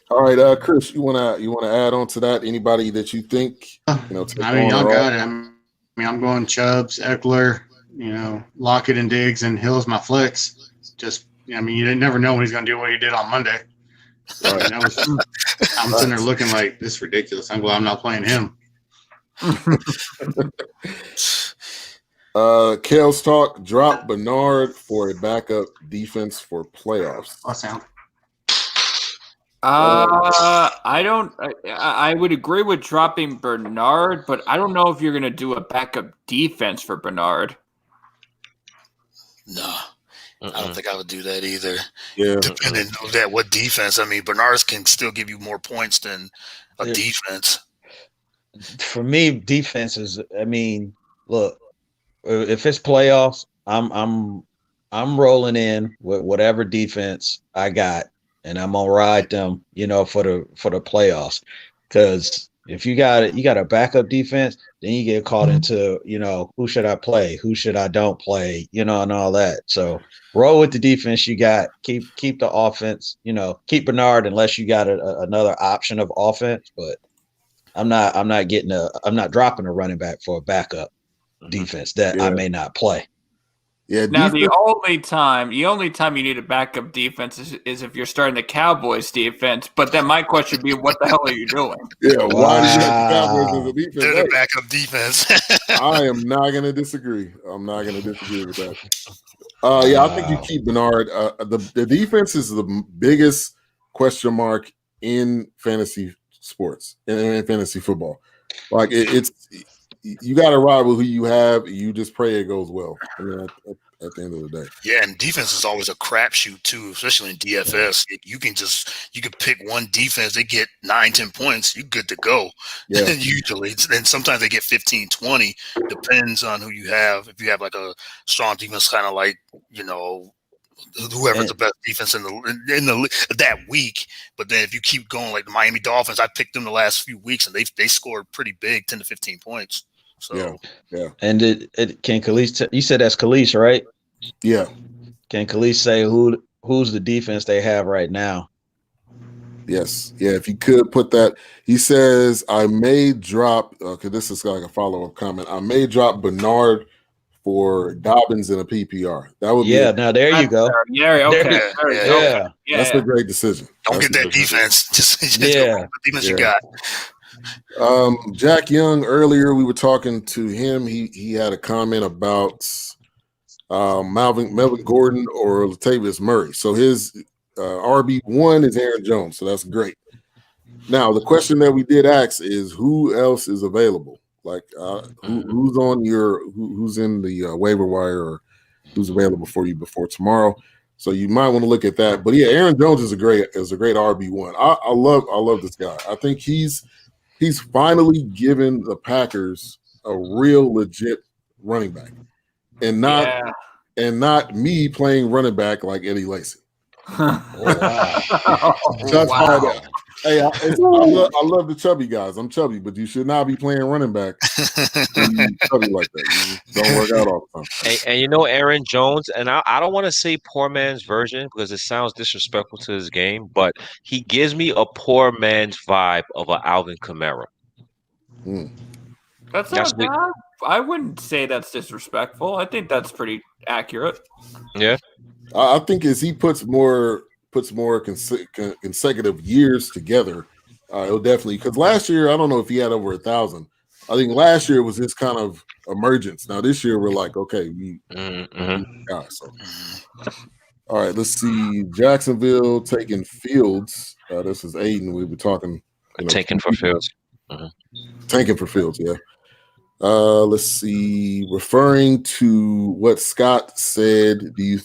All right, Chris, you wanna add on to that? Anybody that you think y'all got it. I'm going Chubbs, Eckler, Lockett and Diggs, and Hill's my flex. Just, you never know when he's going to do what he did on Monday. Right. I'm sitting there looking like, this is ridiculous. I'm glad I'm not playing him. Kale's talk, drop Bernard for a backup defense for playoffs. What sound? I would agree with dropping Bernard, but I don't know if you're going to do a backup defense for Bernard. No, I don't think I would do that either. Yeah. Depending on that, what defense. Bernard can still give you more points than a defense. For me, defense is, look, if it's playoffs, I'm rolling in with whatever defense I got. And I'm gonna ride them, for the playoffs. Because if you got a backup defense, then you get caught into, who should I play, who should I don't play, and all that. So roll with the defense you got. Keep the offense, keep Bernard unless you got another option of offense. But I'm not dropping a running back for a backup defense that I may not play. Yeah. Now the only time you need a backup defense is if you're starting the Cowboys defense. But then my question would be, what the hell are you doing? Yeah, why do you have the Cowboys as a defense? They're the backup defense. I am not going to disagree. I'm not going to disagree with that. I think you keep Bernard. The defense is the biggest question mark in fantasy sports and in fantasy football. Like it's. You got to ride with who you have. You just pray it goes well at the end of the day. Yeah, and defense is always a crapshoot too, especially in DFS. You can pick one defense, they get 9-10 points, you're good to go. Yeah. Usually, and sometimes they get 15-20. Depends on who you have. If you have like a strong defense, kind of like whoever's the best defense in the that week. But then if you keep going, like the Miami Dolphins, I picked them the last few weeks, and they scored pretty big, 10 to 15 points. So yeah. And can Khalees? You said that's Khalees, right? Yeah. Can Khalees say who's the defense they have right now? Yes. Yeah. If you could put that, he says I may drop. Okay, this is like a follow-up comment. I may drop Bernard for Dobbins in a PPR. That would now there you go. Yeah, okay. That's a great decision. Don't get that defense. Just the defense you got. Jack Young, earlier we were talking to him. He had a comment about Melvin Gordon or Latavius Murray. So his RB1 is Aaron Jones. So that's great. Now, the question that we did ask is who else is available Like who's on who's in the waiver wire or who's available for you before tomorrow. So you might want to look at that. But yeah, Aaron Jones is a great RB1. I love this guy. I think he's finally given the Packers a real legit running back, and not me playing running back like Eddie Lacy. Wow. Hey, I love the chubby guys. I'm chubby, but you should not be playing running back chubby like that. You don't work out all the time. And you know Aaron Jones, and I don't want to say poor man's version because it sounds disrespectful to his game, but he gives me a poor man's vibe of an Alvin Kamara. I wouldn't say that's disrespectful. I think that's pretty accurate. Yeah, I think as he puts more consecutive years together, it'll definitely, because last year I don't know if he had over 1,000. I think last year was his kind of emergence. Now this year we're like, okay, so. All right, let's see. Jacksonville taking Fields. This is Aiden. We were talking. Tanking for Fields. Tanking for Fields, yeah. Let's see. Referring to what Scott said, do you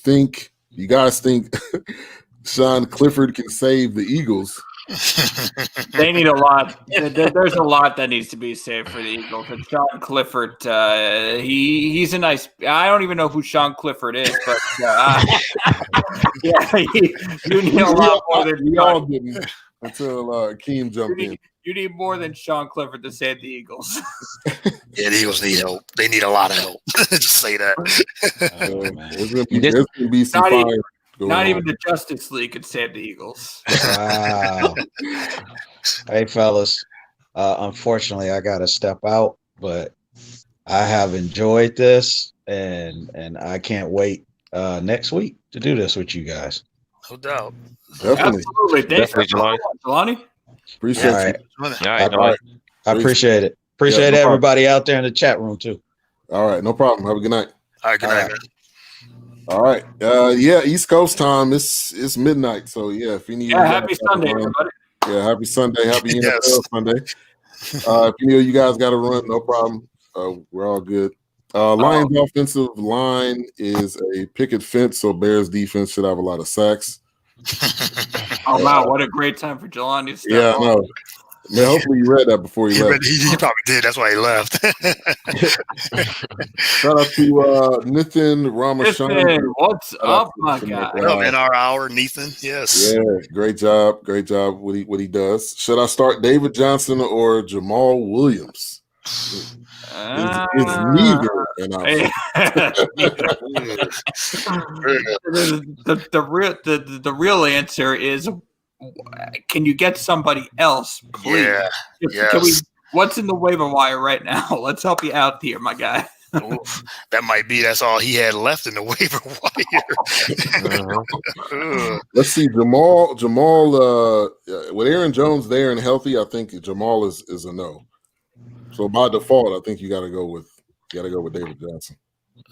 guys think Sean Clifford can save the Eagles? They need a lot. There's a lot that needs to be saved for the Eagles. And Sean Clifford, he's a nice. I don't even know who Sean Clifford is, but yeah, you need a lot more than we all didn't until Akeem jumped in. You need more than Sean Clifford to save the Eagles. Yeah, the Eagles need help. They need a lot of help. Just say that. There's gonna be some fire. Not even the Justice League could save the Eagles. Wow. Hey, fellas. Unfortunately, I got to step out, but I have enjoyed this, and I can't wait next week to do this with you guys. No doubt. Definitely. Absolutely. Thanks for Jelani. Appreciate it. All right. I appreciate it. Appreciate everybody out there in the chat room, too. All right. No problem. Have a good night. All right. Good night, man. All right. Yeah, East Coast time. It's midnight. So yeah, if you need happy Sunday, everybody. Yeah, happy Sunday. Happy NFL Sunday. If you guys got to run, no problem. We're all good. Lions offensive line is a picket fence, so Bears defense should have a lot of sacks. Oh wow, what a great time for Jelani to step Yeah, I know. Man, hopefully you read that before you left. He probably did. That's why he left. Shout out to Nathan Ramachandran. What's up, my guy? In our hour, Nathan. Yes. Yeah, great job. What he does. Should I start David Johnson or Jamal Williams? It's neither an option. The real answer is, can you get somebody else, please? Yeah. Can we? What's in the waiver wire right now? Let's help you out here, my guy. Oof, that's all he had left in the waiver wire. Let's see, Jamal. With Aaron Jones there and healthy, I think Jamal is a no. So by default, I think you got to go with David Johnson.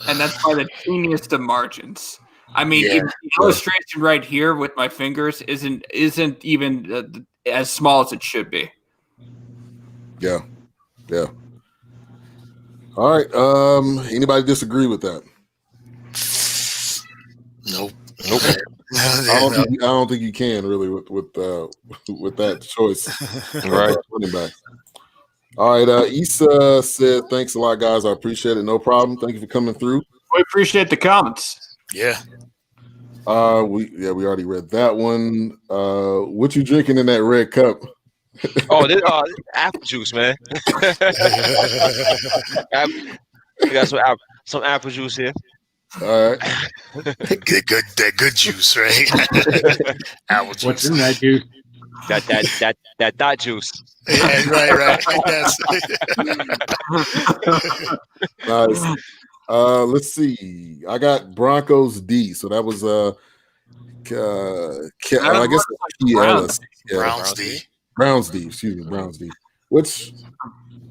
And that's by the teeniest of margins. I mean, the illustration right here with my fingers isn't even as small as it should be. Yeah. All right. Anybody disagree with that? Nope. I don't think you can really with that choice. Right. Running back. All right. Issa said, "Thanks a lot, guys. I appreciate it. No problem. Thank you for coming through. We appreciate the comments." Yeah. We already read that one. What you drinking in that red cup? Oh, this apple juice, man. We got some apple juice here. All right. That good juice, right? Apple juice. What's in that juice? That dot juice. Yeah, right. Yes. Nice. Let's see. I got Broncos D. So that was I guess Key Ellis. Yeah. Browns D. Excuse me, Browns D. Which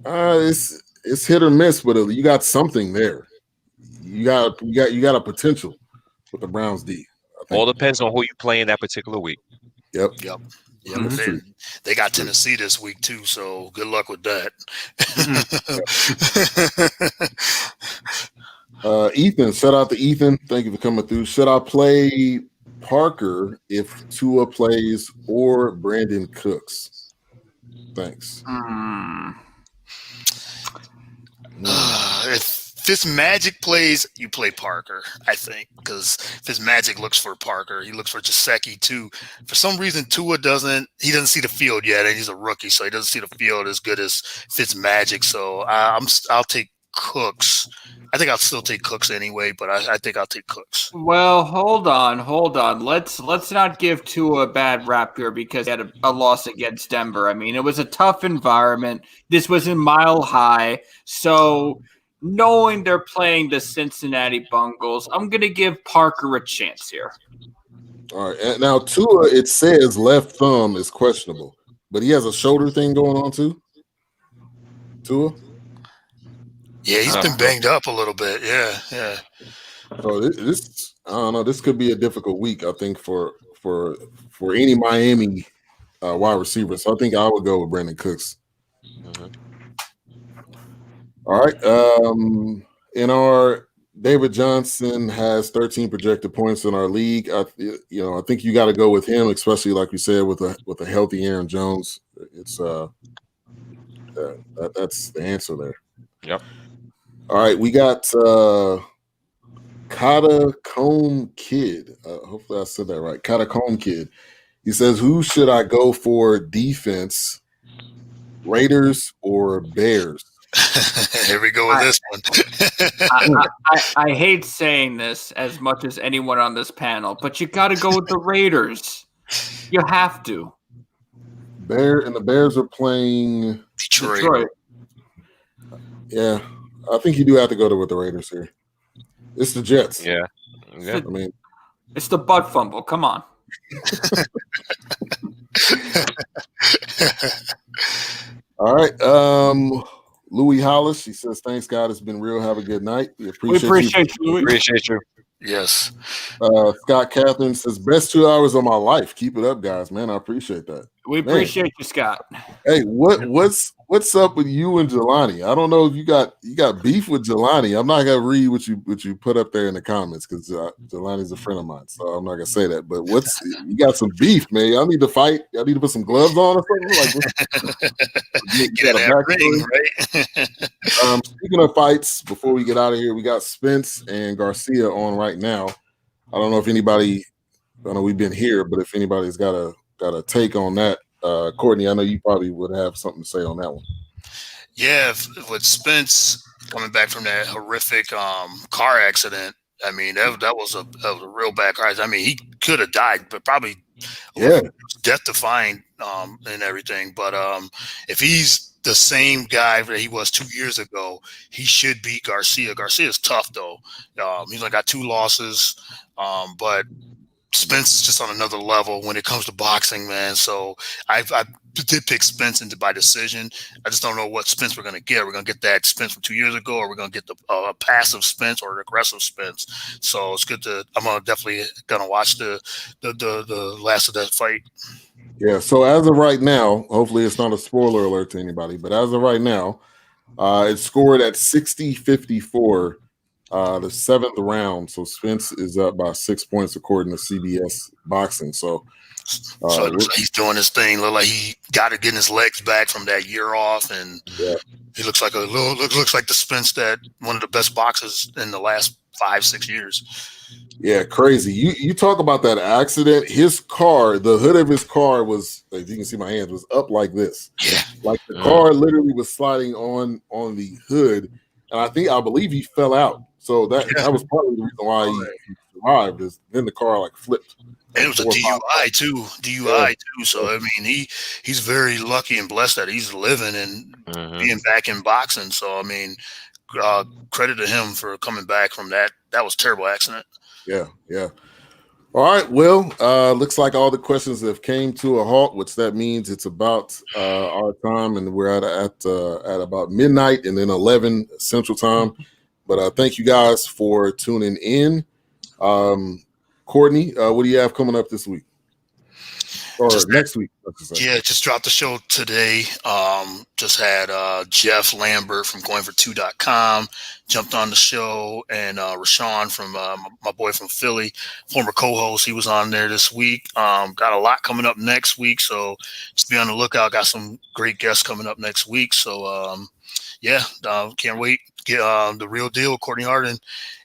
it's hit or miss, but you got something there. You got a potential with the Browns D. All depends on who you play in that particular week. Yep. They got Tennessee this week too, so good luck with that. Ethan, shout out to Ethan. Thank you for coming through. Should I play Parker if Tua plays or Brandon Cooks? Thanks. If Fitzmagic plays, you play Parker, I think, because Fitzmagic looks for Parker. He looks for Gesicki too. For some reason, Tua doesn't see the field yet, and he's a rookie, so he doesn't see the field as good as Fitzmagic. So I'll take Cooks. I think I'll still take Cooks anyway, but I think I'll take Cooks. Well, hold on. Let's not give Tua a bad rap here because he had a loss against Denver. I mean, it was a tough environment. This was in Mile High, so knowing they're playing the Cincinnati Bengals, I'm going to give Parker a chance here. All right. And now, Tua, it says left thumb is questionable, but he has a shoulder thing going on too? Tua? Yeah, he's been banged up a little bit. Yeah. So this, I don't know. This could be a difficult week, I think, for any Miami wide receiver. So I think I would go with Brandon Cooks. All right. In our David Johnson has 13 projected points in our league. I think you got to go with him, especially like we said with a healthy Aaron Jones. It's that's the answer there. Yep. All right, we got Catacomb Kid. Hopefully I said that right. Catacomb Kid. He says, who should I go for defense, Raiders or Bears? Here we go with this one. I hate saying this as much as anyone on this panel, but you got to go with the Raiders. You have to. The Bears are playing Detroit. Yeah, I think you do have to go with the Raiders here. It's the Jets. Yeah. I mean, it's the butt fumble. Come on. All right. Louis Hollis, he says, thanks, God. It's been real. Have a good night. We appreciate you. Louis. Appreciate you. Yes. Scott Catherine says, best 2 hours of my life. Keep it up, guys. Man, I appreciate that. We appreciate you, Scott. Hey, what's up with you and Jelani? I don't know if you got beef with Jelani. I'm not gonna read what you put up there in the comments because Jelani's a friend of mine, so I'm not gonna say that. But you got some beef, man? Y'all need to fight. Y'all need to put some gloves on or something. Like, get that ring, right? Speaking of fights, before we get out of here, we got Spence and Garcia on right now. I don't know if anybody. I know we've been here, but if anybody's got a take on that. Courtney, I know you probably would have something to say on that one. Yeah, with Spence coming back from that horrific car accident, I mean, that was a real bad car accident. I mean, he could have died, but probably death-defying and everything. But if he's the same guy that he was 2 years ago, he should beat Garcia. Garcia's tough, though. He's only got 2 losses, but Spence is just on another level when it comes to boxing, man. So I did pick Spence by decision. I just don't know what Spence we're going to get. We're going to get that Spence from 2 years ago, or we're going to get the passive Spence or aggressive Spence. So it's good I'm definitely going to watch the last of that fight. Yeah. So as of right now, hopefully it's not a spoiler alert to anybody, but as of right now, it's scored at 60-54. The 7th round, so Spence is up by 6 points according to CBS Boxing. So it looks like he's doing his thing. Look like he got to get his legs back from that year off, and he looks like looks like the Spence that one of the best boxers in the last 5-6 years. Yeah, crazy. You talk about that accident. His car, the hood of his car was, like you can see my hands, was up like this. Yeah, like the car literally was sliding on the hood, and I believe he fell out. So that was partly the reason why he survived. Is then the car like flipped. And it was a DUI too. So I mean, he's very lucky and blessed that he's living and being back in boxing. So I mean, credit to him for coming back from that. That was a terrible accident. Yeah. All right. Well, looks like all the questions have came to a halt, which that means it's about our time, and we're at about midnight and then 11 Central Time. But thank you guys for tuning in. Courtney, what do you have coming up this week? or next week. Yeah, just dropped the show today. Just had Jeff Lambert from goingfor2.com jumped on the show, and Rashawn from my boy from Philly, former co-host, he was on there this week. Got a lot coming up next week, so just be on the lookout. Got some great guests coming up next week, so can't wait. Get The Real Deal, Courtney Harden,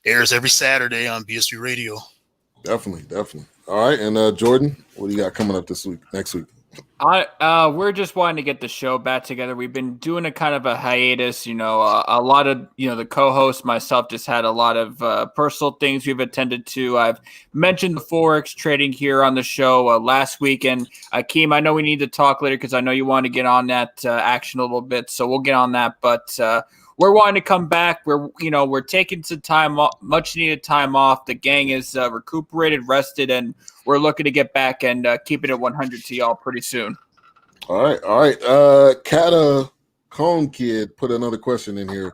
airs every Saturday on BSB Radio. Definitely. All right, and Jordan, what do you got coming up next week? We're just wanting to get the show back together. We've been doing a kind of a hiatus, a lot of, the co-host, myself, just had a lot of personal things we've attended to. I've mentioned the Forex trading here on the show last week, and Akeem, I know we need to talk later because I know you want to get on that action a little bit, so we'll get on that, but we're wanting to come back. We're taking some time off, much needed time off. The gang is recuperated, rested, and we're looking to get back and keep it at 100 to y'all pretty soon. All right. Kata Cone Kid put another question in here.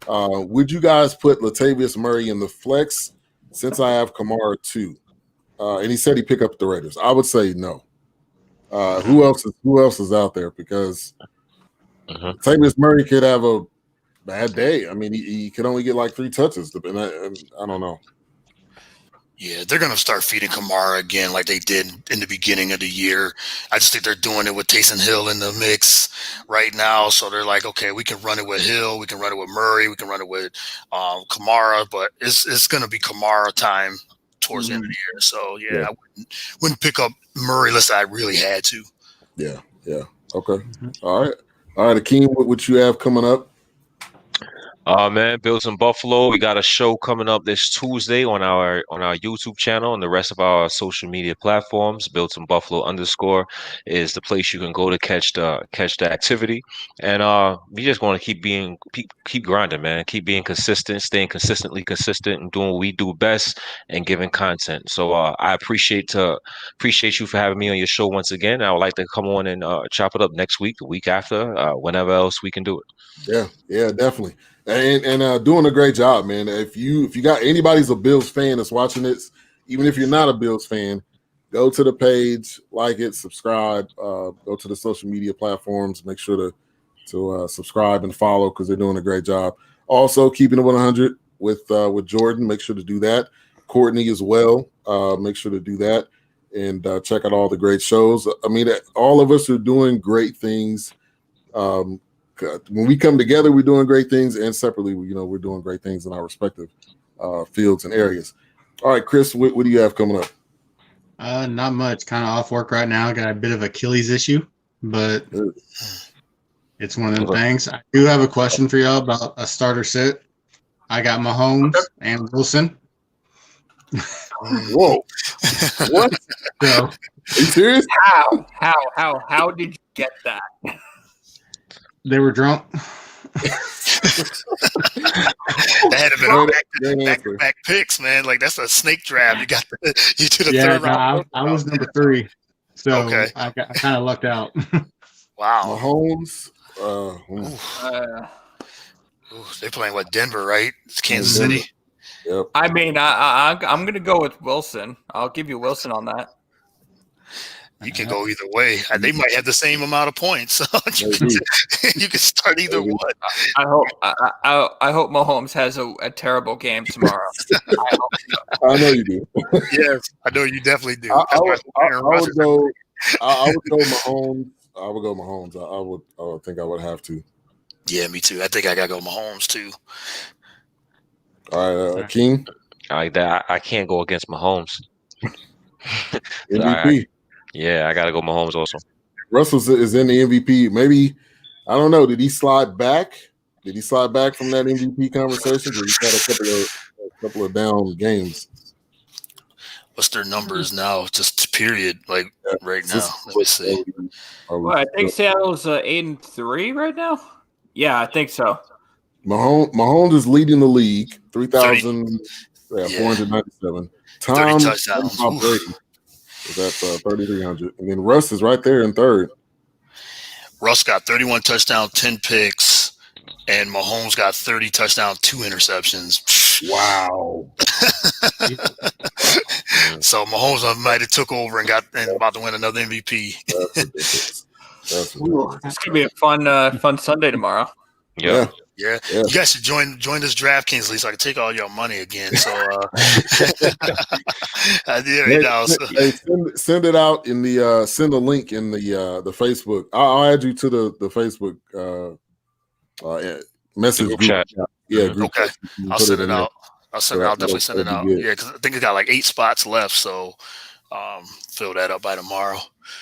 Would you guys put Latavius Murray in the flex since I have Kamara too? And he said he pick up the Raiders. I would say no. Who else is out there? Because Latavius Murray could have a bad day. I mean, he could only get like 3 touches. And I don't know. Yeah, they're going to start feeding Kamara again like they did in the beginning of the year. I just think they're doing it with Taysom Hill in the mix right now. So they're like, okay, we can run it with Hill. We can run it with Murray. We can run it with Kamara. But it's going to be Kamara time towards the end of the year. So, yeah. I wouldn't pick up Murray unless I really had to. Yeah. Okay. All right, Akeem, what you have coming up? Man, Bills in Buffalo. We got a show coming up this Tuesday on our YouTube channel and the rest of our social media platforms. Bills in Buffalo _ is the place you can go to catch the activity. And we just want to keep grinding, man. Keep being consistent, staying consistently consistent, and doing what we do best and giving content. So I appreciate you for having me on your show once again. I would like to come on and chop it up next week, the week after, whenever else we can do it. Yeah, definitely. And doing a great job, man. If you got anybody's a Bills fan that's watching this, even if you're not a Bills fan, go to the page, like it, subscribe, go to the social media platforms, make sure to subscribe and follow because they're doing a great job. Also, keeping it 100 with Jordan, make sure to do that. Courtney as well, make sure to do that and check out all the great shows. I mean, all of us are doing great things. When we come together, we're doing great things, and separately, we're doing great things in our respective fields and areas. All right, Chris, what do you have coming up? Not much. Kind of off work right now. Got a bit of Achilles issue, but it's one of them things. I do have a question for y'all about a starter sit. I got Mahomes and Wilson. Whoa! What? So, are you serious? How did you get that? They were drunk. That had been back-to-back picks, man. Like that's a snake draft. You got you to the third round. I was number 3, so I kind of lucked out. Wow. Mahomes. They're playing Denver, right? It's Kansas City. Yep. I mean, I'm gonna go with Wilson. I'll give you Wilson on that. You can go either way. They might have the same amount of points. So you can start either one. I hope Mahomes has a terrible game tomorrow. I know you do. Yes, I know you definitely do. I would go Mahomes. I would go Mahomes. I would think I would have to. Yeah, me too. I think I gotta go Mahomes too. All right, King. I like that. I can't go against Mahomes. MVP. Yeah, I gotta go Mahomes also. Russell is in the MVP. Maybe, I don't know. Did he slide back? Did he slide back from that MVP conversation? Or he had a couple of down games? What's their numbers now? Just period, right now. Let me see. Well, I think Seattle's 8-3 right now. Yeah, I think so. Mahomes is leading the league, 3,497. Tom 30 touchdowns. Brady is at 3,300, and then Russ is right there in third. Russ got 31 touchdowns, 10 picks, and Mahomes got 30 touchdowns, 2 interceptions. Wow. So Mahomes might have took over and about to win another MVP. That's ridiculous. That's ridiculous. It's gonna be a fun Sunday tomorrow. Yeah. Yeah. You guys should join this DraftKings league so I can take all your money again. So, send it out in the send a link in the Facebook. I'll add you to the Facebook message group chat. Yeah, group okay. chat. I'll send it out. I'll definitely send it out. Good. Yeah, because I think it got like 8 spots left. So fill that up by tomorrow.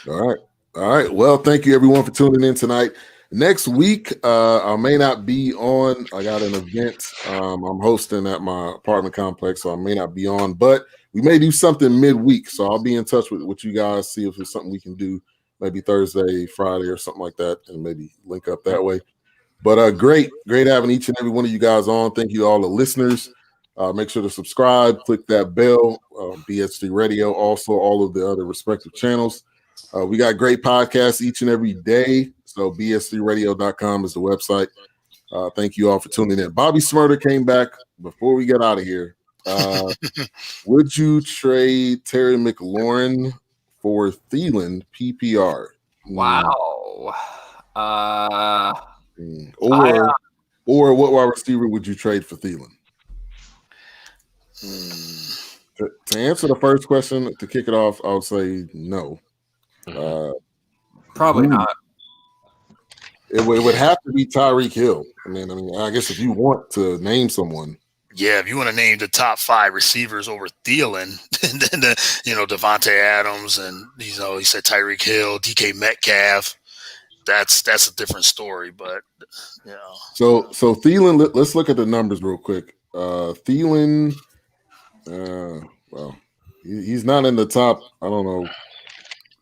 All right. Well, thank you everyone for tuning in tonight. Next week, I may not be on. I got an event I'm hosting at my apartment complex, so I may not be on, but we may do something midweek. So I'll be in touch with you guys, see if there's something we can do, maybe Thursday, Friday, or something like that, and maybe link up that way. But great having each and every one of you guys on. Thank you to all the listeners. Make sure to subscribe, click that bell, BS3 Radio, also all of the other respective channels. We got great podcasts each and every day. So bs3radio.com is the website. Thank you all for tuning in. Bobby Smurder came back before we get out of here. Would you trade Terry McLaurin for Thielen PPR? Wow. Or what wide receiver would you trade for Thielen? To answer the first question, to kick it off, I would say no. Probably not. It would have to be Tyreek Hill. I mean, I guess if you want to name someone. Yeah, if you want to name the top 5 receivers over Thielen, then Devontae Adams and he said Tyreek Hill, DK Metcalf. That's a different story, but So Thielen, let's look at the numbers real quick. Thielen, well, he's not in the top. I don't know.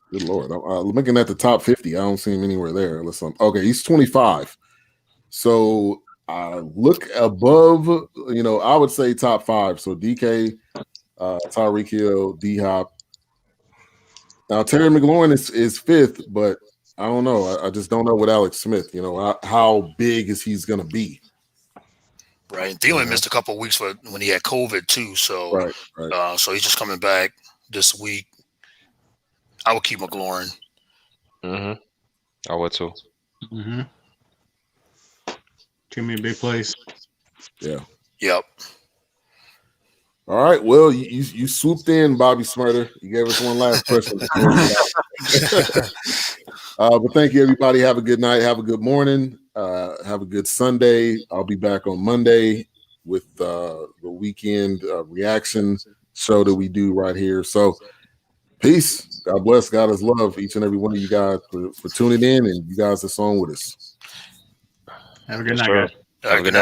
Good Lord. I'm looking at the top 50. I don't see him anywhere there. Okay, he's 25. So look above, I would say top 5. So DK, Tyreek Hill, D-Hop. Now, Terry McLaurin is 5th, but I don't know. I just don't know with Alex Smith. How big is he's going to be? Right. And Thielen missed a couple of weeks when he had COVID, too. So, right. So he's just coming back this week. I would keep McLaurin. I would too. Give me a big place. Yeah. Yep. All right. Well, you swooped in, Bobby Smurder. You gave us one last question. But thank you, everybody. Have a good night. Have a good morning. Have a good Sunday. I'll be back on Monday with the weekend reaction show that we do right here. So peace. God bless. God is love. Each and every one of you guys for tuning in, and you guys that's on with us. Have a good night, guys. Have a good night.